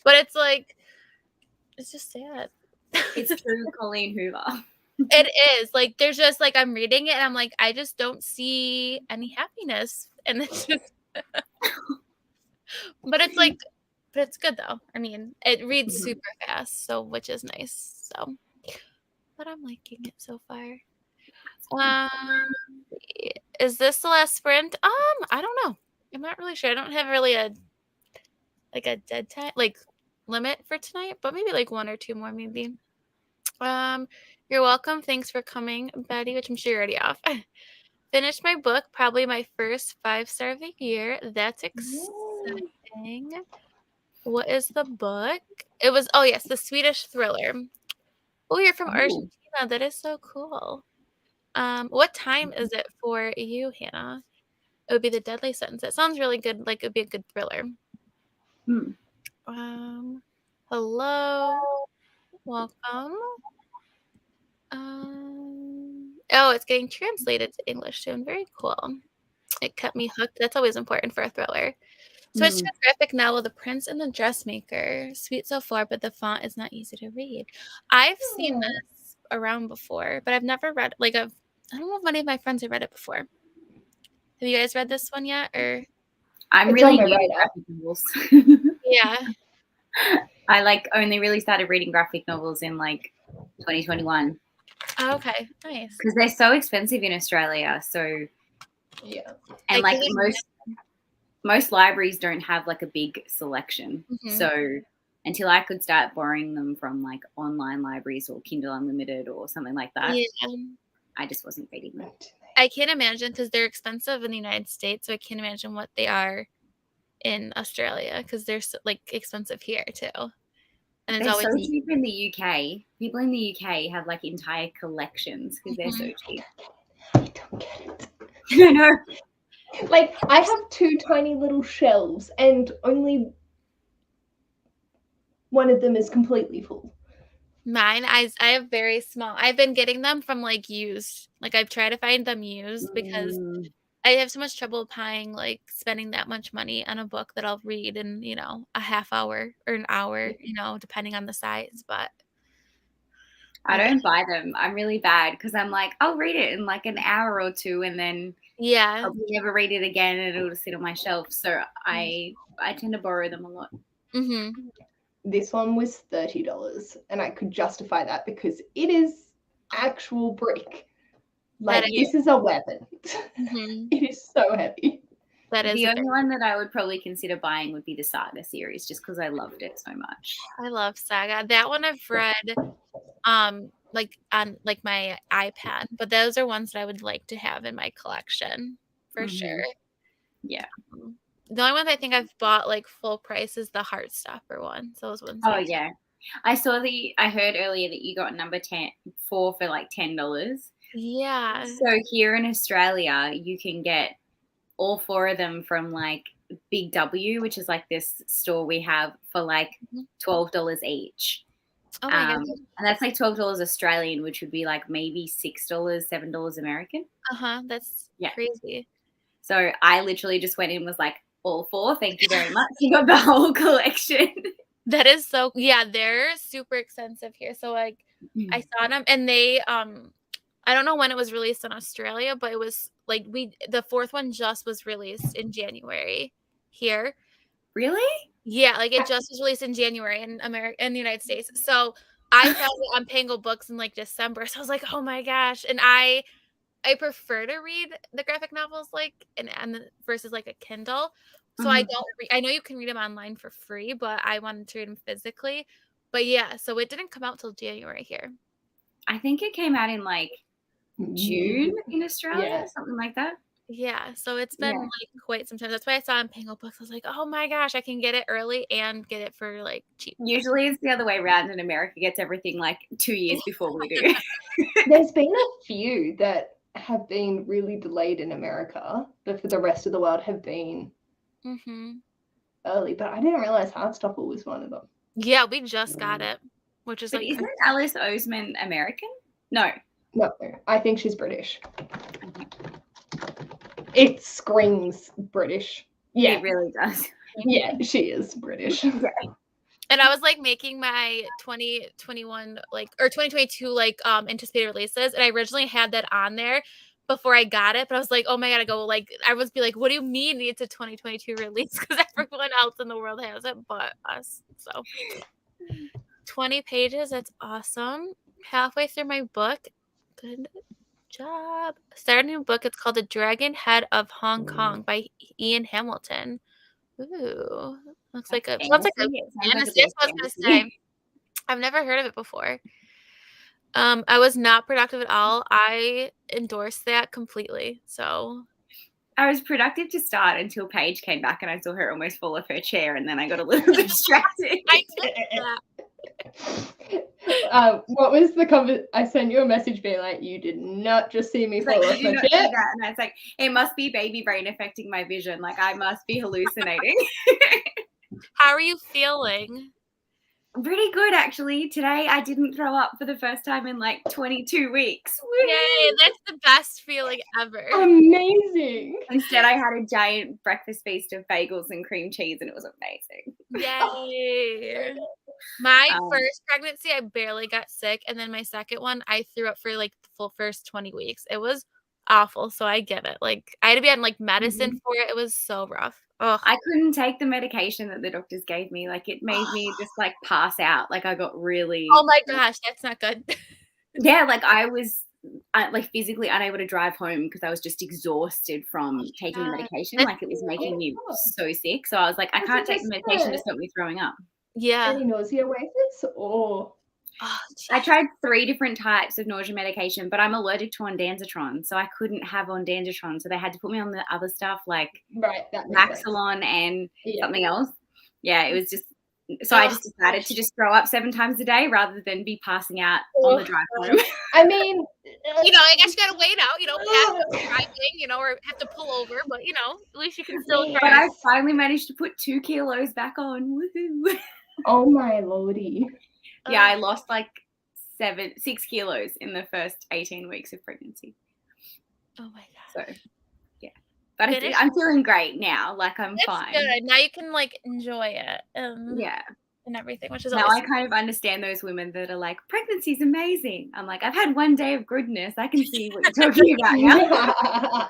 but it's like, it's just sad. It's true, Colleen Hoover. It is. Like, there's just, like, I'm reading it, and I'm like, I just don't see any happiness, and it's just, but it's like, but it's good, though. I mean, it reads super fast, so, which is nice, so, but I'm liking it so far. Is this the last sprint? I don't know. I'm not really sure. I don't have really a dead time, like, limit for tonight, but maybe like one or two more, maybe. You're welcome. Thanks for coming, Betty, which I'm sure you're already off. Finished my book, probably my first 5-star of the year. That's exciting. What is the book? It was, oh yes, the Swedish thriller. Oh, you're from Argentina. That is so cool. What time is it for you, Hannah? It would be The Deadly Sentence. That sounds really good. Like, it would be a good thriller. Hello. Welcome. Oh, it's getting translated to English soon. Very cool. It kept me hooked. That's always important for a thriller. Switch to a graphic novel, The Prince and the Dressmaker. Sweet so far, but the font is not easy to read. I've seen this around before, but I've never read, like, I don't know if any of my friends have read it before. Have you guys read this one yet? Or I'm really new to graphic novels. Yeah. I like only really started reading graphic novels in like 2021. Oh, okay, nice. Because they're so expensive in Australia. So yeah, and like most libraries don't have like a big selection. So until I could start borrowing them from like online libraries or Kindle Unlimited or something like that, I just wasn't reading them. I can't imagine, because they're expensive in the United States, so I can't imagine what they are in Australia, because they're so, like, expensive here too. And it's they're always so cheap in the UK. People in the UK have like entire collections because they're so cheap. I don't get it. I know. Like, I have 2 tiny little shelves, and only one of them is completely full. Mine, I have very small. I've been getting them from like used. Like, I've tried to find them used because I have so much trouble spending that much money on a book that I'll read in, a half hour or an hour, depending on the size. But I don't buy them. I'm really bad because I'm like, I'll read it in like an hour or two and then I'll never read it again and it'll sit on my shelf. So I tend to borrow them a lot. Mm-hmm. This one was $30 and I could justify that because it is actual brick. Like, this is a weapon. Mm-hmm. It is so heavy. That is the only one that I would probably consider buying would be the Saga series, just because I loved it so much. I love Saga. That one I've read, like on like my iPad, but those are ones that I would like to have in my collection for sure. Yeah. The only one I think I've bought like full price is the Heartstopper one. So those ones. Oh yeah, I heard earlier that you got number 4 for like $10. Yeah. So here in Australia, you can get all 4 of them from like Big W, which is like this store we have for like $12 each. Oh my God. And that's like $12 Australian, which would be like maybe $6, $7 American. That's crazy. So I literally just went in and was like, all 4, thank you very much. You got the whole collection. That is so, they're super expensive here. So like I saw them and they, I don't know when it was released in Australia, but it was like the 4th one just was released in January here. Really? Yeah, like it just was released in January in the United States. So I found it on Pango Books in like December. So I was like, oh my gosh. And I prefer to read the graphic novels like and versus like a Kindle. So I don't I know you can read them online for free, but I wanted to read them physically. But yeah, so it didn't come out till January here. I think it came out in like June in Australia, something like that. Yeah, so it's been like quite some time. That's why I saw it in Pango Books. I was like, oh my gosh, I can get it early and get it for like cheap. Usually it's the other way around, and America gets everything like 2 years before we do. There's been a few that have been really delayed in America, but for the rest of the world have been early. But I didn't realize Heartstopper was one of them. Yeah, we just got it, which is but like. Isn't Alice Oseman American? No, I think she's British. It screams British. Yeah, it really does. Yeah, she is British. And I was like making my 2021 or 2022 anticipated releases, and I originally had that on there before I got it, but I was like, oh my God, I was like, what do you mean it's a 2022 release? Because everyone else in the world has it but us. So 20 pages, that's awesome. Halfway through my book. Good job. Started a new book. It's called The Dragon Head of Hong Kong by Ian Hamilton. Ooh, sounds like a fantasy. I was gonna say. I've never heard of it before. I was not productive at all. I endorsed that completely. So I was productive to start until Paige came back and I saw her almost fall off her chair, and then I got a little distracted. I clicked that. What was the comment? I sent you a message being like, you did not just see me fall off my chair. And I was like, it must be baby brain affecting my vision. Like, I must be hallucinating. How are you feeling? Pretty good, actually. Today I didn't throw up for the first time in like 22 weeks. Woo! Yay, that's the best feeling ever. Amazing. Instead, I had a giant breakfast feast of bagels and cream cheese, and it was amazing. Yay. My first pregnancy, I barely got sick. And then my second one, I threw up for like the full first 20 weeks. It was awful. So I get it. Like, I had to be on like medicine for it. It was so rough. Ugh. I couldn't take the medication that the doctors gave me. Like, it made me just like pass out. Like, I got really. Oh my gosh, that's not good. Yeah, like I was like physically unable to drive home because I was just exhausted from taking the medication. Like, it was making me so sick. So I was like, I can't take the medication to stop me throwing up. Yeah. Any nausea waves or? I tried 3 different types of nausea medication, but I'm allergic to ondansetron, so I couldn't have ondansetron. So they had to put me on the other stuff like Maxilon and something else. Yeah, it was just. So I just decided to just throw up 7 times a day rather than be passing out on the drive home. I mean, I guess you gotta wait out, driving, or have to pull over, but at least you can still drive. But I finally managed to put 2 kilos back on. Woohoo! Oh my lordy. Yeah, I lost like 6 kilos in the first 18 weeks of pregnancy. Oh my God. So, yeah. But I'm feeling great now. Like, I'm fine. Good. Now you can like enjoy it. Yeah. and everything, which is Now always I kind of understand those women that are like, pregnancy's amazing. I'm like, I've had one day of goodness. I can see what you're talking about now.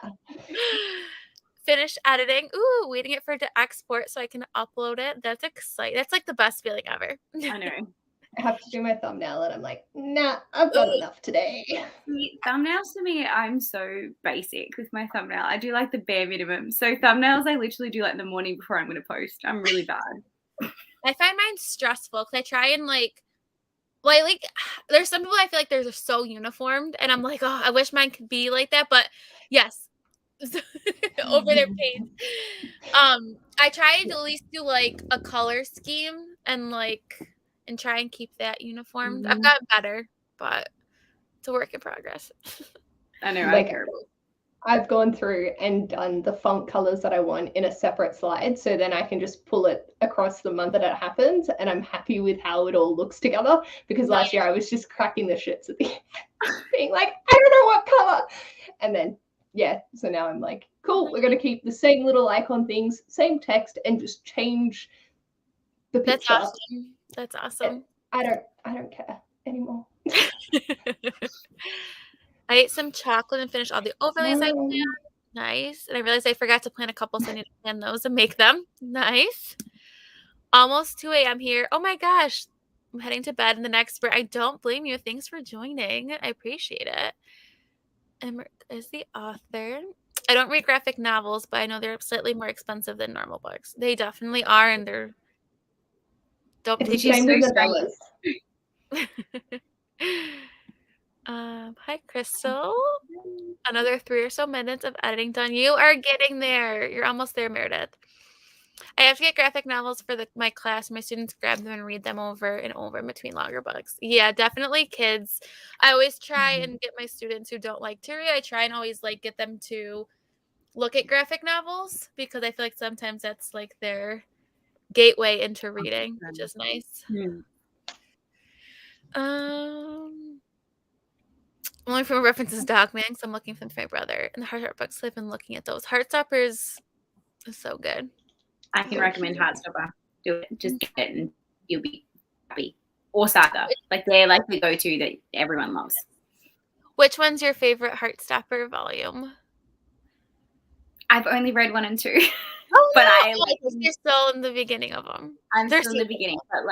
Finished editing. Ooh, waiting it for it to export so I can upload it. That's exciting. That's like the best feeling ever. I know. I have to do my thumbnail and I'm like, nah, I've done enough today. See, thumbnails to me, I'm so basic with my thumbnail. I do like the bare minimum. So thumbnails, I literally do like the morning before I'm going to post. I'm really bad. I find mine stressful because I try and there's some people I feel like they're so uniformed and I'm like, oh, I wish mine could be like that. But yes, over their page. I try to at least do like a color scheme and try and keep that uniformed. I've gotten better, but it's a work in progress. I know. Like, I've gone through and done the font colors that I want in a separate slide, so then I can just pull it across the month that it happens, and I'm happy with how it all looks together. Because last year I was just cracking the shits at the end, being like, I don't know what color, and then so now I'm like, cool, we're gonna keep the same little icon things, same text, and just change the picture. That's awesome. I don't care anymore. I ate some chocolate and finished all the overlays I planned. Nice. And I realized I forgot to plan a couple, so I need to plan those and make them. Nice. Almost 2 a.m. here. Oh my gosh. I'm heading to bed in the next sprint. I don't blame you. Thanks for joining. I appreciate it. Emma is the author. I don't read graphic novels, but I know they're slightly more expensive than normal books. They definitely are, and they're don't It's take the same you with novellas. Hi, Crystal. Another 3 or so minutes of editing done. You are getting there. You're almost there, Meredith. I have to get graphic novels for my class. My students grab them and read them over and over in between longer books. Yeah, definitely kids. I always try and get my students who don't like to read. I try and always get them to look at graphic novels because I feel like sometimes that's their gateway into reading, which is nice. Only from references Dogman, because I'm looking for my brother. And the Heart books, I've been looking at those. Heartstoppers is so good. I can recommend Heartstopper. Do it. Just get it and you'll be happy. Or Saga. They're the go-to that everyone loves. Which one's your favorite Heartstopper volume? I've only read 1 and 2. Oh, but you're still in the beginning of them. I'm still in the beginning, but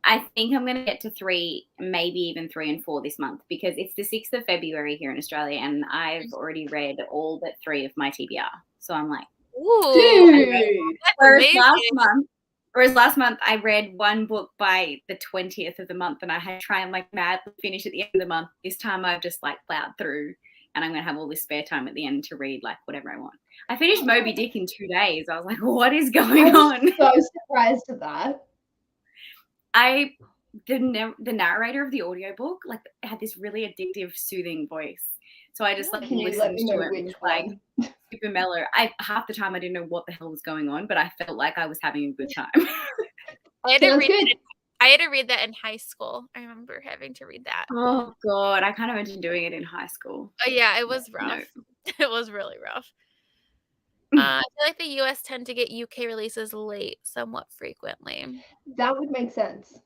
I think I'm going to get to 3, maybe even 3 and 4 this month because it's the 6th of February here in Australia and I've already read all but 3 of my TBR. So I'm like, ooh, dude. Whereas last month I read 1 book by the 20th of the month and I had to try and madly finish at the end of the month. This time I've just plowed through and I'm going to have all this spare time at the end to read whatever I want. I finished Moby Dick in 2 days. I was like, what is going on? So surprised at that. The narrator of the audiobook had this really addictive, soothing voice. So I just listened to it with super mellow. Half the time I didn't know what the hell was going on, but I felt like I was having a good time. I had to read that in high school. I remember having to read that. Oh God, I can't imagine doing it in high school. Yeah, it was rough. No. It was really rough. I feel like the US tend to get UK releases late somewhat frequently. That would make sense.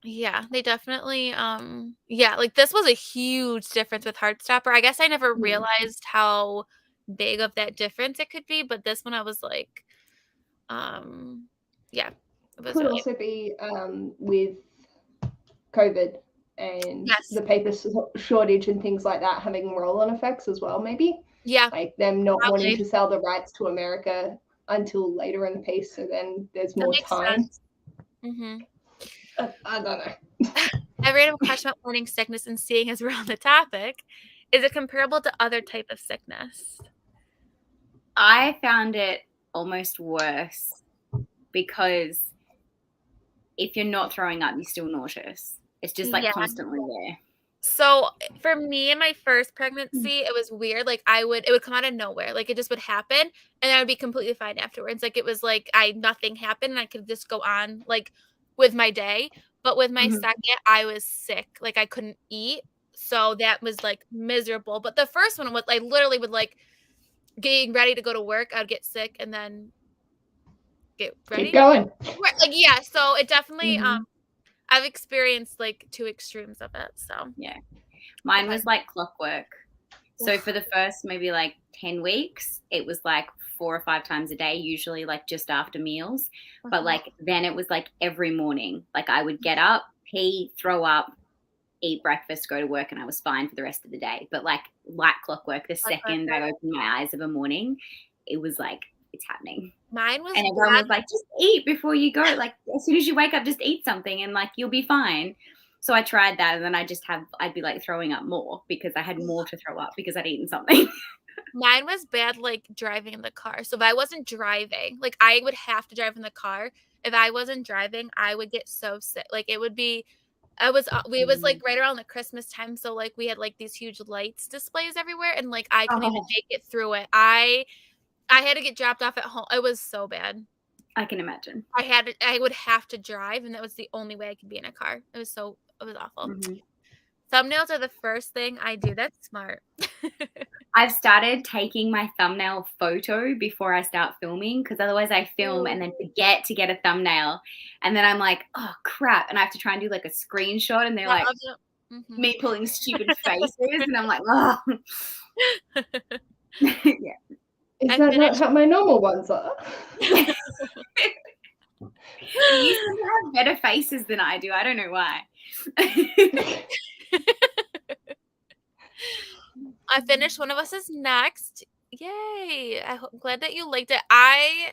Yeah, they definitely this was a huge difference with Heartstopper. I guess I never realized how big of that difference it could be, but this one I was like it was could also be with COVID and the paper shortage and things like that having roll-on effects as well, maybe. Yeah. Them not wanting to sell the rights to America until later in the piece, so then there's more time. I don't know. A random question about morning sickness and seeing as we're on the topic. Is it comparable to other type of sickness? I found it almost worse because if you're not throwing up, you're still nauseous. It's just constantly there. So for me in my first pregnancy, it was weird. It would come out of nowhere. It just would happen and I would be completely fine afterwards. It was nothing happened and I could just go on with my day. But with my second, I was sick. I couldn't eat. So that was miserable. But the first one was literally with getting ready to go to work, I'd get sick and then get ready. Keep going. Right, like, yeah, so it definitely, I've experienced, like, 2 extremes of it, so. Yeah. Mine was like clockwork. So for the first maybe like 10 weeks, it was like 4 or 5 times a day, usually like just after meals. But like then it was like every morning. Like I would get up, pee, throw up, eat breakfast, go to work, and I was fine for the rest of the day. But like clockwork, the second I opened my eyes of a morning, it was like, it's happening. Mine was and everyone was like, just eat before you go. Like as soon as you wake up, just eat something and like you'll be fine. So I tried that, and then I'd be like throwing up more because I had more to throw up because I'd eaten something. Mine was bad, like, driving in the car. So if I wasn't driving, like, I would have to drive in the car. If I wasn't driving, I would get so sick. Like, it would be it was, like, right around the Christmas time, so, like, we had, like, these huge lights displays everywhere, and, like, I couldn't even make it through it. I had to get dropped off at home. It was so bad. I can imagine. I would have to drive, and that was the only way I could be in a car. It was awful. Thumbnails are the first thing I do. That's smart. I've started taking my thumbnail photo before I start filming because otherwise I film and then forget to get a thumbnail. And then I'm like, oh, crap. And I have to try and do like a screenshot, and they're like me pulling stupid faces. And I'm like, oh. Yeah. Is that not how my normal ones are? You seem to have better faces than I do. I don't know why. I finished One of Us Is Next. Yay. I'm glad that you liked it. I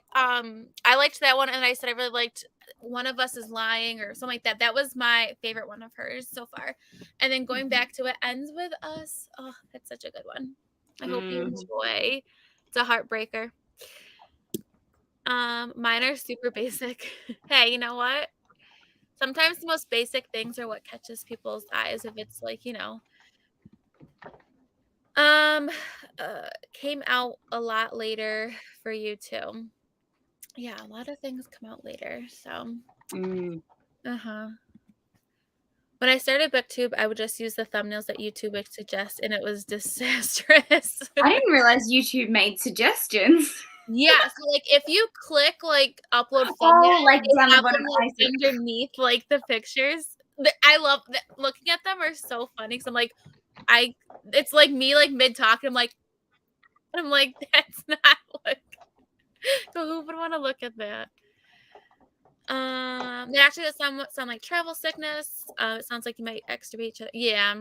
liked that one, and I said I really liked One of Us Is Lying or something like that. That was my favorite one of hers so far. And then going back to It Ends With Us. Oh, that's such a good one. I hope you enjoy. It's a heartbreaker. Mine are super basic. Hey, you know what? Sometimes the most basic things are what catches people's eyes. If it's like, came out a lot later for you too. Yeah, a lot of things come out later. So, when I started BookTube, I would just use the thumbnails that YouTube would suggest, and it was disastrous. I didn't realize YouTube made suggestions. Yeah, so like if you click like upload thumbnail, like down the bottom, underneath like the pictures, I love that. Looking at them are so funny because I'm like, it's like me like mid talk. I'm like, that's not what. So who would want to look at that? Actually, that sound like travel sickness. It sounds like you might extubate each other. Yeah,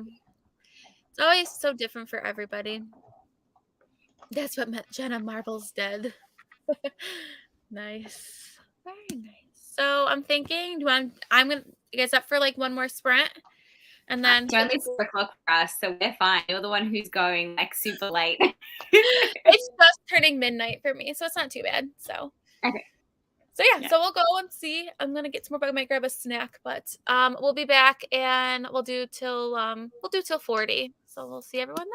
it's always so different for everybody. That's what Jenna Marbles did. Nice. Very nice. So I'm thinking, I'm gonna get up for like one more sprint, and then it's only 4 o'clock for us, so we're fine. You're the one who's going like super late. It's just turning midnight for me, so it's not too bad. So okay. So yeah, so we'll go and see. I'm gonna get some more. I might grab a snack, but we'll be back and we'll do till 40. So we'll see everyone then.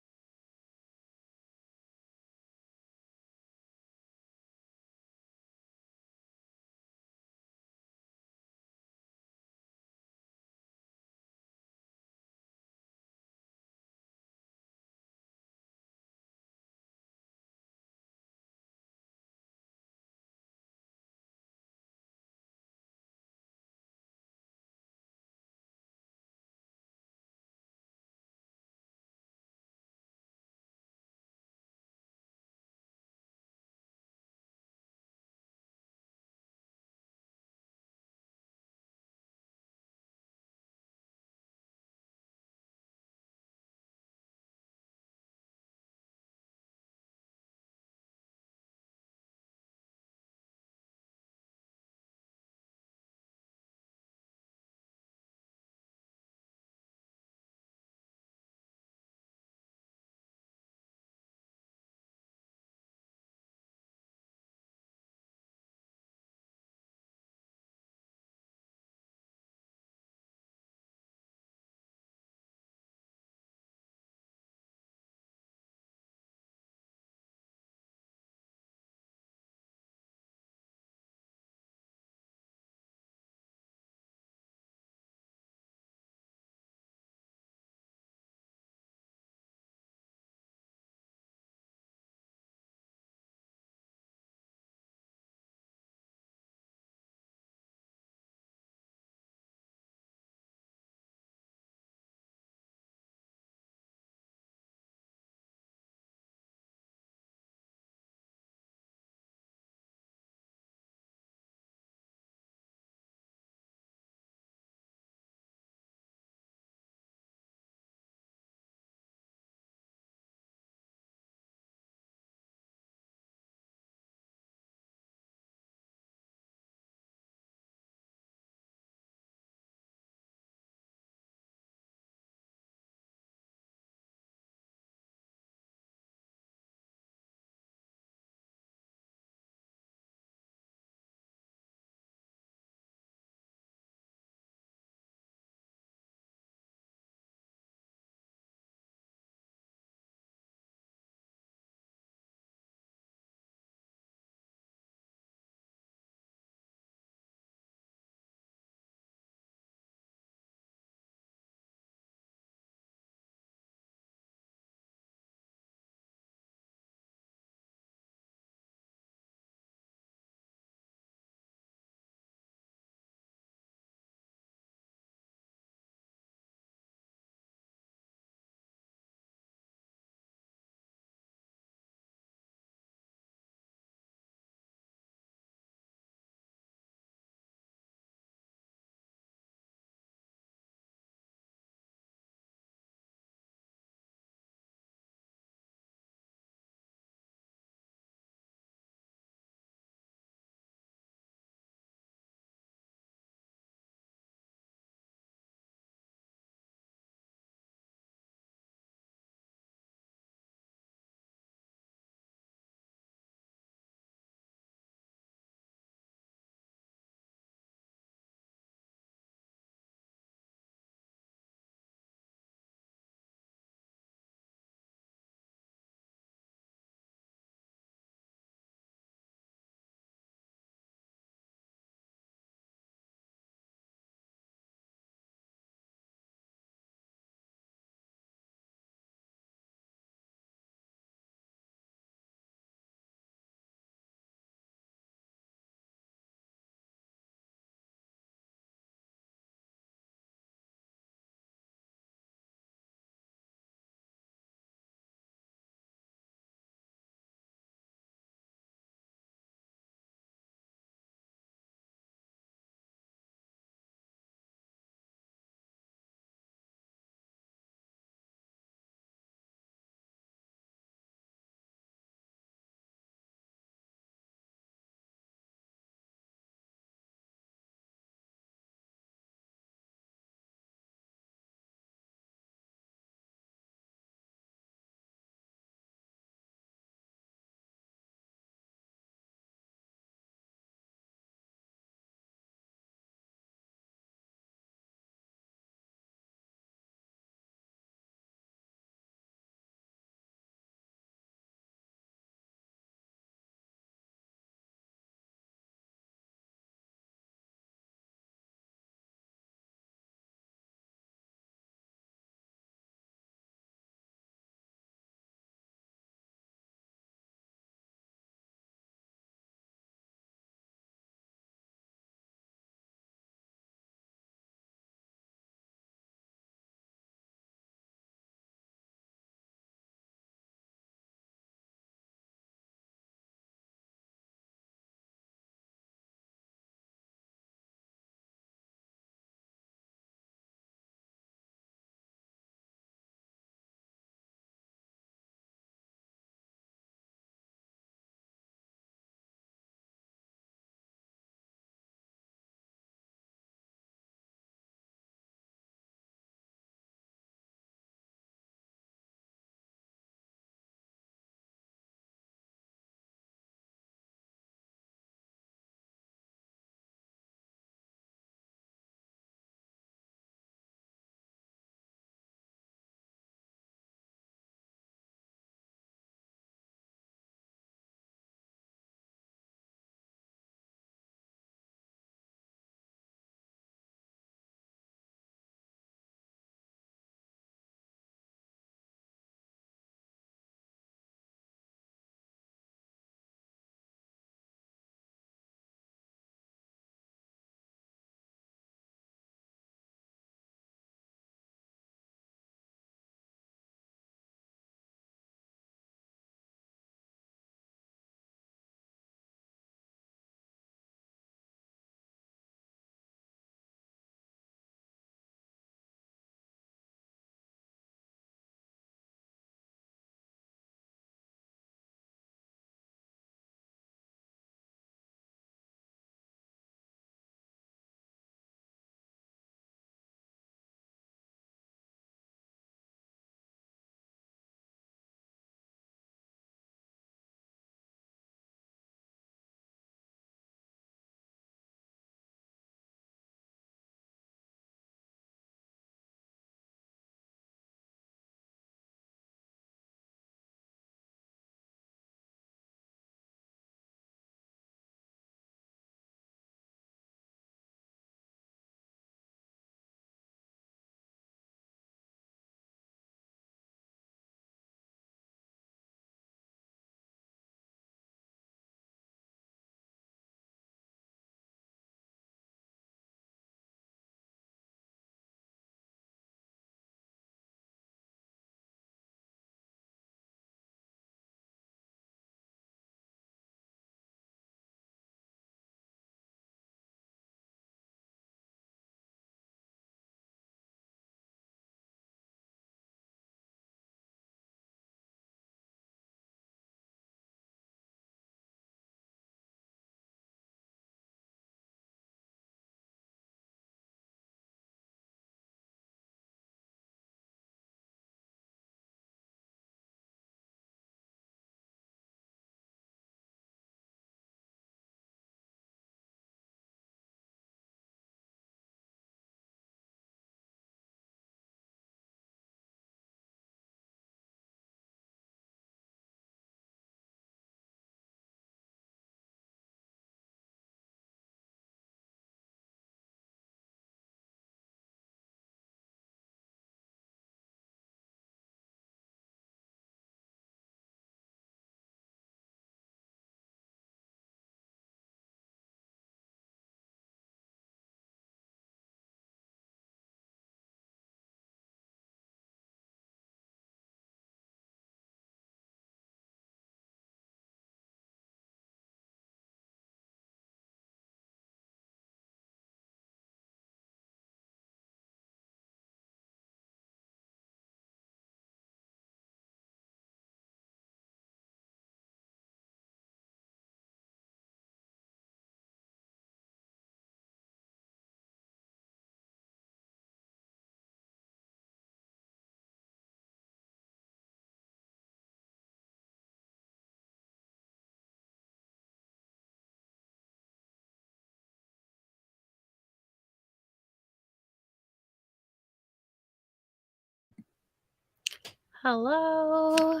Hello.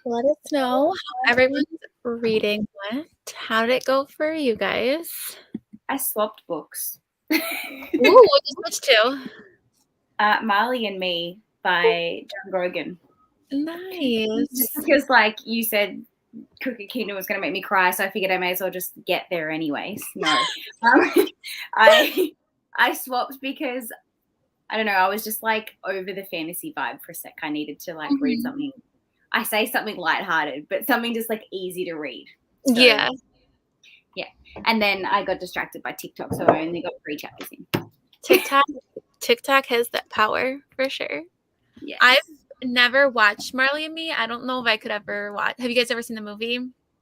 Let us know how everyone's reading went. How did it go for you guys? I swapped books. Ooh, what did you switch to? Marley and Me by John Grogan. Nice. Just because, like you said, Crooked Kingdom was going to make me cry, so I figured I may as well just get there anyways. No. I swapped because, I don't know, I was just like over the fantasy vibe for a sec. I needed to like read something. I say something lighthearted, but something just like easy to read. So, yeah. And then I got distracted by TikTok, so I only got 3 chapters in. TikTok has that power for sure. Yeah. I've never watched Marley and Me. I don't know if I could ever watch. Have you guys ever seen the movie?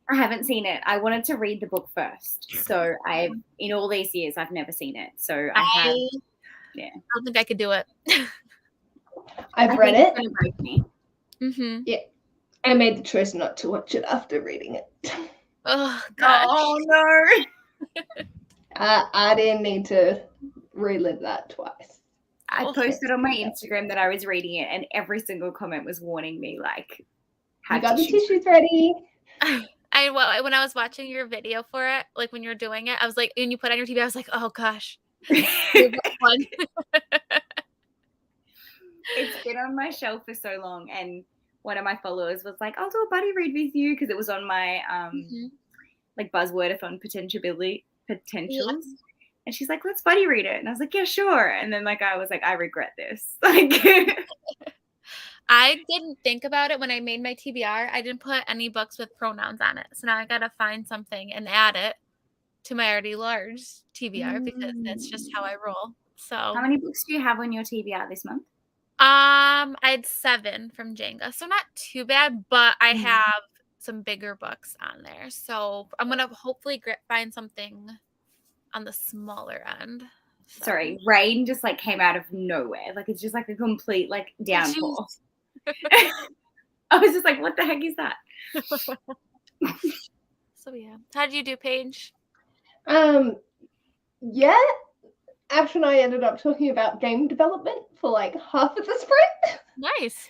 I haven't seen it. I wanted to read the book first. So in all these years, I've never seen it. So I don't think I could do it. I've read it. Yeah. I made the choice not to watch it after reading it. Oh gosh. Oh no. I didn't need to relive that twice. I posted on my Instagram that I was reading it, and every single comment was warning me, like, "You got the tissues ready." When I was watching your video for it, like when you were doing it, I was like, and you put it on your TV, I was like, oh gosh. It's been on my shelf for so long, and one of my followers was like, I'll do a buddy read with you, because it was on my like buzzwordathon potentials. And she's like, let's buddy read it. And I was like, yeah, sure. And then like I was like, I regret this. Like I didn't think about it when I made my TBR. I didn't put any books with pronouns on it. So now I gotta find something and add it to my already large TBR because that's just how I roll. So how many books do you have on your TBR this month? I had 7 from Jenga. So not too bad, but I have some bigger books on there. So I'm gonna hopefully find something on the smaller end. So. Sorry, rain just like came out of nowhere. Like it's just like a complete like downpour. I was just like, what the heck is that? So yeah. How did you do, Paige? Yeah. Ash and I ended up talking about game development for like half of the sprint. Nice.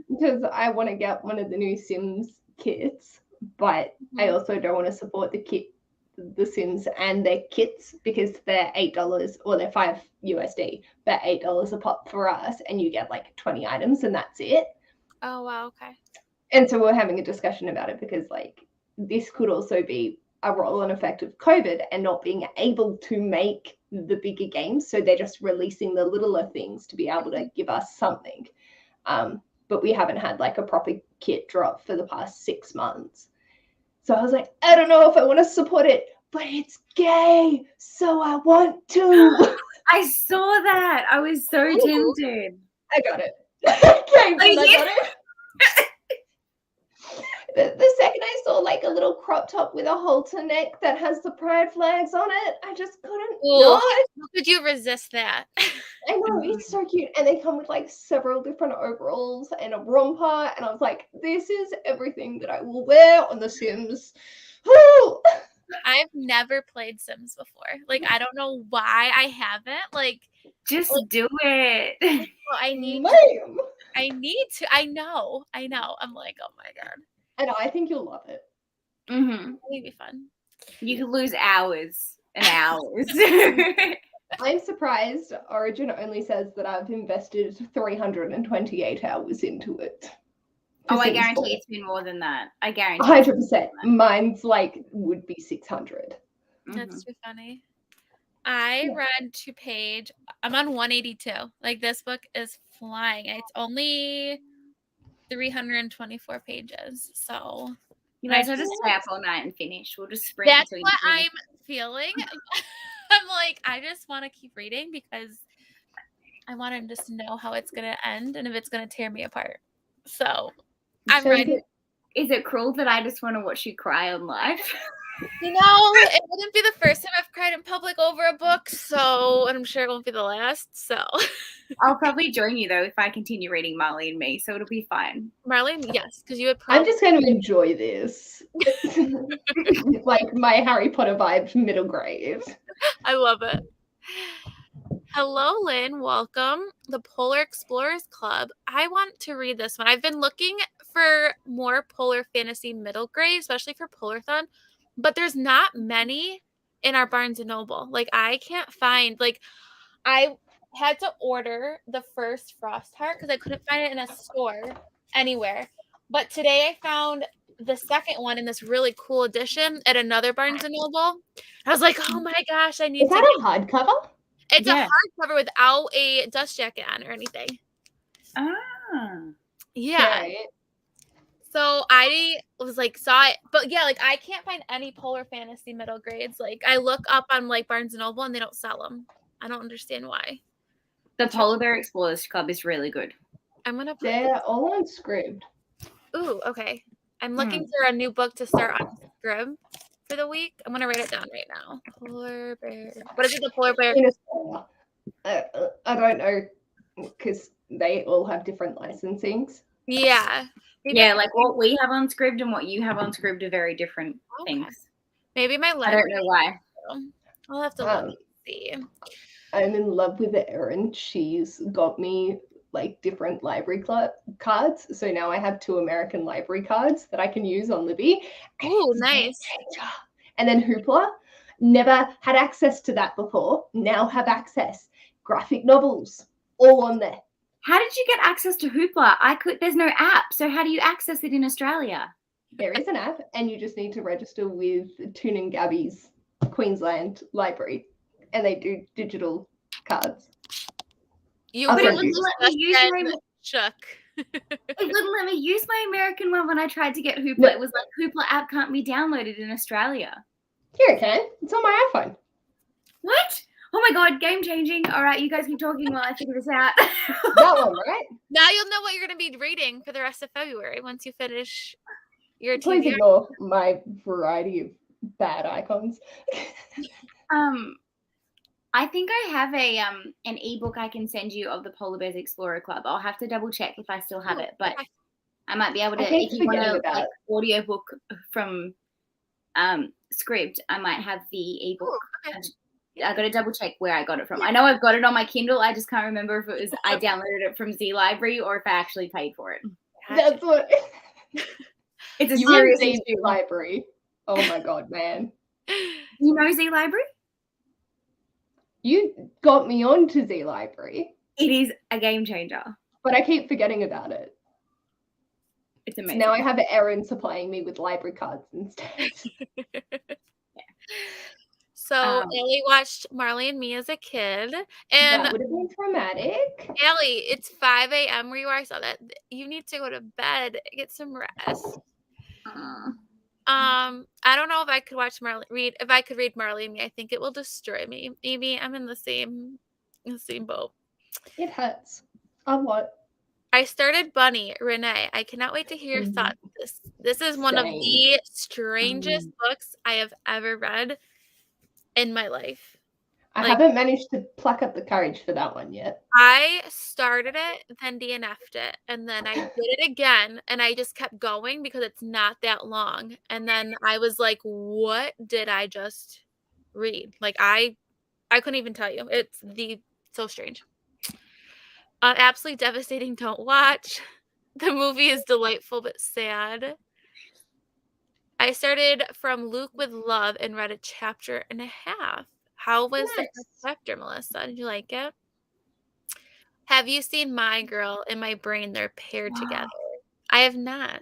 Because I want to get one of the new Sims kits, but I also don't want to support the Sims and their kits because they're $8 or they're $5 USD, but $8 a pop for us, and you get like 20 items and that's it. Oh wow, okay. And so we're having a discussion about it because like this could also be a roll-on effect of COVID and not being able to make the bigger games, so they're just releasing the littler things to be able to give us something. But we haven't had like a proper kit drop for the past 6 months. So I was like, I don't know if I want to support it, but it's gay, so I want to. I saw that. I was so tempted. I got it. Okay, I got it. The second I saw like a little crop top with a halter neck that has the pride flags on it, I just couldn't not. How could you resist that? I know, it's so cute. And they come with like several different overalls and a romper. And I was like, this is everything that I will wear on The Sims. Woo! I've never played Sims before. Like, I don't know why I haven't. Like, just do it. Well, I need to. I know. I'm like, oh my God. And I think you'll love it. It'll be fun. You could lose hours and hours. I'm surprised Origin only says that I've invested 328 hours into it. Oh, I guarantee it's been more than that. I guarantee. 100%. Mine's like would be 600. That's too funny. I read 2 page. I'm on 182. Like this book is flying. It's only 324 pages. So you might as well just stay up all night and finish. We'll just sprint. That's what I'm feeling. I'm like, I just want to keep reading because I want to just know how it's going to end and if it's going to tear me apart. So I'm ready. Is it cruel that I just want to watch you cry on live? You know, it wouldn't be the first time I've cried in public over a book, so, and I'm sure it won't be the last, so. I'll probably join you, though, if I continue reading Marley and Me, so it'll be fine. Marley, yes, because you would probably. I'm just going to enjoy this. Like my Harry Potter vibes middle grade. I love it. Hello, Lynn. Welcome. The Polar Explorers Club. I want to read this one. I've been looking for more polar fantasy middle grade, especially for Polarthon, but there's not many in our Barnes & Noble. Like, I can't find, like, I had to order the first Frostheart because I couldn't find it in a store anywhere. But today I found the second one in this really cool edition at another Barnes & Noble. I was like, oh my gosh, I need Is that a hardcover? It's a hardcover without a dust jacket on or anything. Ah. Yeah. Right. So I was like, saw it. But yeah, like, I can't find any polar fantasy middle grades. Like, I look up on like Barnes & Noble and they don't sell them. I don't understand why. The Polar Bear Explorers Club is really good. I'm going to put They're all on Scribd. Ooh, okay. I'm looking for a new book to start on Scribd for the week. I'm going to write it down right now. Polar Bear. What is it, the Polar Bear? In Australia. I don't know, because they all have different licensings. Yeah. Maybe Yeah, like what we have on Scribd and what you have on Scribd are very different things. Maybe my I library. don't know why. I'll have to look and see. I'm in love with Erin. She's got me like different library cards. So now I have 2 American library cards that I can use on Libby. Oh, nice. And then Hoopla. Never had access to that before. Now have access. Graphic novels, all on there. How did you get access to Hoopla? There's no app, so how do you access it in Australia? There is an app, and you just need to register with Toon and Gabby's Queensland Library, and they do digital cards. You But it I'll wouldn't send let me use my Chuck. it wouldn't let me use my American one when I tried to get Hoopla. It was like Hoopla app can't be downloaded in Australia. Here it can. It's on my iPhone. What? Oh my god, game changing. All right, you guys keep talking while I figure this out. That one, right? Now you'll know what you're going to be reading for the rest of February once you finish your Please TBR. ignore my variety of bad icons. I think I have an ebook I can send you of the Polar Bears Explorer Club. I'll have to double check if I still have it, but I might be able to. If you want to like audiobook from Scribd, I might have the ebook. Oh, okay. I got to double check where I got it from. I know I've got it on my Kindle. I just can't remember if it was I downloaded it from Z Library or if I actually paid for it. That's what. It's a You serious Z issue. Library. Oh my god, man! You know Z Library? You got me onto Z Library. It is a game changer. But I keep forgetting about it. It's amazing. Now I have Erin supplying me with library cards instead. So Ellie watched Marley and Me as a kid, and That would have been traumatic. Ellie, it's 5 a.m. where you are. I saw that. You need to go to bed, get some rest. I don't know if I could if I could read Marley and Me. I think it will destroy me. Maybe I'm in the same boat. It hurts. On what? I started Bunny, Renee. I cannot wait to hear your thoughts. This is one of the strangest books I have ever read in my life. I haven't managed to pluck up the courage for that one yet. I started it, then DNF'd it, and then I did it again, and I just kept going because it's not that long. And then I was like, what did I just read? Like, I couldn't even tell you. It's so strange. Absolutely devastating. Don't watch. The movie is delightful but sad. I started from Luke with Love and read a chapter and a half. How was the first chapter, Melissa? Did you like it? Have you seen My Girl and My Brain? They're paired together. I have not.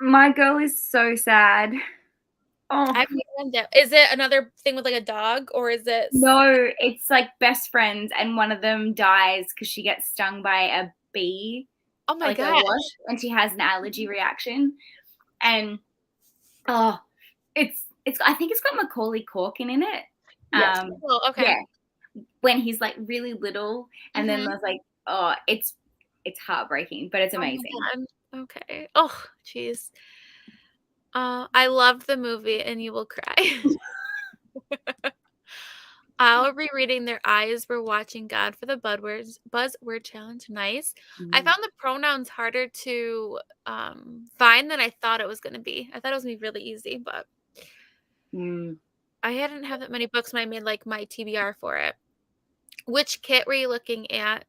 My Girl is so sad. Oh, I've read that. Is it another thing with like a dog, or is it? No, it's like best friends, and one of them dies because she gets stung by a bee. Oh my gosh! And she has an allergy reaction, and it's. I think it's got Macaulay Culkin in it. Yes. Okay. Yeah, when he's like really little, and then there's like, it's heartbreaking, but it's amazing. Oh, okay. Oh, jeez. I loved the movie, and you will cry. I'll be reading Their Eyes Were Watching God for the Buzzword Challenge. Nice. I found the pronouns harder to find than I thought it was going to be. I thought it was going to be really easy, but I hadn't had that many books when I made like my TBR for it. Which kit were you looking at?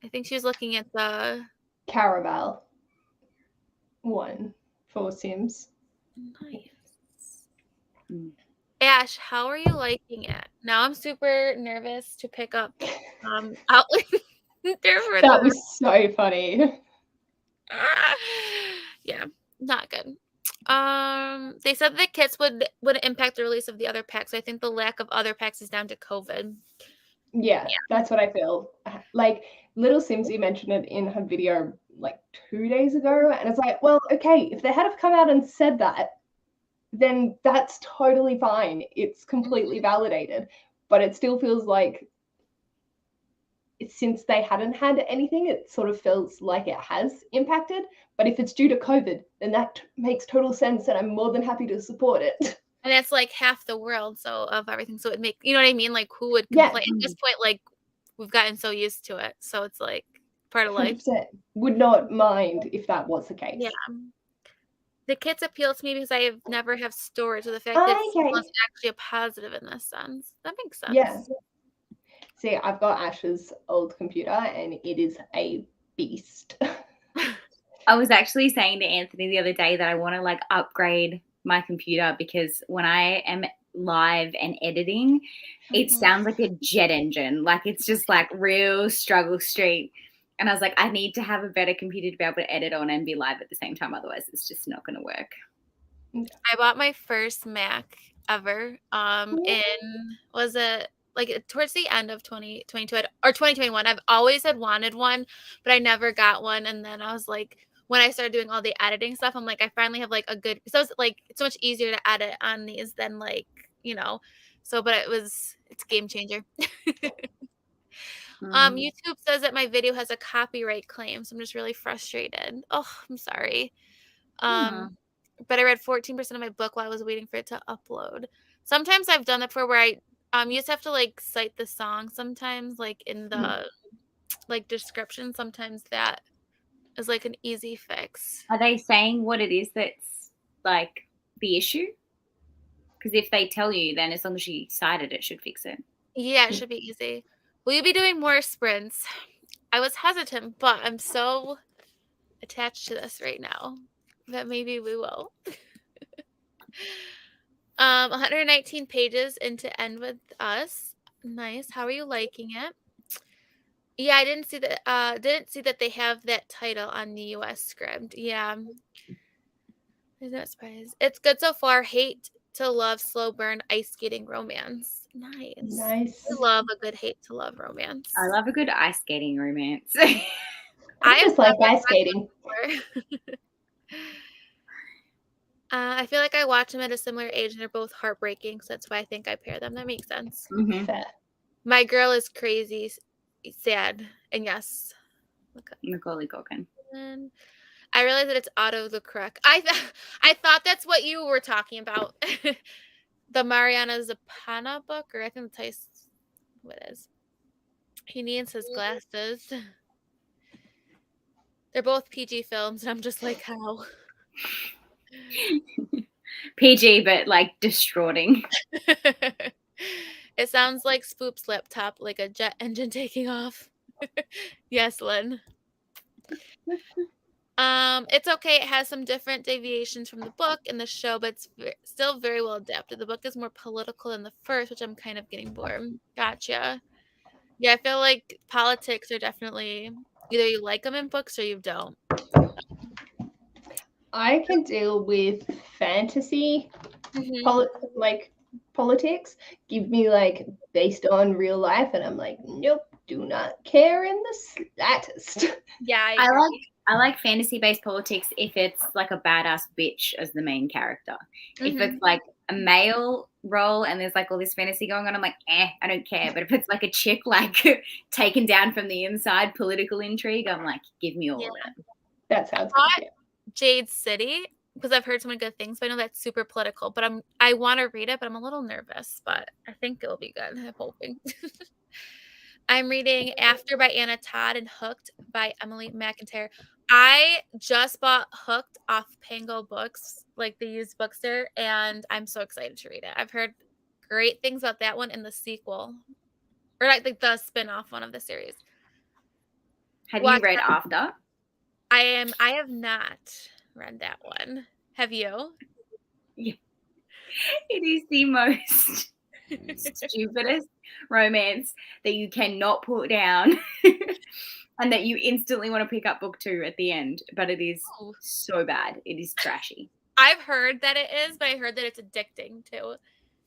I think she was looking at the Caraval one for Sims. Nice. Ash, how are you liking it? Now I'm super nervous to pick up Outlander. That was so funny. Yeah, not good. They said the kits would impact the release of the other packs. So I think the lack of other packs is down to COVID. Yeah, that's what I feel. Like Little Simsy mentioned it in her video like 2 days ago, and it's like, well, okay, if they had have come out and said that, then that's totally fine. It's completely validated. But it still feels like since they hadn't had anything, it sort of feels like it has impacted. But if it's due to COVID, then that makes total sense, and I'm more than happy to support it. And it's like half the world, so of everything. So it make you know what I mean? Like who would complain at this point? Like we've gotten so used to it, so it's like part of life. 100%. Would not mind if that was the case. Yeah. The kits appeal to me because I never have storage. So the fact that it's actually a positive in this sense, that makes sense. Yeah. See, I've got Ash's old computer, and it is a beast. I was actually saying to Anthony the other day that I want to like upgrade my computer because when I am live and editing, it sounds like a jet engine. Like it's just like real struggle street. And I was like, I need to have a better computer to be able to edit on and be live at the same time. Otherwise, it's just not going to work. I bought my first Mac ever. Was it like towards the end of 2022 or 2021? I've always had wanted one, but I never got one. And then I was like, when I started doing all the editing stuff, I'm like, I finally have like a good. So it's like it's so much easier to edit on these than like So, but it's a game changer. YouTube says that my video has a copyright claim, so I'm just really frustrated. Oh, I'm sorry. But I read 14% of my book while I was waiting for it to upload. Sometimes I've done that before where you just have to like cite the song sometimes, like in the like description. Sometimes that is like an easy fix. Are they saying what it is that's like the issue? Because if they tell you, then as long as you cite it, it should fix it. Yeah, it should be easy. Will you be doing more sprints? I was hesitant, but I'm so attached to this right now that maybe we will. 119 pages into End With Us. Nice. How are you liking it? Yeah, I didn't see that they have that title on the US script. Yeah. I'm not surprised. It's good so far. Hate to love, slow burn, ice skating romance. Nice. I love a good hate to love romance. I love a good ice skating romance. I just like ice skating. I feel like I watch them at a similar age and they're both heartbreaking, so that's why I think I pair them. That makes sense. Fair. My girl is crazy, sad, and yes. Macaulay Culkin. I realize that it's Otto the Crook. I thought that's what you were talking about. The Mariana Zapana book, or I think the title, what is? He needs his glasses. They're both PG films, and I'm just like, how? PG, but like distraughting. It sounds like Spoop's laptop, like a jet engine taking off. Yes, Lynn. It's okay. It has some different deviations from the book and the show, but it's still very well adapted. The book is more political than the first, which I'm kind of getting bored. Gotcha. Yeah, I feel like politics are definitely either you like them in books or you don't. I can deal with fantasy, politics. Give me like based on real life, and I'm like, nope, do not care in the slightest. Yeah, I like fantasy-based politics if it's like a badass bitch as the main character. If it's like a male role and there's like all this fantasy going on, I'm like, I don't care. But if it's like a chick like taken down from the inside, political intrigue, I'm like, give me all of it. That sounds good. Jade City, because I've heard so many good things, but I know that's super political. But I want to read it, but I'm a little nervous. But I think it'll be good. I'm hoping. I'm reading After by Anna Todd and Hooked by Emily McIntyre. I just bought Hooked off Pango Books, like the used bookstore, and I'm so excited to read it. I've heard great things about that one and the sequel. or like the spin-off one of the series. Have you read After? I have not read that one. Have you? Yeah. It is the most stupidest romance that you cannot put down and that you instantly want to pick up book 2 at the end, but it is so bad. It is trashy. I've heard that it is, but I heard that it's addicting too.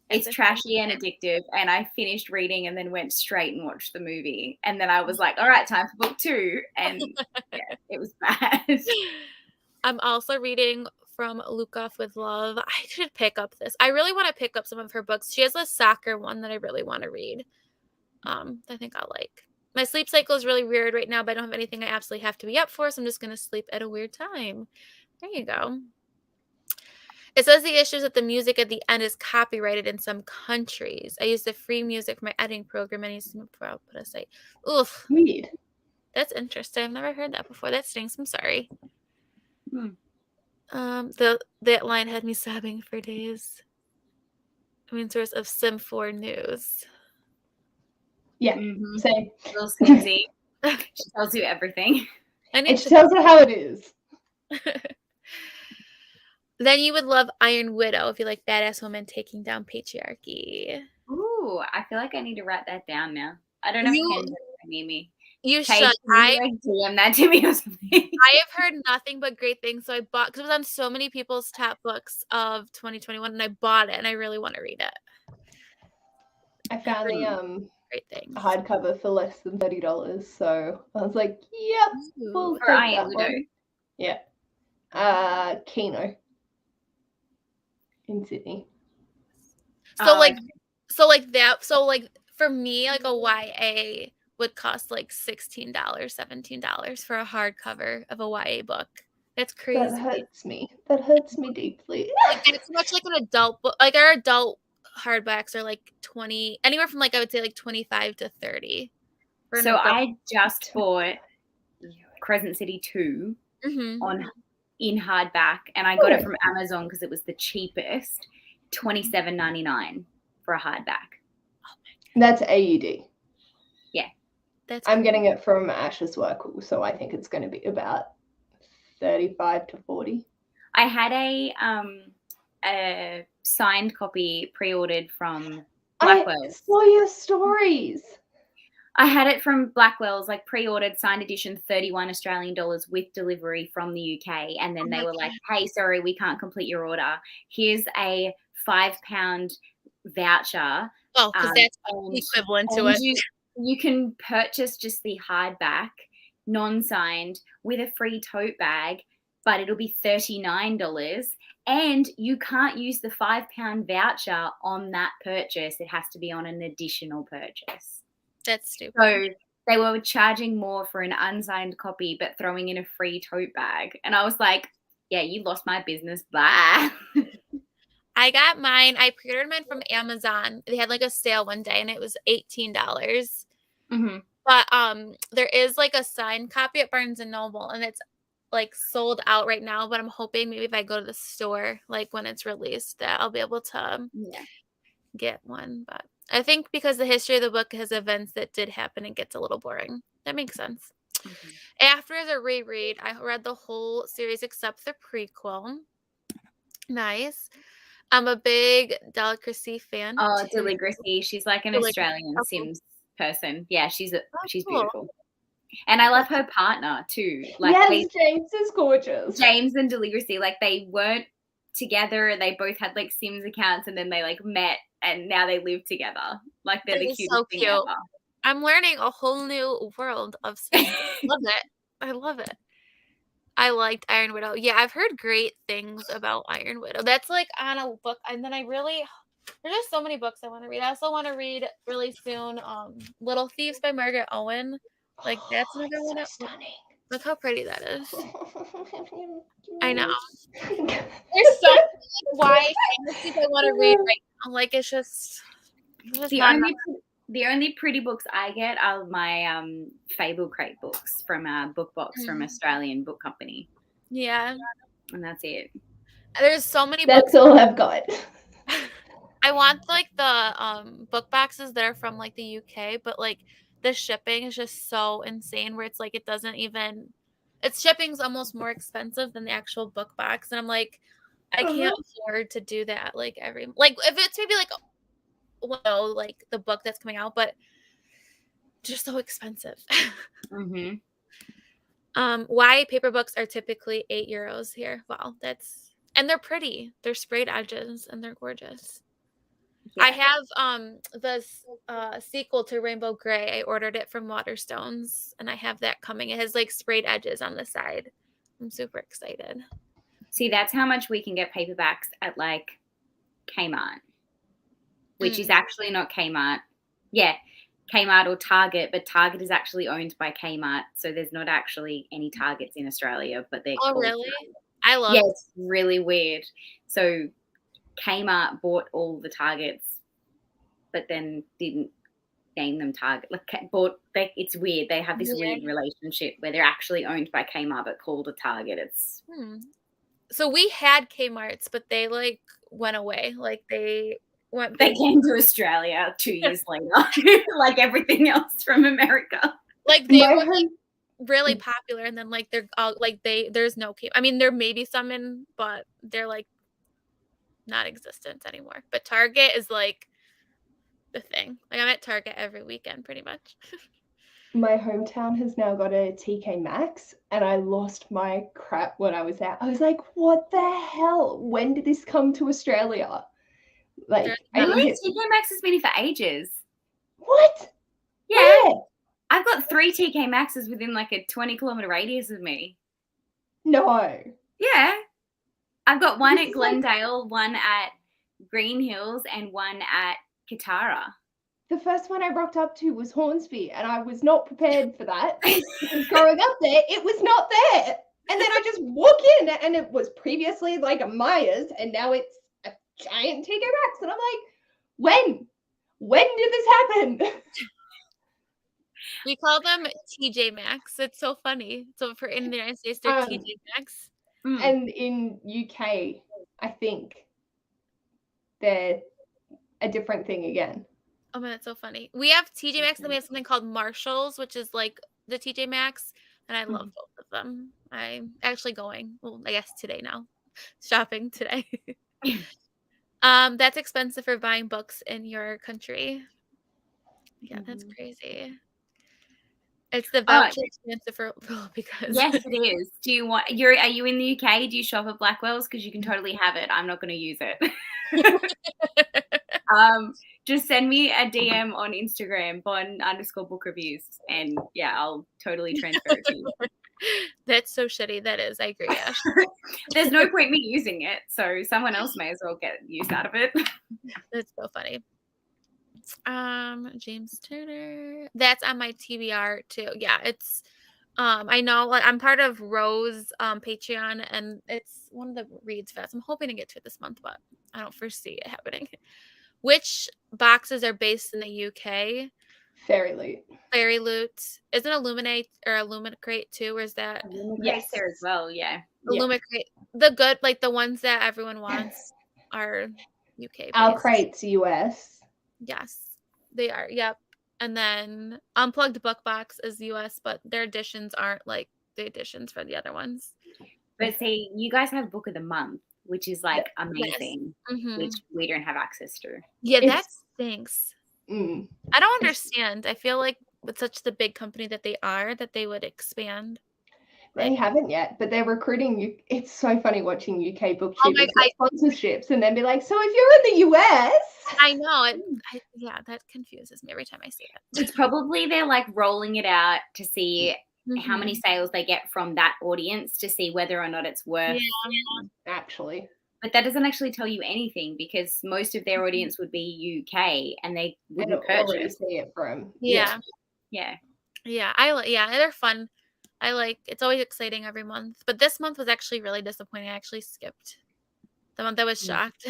It's trashy and addictive, and I finished reading and then went straight and watched the movie, and then I was like, all right, time for book 2, and yeah, it was bad. I'm also reading from Luke Off with Love. I should pick up this. I really want to pick up some of her books. She has a soccer one that I really want to read. I think I'll like. My sleep cycle is really weird right now, but I don't have anything I absolutely have to be up for, so I'm just going to sleep at a weird time. There you go. It says the issue is that the music at the end is copyrighted in some countries. I use the free music for my editing program and I use some for output of site. Oof. Weird. That's interesting. I've never heard that before. That stinks. I'm sorry. That line had me sobbing for days. I mean, source of Sim4 news. Yeah, same. She tells you everything. And she tells you how it is. Then you would love Iron Widow if you like badass women taking down patriarchy. Ooh, I feel like I need to write that down now. I don't know if Ken's near me. You Kate, should. DM that to me or something. I have heard nothing but great things, so I bought because it was on so many people's top books of 2021, and I bought it, and I really want to read it. I found great thing hardcover for less than $30, so I was like, "Yep, we'll for Iron Widow." Yeah, Kino in Sydney. So for me, like a YA would cost like $16, $17 for a hardcover of a YA book. That's crazy. That hurts me. That hurts me deeply. Like, it's much like an adult book. Like our adult hardbacks are like 20, anywhere from like I would say like 25 to 30. So I just bought Crescent City 2 in hardback, and I got it from Amazon because it was the cheapest, $27.99 for a hardback. That's AUD. Yeah. I'm getting it from Ash's work, so I think it's going to be about 35 to 40. I had a signed copy pre-ordered from Blackwell's. I saw your stories. I had it from Blackwell's, like pre-ordered, signed edition, $31 Australian with delivery from the UK. And then they were like, hey, sorry, we can't complete your order. Here's a £5 voucher. Oh, because that's equivalent to it. You can purchase just the hardback, non-signed, with a free tote bag, but it'll be $39. And you can't use the £5 voucher on that purchase. It has to be on an additional purchase. That's stupid. So they were charging more for an unsigned copy, but throwing in a free tote bag. And I was like, yeah, you lost my business. Bye. I got mine. I pre-ordered mine from Amazon. They had like a sale one day and it was $18. Mm-hmm. But there is like a signed copy at Barnes & Noble and it's like sold out right now. But I'm hoping maybe if I go to the store, like when it's released, that I'll be able to get one. But I think because the history of the book has events that did happen, it gets a little boring. That makes sense. Mm-hmm. After as a reread, I read the whole series except the prequel. Nice. I'm a big Delicacy fan. Oh, Delicacy. She's like an Australian Sims person. Yeah, she's cool. beautiful. And I love her partner too. Like James is gorgeous. James and Delicacy, like they weren't together. They both had like Sims accounts and then they like met and now they live together. Like they're the cutest thing ever. I'm learning a whole new world of Sims. I love it. I liked Iron Widow. Yeah, I've heard great things about Iron Widow. That's like on a book. And then there's just so many books I want to read. I also want to read really soon Little Thieves by Margaret Owen. Like that's another one. Stunning. Look how pretty that is. I know. There's so many why fantasies I want to read right now. Like it's just the only pretty books I get are my Fable Crate books from Bookbox from Australian Book Company. Yeah. And that's it. There's so many books. That's all I've got. I want like the book boxes that are from like the UK, but like the shipping is just so insane where it's like it doesn't even its shipping's almost more expensive than the actual book box. And I'm like, I can't afford to do that like every like if it's maybe like well, like the book that's coming out, but just so expensive. Mm-hmm. Why paper books are typically €8 here. Wow, that's and they're pretty. They're sprayed edges and they're gorgeous. Yeah. I have the sequel to Rainbow Gray. I ordered it from Waterstones and I have that coming. It has like sprayed edges on the side. I'm super excited. See, that's how much we can get paperbacks at like Kmart, which is actually not Kmart. Yeah, Kmart or Target, but Target is actually owned by Kmart, so there's not actually any Targets in Australia, but they're Oh, called really? Target. I love Yeah, it's really weird. So Kmart bought all the Targets, but then didn't name them Target. Like it's weird. They have this weird relationship where they're actually owned by Kmart but called a Target. It's So we had Kmart's, but they like went away. Like they came to Australia 2 years later, like everything else from America. Like they were like, really popular, and then like they're all like there's no Kmart. I mean, there may be some in, but they're like not existent anymore. But Target is like the thing. Like I'm at Target every weekend pretty much. My hometown has now got a TK Maxx, and I lost my crap when I was there. I was like, what the hell? When did this come to Australia? Like, really? TK Maxx has been here for ages. What? Yeah. Where? I've got 3 TK Maxxes within like a 20-kilometer radius of me. No. Yeah. I've got one at Glendale, one at Green Hills, and one at Kitara. The first one I rocked up to was Hornsby, and I was not prepared for that. Because growing up there, it was not there. And then I just walk in, and it was previously like a Myers, and now it's a giant TK Maxx. And I'm like, when? When did this happen? We call them TJ Maxx. It's so funny. So for in the United States, they're TJ Maxx. And in UK, I think they're a different thing again. Oh man, that's so funny. We have TJ Maxx, and then we have something called Marshalls, which is like the TJ Maxx, and I love both of them. I'm actually going, well, I guess today now, shopping today. That's expensive for buying books in your country. Yeah, that's crazy. It's the voucher expensive for because yes, it is. Do you want? Are you in the UK? Do you shop at Blackwell's? Because you can totally have it. I'm not going to use it. Just send me a DM on Instagram, Bon_book reviews, and yeah, I'll totally transfer it to you. That's so shitty. That is. I agree. Ash. There's no point me using it, so someone else may as well get use out of it. That's so funny. James Turner. That's on my TBR too. Yeah, it's I know like I'm part of Rose Patreon, and it's one of the reads fest. I'm hoping to get to it this month, but I don't foresee it happening. Which boxes are based in the UK? Fairy Loot. Fairy Loot. Isn't Illuminate or Illumicrate too? Or is that Yes, there as well, yeah. Illumicrate. The good, like the ones that everyone wants are UK based. Our crates US. Yes, they are. Yep. And then Unplugged Book Box is US, but their editions aren't like the editions for the other ones. But see, you guys have Book of the Month, which is like amazing, which we don't have access to. Yeah, that stinks. I don't understand. I feel like with such the big company that they are, that they would expand. They haven't yet, but they're recruiting you. It's so funny watching UK booktubers get sponsorships and then be like, so if you're in the US. I know. Yeah, that confuses me every time I see it. It's probably they're like rolling it out to see how many sales they get from that audience to see whether or not it's worth. Yeah, actually. But that doesn't actually tell you anything because most of their audience would be UK and they wouldn't purchase. See it from. Yeah. Yeah, they're fun. It's always exciting every month. But this month was actually really disappointing. I actually skipped the month I was shocked.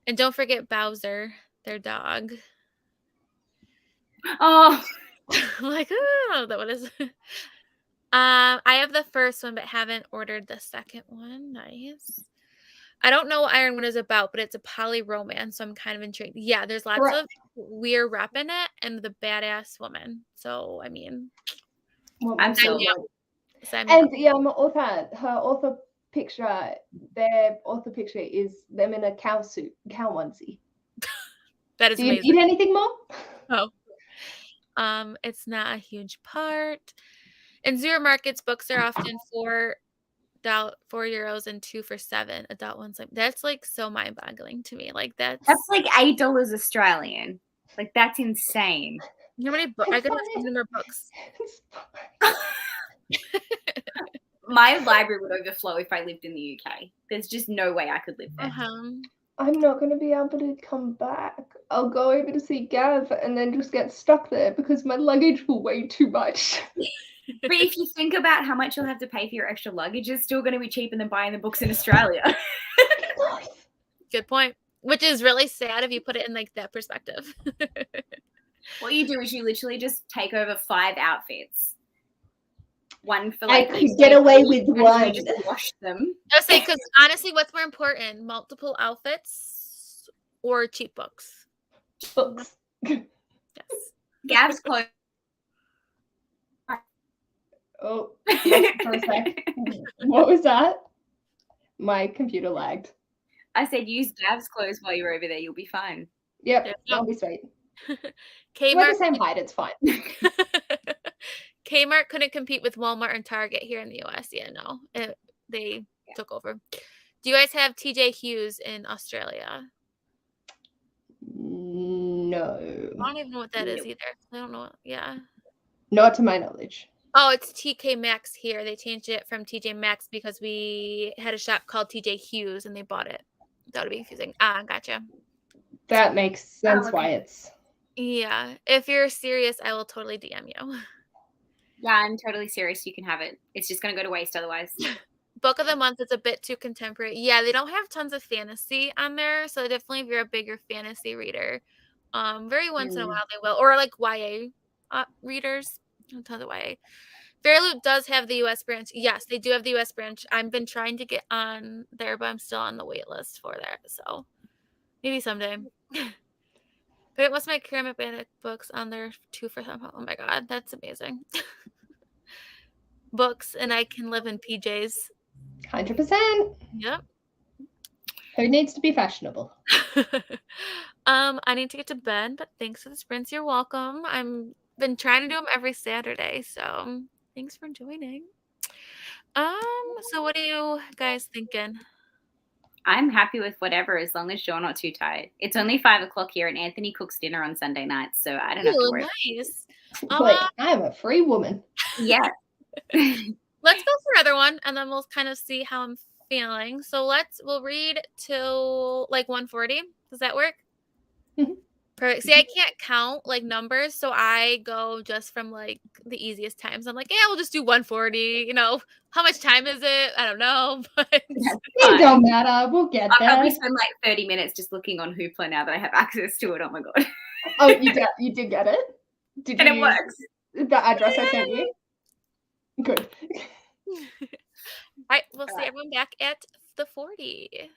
And don't forget Bowser, their dog. Oh. I'm like, oh, that one is. I have the first one, but haven't ordered the second one. Nice. I don't know what Ironwood is about, but it's a poly romance, so I'm kind of intrigued. Yeah, there's lots Correct. of weird rep in it and the badass woman. So I mean, I'm so and her author picture, their author picture is them in a cow suit, cow onesie. that is Do you amazing. need anything more? Oh. It's not a huge part. In Zero Markets, books are often €4 and 2 for 7. Adult ones, like that's like so mind-boggling to me. Like that's like $8 Australian. Like that's insane. how many books? I could have more books. My library would overflow if I lived in the UK. There's just no way I could live there. I'm not going to be able to come back. I'll go over to see Gav and then just get stuck there because my luggage will weigh too much. But if you think about how much you'll have to pay for your extra luggage, it's still going to be cheaper than buying the books in Australia. Good point. Which is really sad if you put it in like that perspective. What you do is you literally just take over 5 outfits. One for I like could get away with one. You just wash them. I say because honestly, what's more important, multiple outfits or cheap books? Books. Yes. Gav's clothes. Oh, for a sec. What was that? My computer lagged. I said use Gav's clothes while you're over there. You'll be fine. Yep, that'll be sweet. We're Kmart, the same height. It's fine. Kmart couldn't compete with Walmart and Target here in the US. Yeah, no, they took over. Do you guys have TJ Hughes in Australia? No. I don't even know what that is either. I don't know. Yeah. Not to my knowledge. Oh, it's TK Maxx here. They changed it from TJ Maxx because we had a shop called TJ Hughes and they bought it. That would be confusing. Ah, gotcha. That makes sense why it's... Yeah. If you're serious, I will totally DM you. Yeah, I'm totally serious. You can have it. It's just going to go to waste otherwise. Book of the month is a bit too contemporary. Yeah, they don't have tons of fantasy on there. So definitely if you're a bigger fantasy reader, very once in a while they will. Or like YA readers. Tons of YA. Fairloop does have the US branch. Yes, they do have the US branch. I've been trying to get on there, but I'm still on the wait list for that. So maybe someday. But what's my Kermit Bandit books on there too for some? Oh my god, that's amazing. Books and I can live in PJs. 100%. Yep. Who needs to be fashionable? I need to get to bed, but thanks for the sprints. You're welcome. I'm been trying to do them every Saturday, so thanks for joining. So what are you guys thinking? I'm happy with whatever as long as you're not too tired. It's only 5:00 here and Anthony cooks dinner on Sunday nights, so I don't have to worry. Nice. Like, I'm a free woman. Yeah. Let's go for another one and then we'll kind of see how I'm feeling. So we'll read till like 140. Does that work? Perfect. See, I can't count like numbers, so I go just from like the easiest times. I'm like, yeah, we'll just do 140. You know, how much time is it? I don't know, but it don't matter. We'll get I'll there. probably spend like 30 minutes just looking on Hoopla now that I have access to it. Oh my god. Oh, you did get it? Did and you it works. The address I sent you? Good. All right, we'll see everyone back at the 40.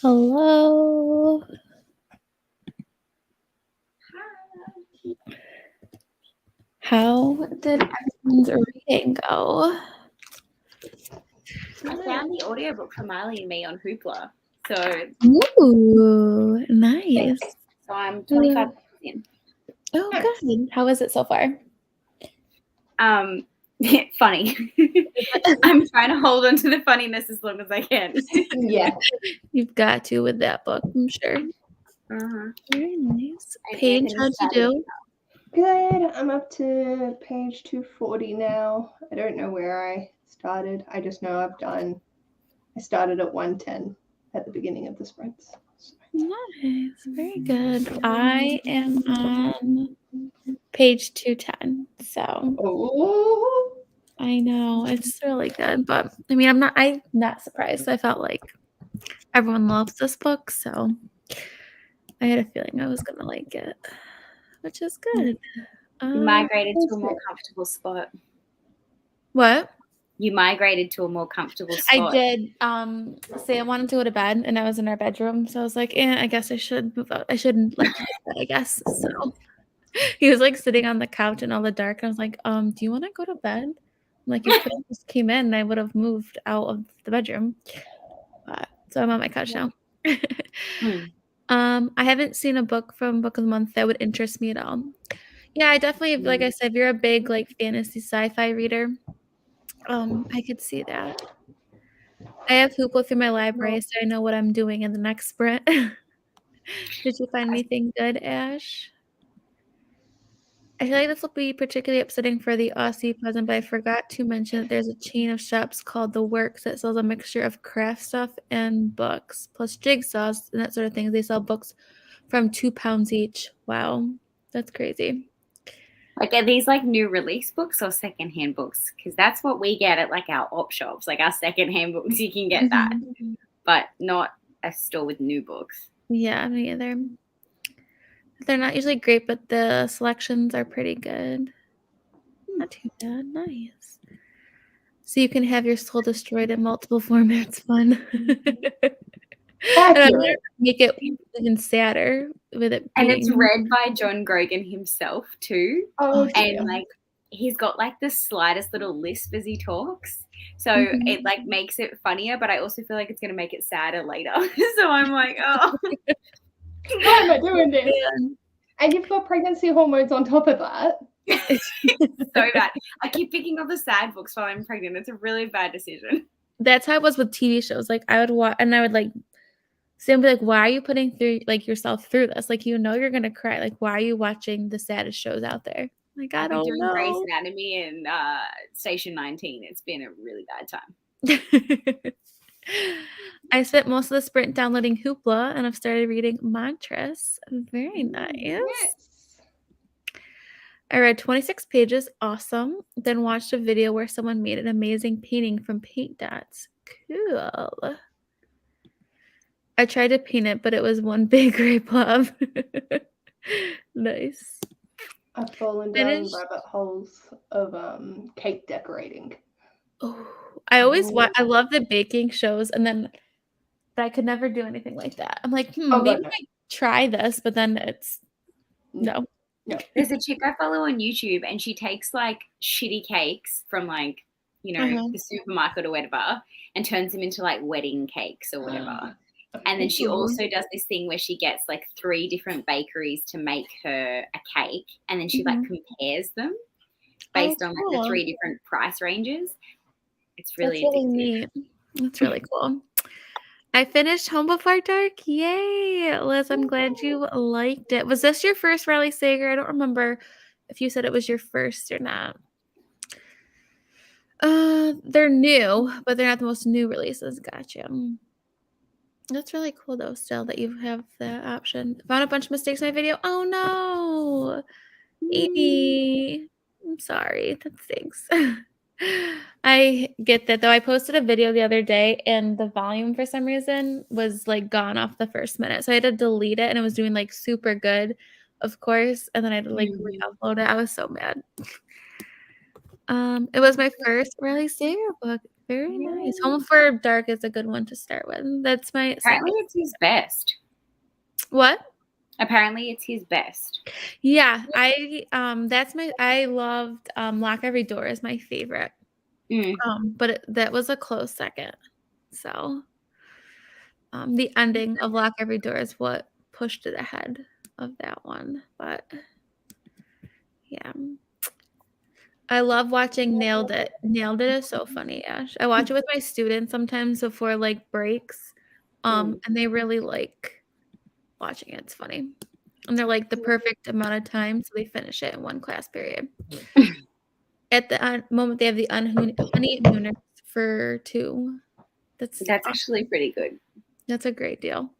Hello. How did everyone's reading go? I found the audiobook for Miley and me on Hoopla. So Ooh, nice. So I'm 25 in. Oh, good. How is it so far? Funny. I'm trying to hold on to the funniness as long as I can. Yeah. You've got to with that book, I'm sure. Very nice. Paige, how'd you do? Good. I'm up to page 240 now. I don't know where I started. I just know I started at 110 at the beginning of the sprints. Nice. Very good. I am on page 210. So I know it's really good, but I mean, I'm not surprised. I felt like everyone loves this book, so I had a feeling I was gonna like it, which is good. You migrated to a more comfortable spot. What? You migrated to a more comfortable spot. I did. Say I wanted to go to bed, and I was in our bedroom, so I was like, I guess I should move out. I shouldn't like bed, I guess. So he was like sitting on the couch in all the dark. And I was like, do you want to go to bed? I'm like, you could have just came in, and I would have moved out of the bedroom. So I'm on my couch now. I haven't seen a book from Book of the Month that would interest me at all. Yeah, I definitely, like I said, if you're a big like fantasy sci-fi reader, I could see that. I have Hoopla through my library, so I know what I'm doing in the next sprint. Did you find anything good, Ash? I feel like this will be particularly upsetting for the Aussie peasant, but I forgot to mention that there's a chain of shops called The Works that sells a mixture of craft stuff and books, plus jigsaws and that sort of thing. They sell books from £2 each. Wow, that's crazy. Like, are these like new release books or secondhand books? Because that's what we get at like our op shops, like our secondhand books. You can get that, but not a store with new books. Yeah, me either. They're not usually great, but the selections are pretty good. Not too bad. Nice. So you can have your soul destroyed in multiple formats. Fun. And I'm gonna make it even sadder with it. And it's read by John Grogan himself too. And like he's got like the slightest little lisp as he talks. So it like makes it funnier, but I also feel like it's gonna make it sadder later. So I'm like, oh, why am I doing this? And you've got pregnancy hormones on top of that. So bad. I keep picking up the sad books while I'm pregnant. It's a really bad decision. That's how it was with TV shows. Like I would watch, and I would like, Sam be like, "Why are you putting through like yourself through this? Like you know you're gonna cry. Like why are you watching the saddest shows out there?" Like I don't know. Grey's Anatomy and Station 19. It's been a really bad time. I spent most of the sprint downloading Hoopla, and I've started reading Mantras. Very nice. Yes. I read 26 pages. Awesome. Then watched a video where someone made an amazing painting from paint dots. Cool. I tried to paint it, but it was one big gray blob. Nice. I've fallen down rabbit holes of cake decorating. Oh, I always I love the baking shows, but I could never do anything like that. I'm like, maybe I try this, but then it's no. There's a chick I follow on YouTube, and she takes like shitty cakes from like the supermarket or whatever, and turns them into like wedding cakes or whatever. And then she also does this thing where she gets like 3 different bakeries to make her a cake, and then she like compares them based on like the 3 different price ranges. It's really addictive. That's really cool. I finished Home Before Dark. Yay, Liz! I'm glad you liked it. Was this your first Riley Sager? I don't remember if you said it was your first or not. They're new, but they're not the most new releases. Gotcha. That's really cool, though, still, that you have the option. Found a bunch of mistakes in my video. Oh, no. Amy. I'm sorry. That stinks. I get that, though. I posted a video the other day, and the volume, for some reason, was, like, gone off the first minute. So I had to delete it, and it was doing, like, super good, of course. And then I had to, like, re-upload it. I was so mad. It was my first Riley Sager book. Very nice. Home for Dark is a good one to start with. That's my Apparently it's his best. What? Apparently it's his best. Yeah, I loved Lock Every Door is my favorite. But that was a close second. So the ending of Lock Every Door is what pushed it ahead of that one. But yeah. I love watching Nailed It. Nailed It is so funny, Ash. I watch it with my students sometimes before like breaks. And they really like watching it. It's funny. And they're like the perfect amount of time, so they finish it in one class period. At the moment, they have the honey nooners for 2. That's awesome. Actually pretty good. That's a great deal.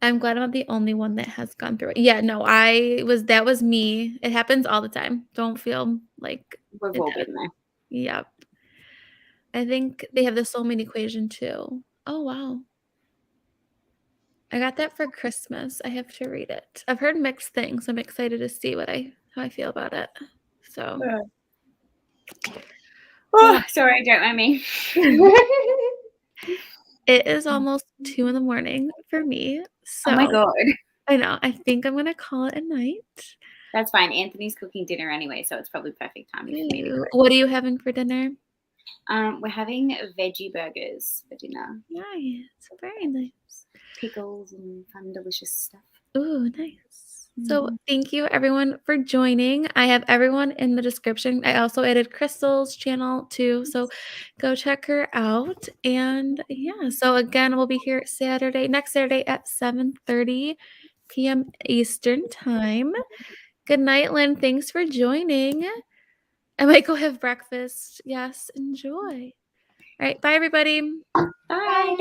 I'm glad I'm not the only one that has gone through it. Yeah, no, that was me. It happens all the time. Don't feel like we've all been there. Yep. I think they have the soulmate equation too. Oh wow. I got that for Christmas. I have to read it. I've heard mixed things. I'm excited to see how I feel about it. So sorry, don't mind me. It is almost 2 a.m. for me. So oh my god. I know. I think I'm gonna call it a night. That's fine. Anthony's cooking dinner anyway, so it's probably perfect timing for me to do it. What are you having for dinner? We're having veggie burgers for dinner. Nice. Very nice. Pickles and fun, delicious stuff. Ooh, nice. So thank you everyone for joining. I have everyone in the description. I also added Crystal's channel too, so go check her out. And yeah, so again, we'll be here next Saturday at 7:30 p.m. Eastern time. Good night, Lynn. Thanks for joining. I might go have breakfast. Yes, enjoy. All right, bye everybody. Bye.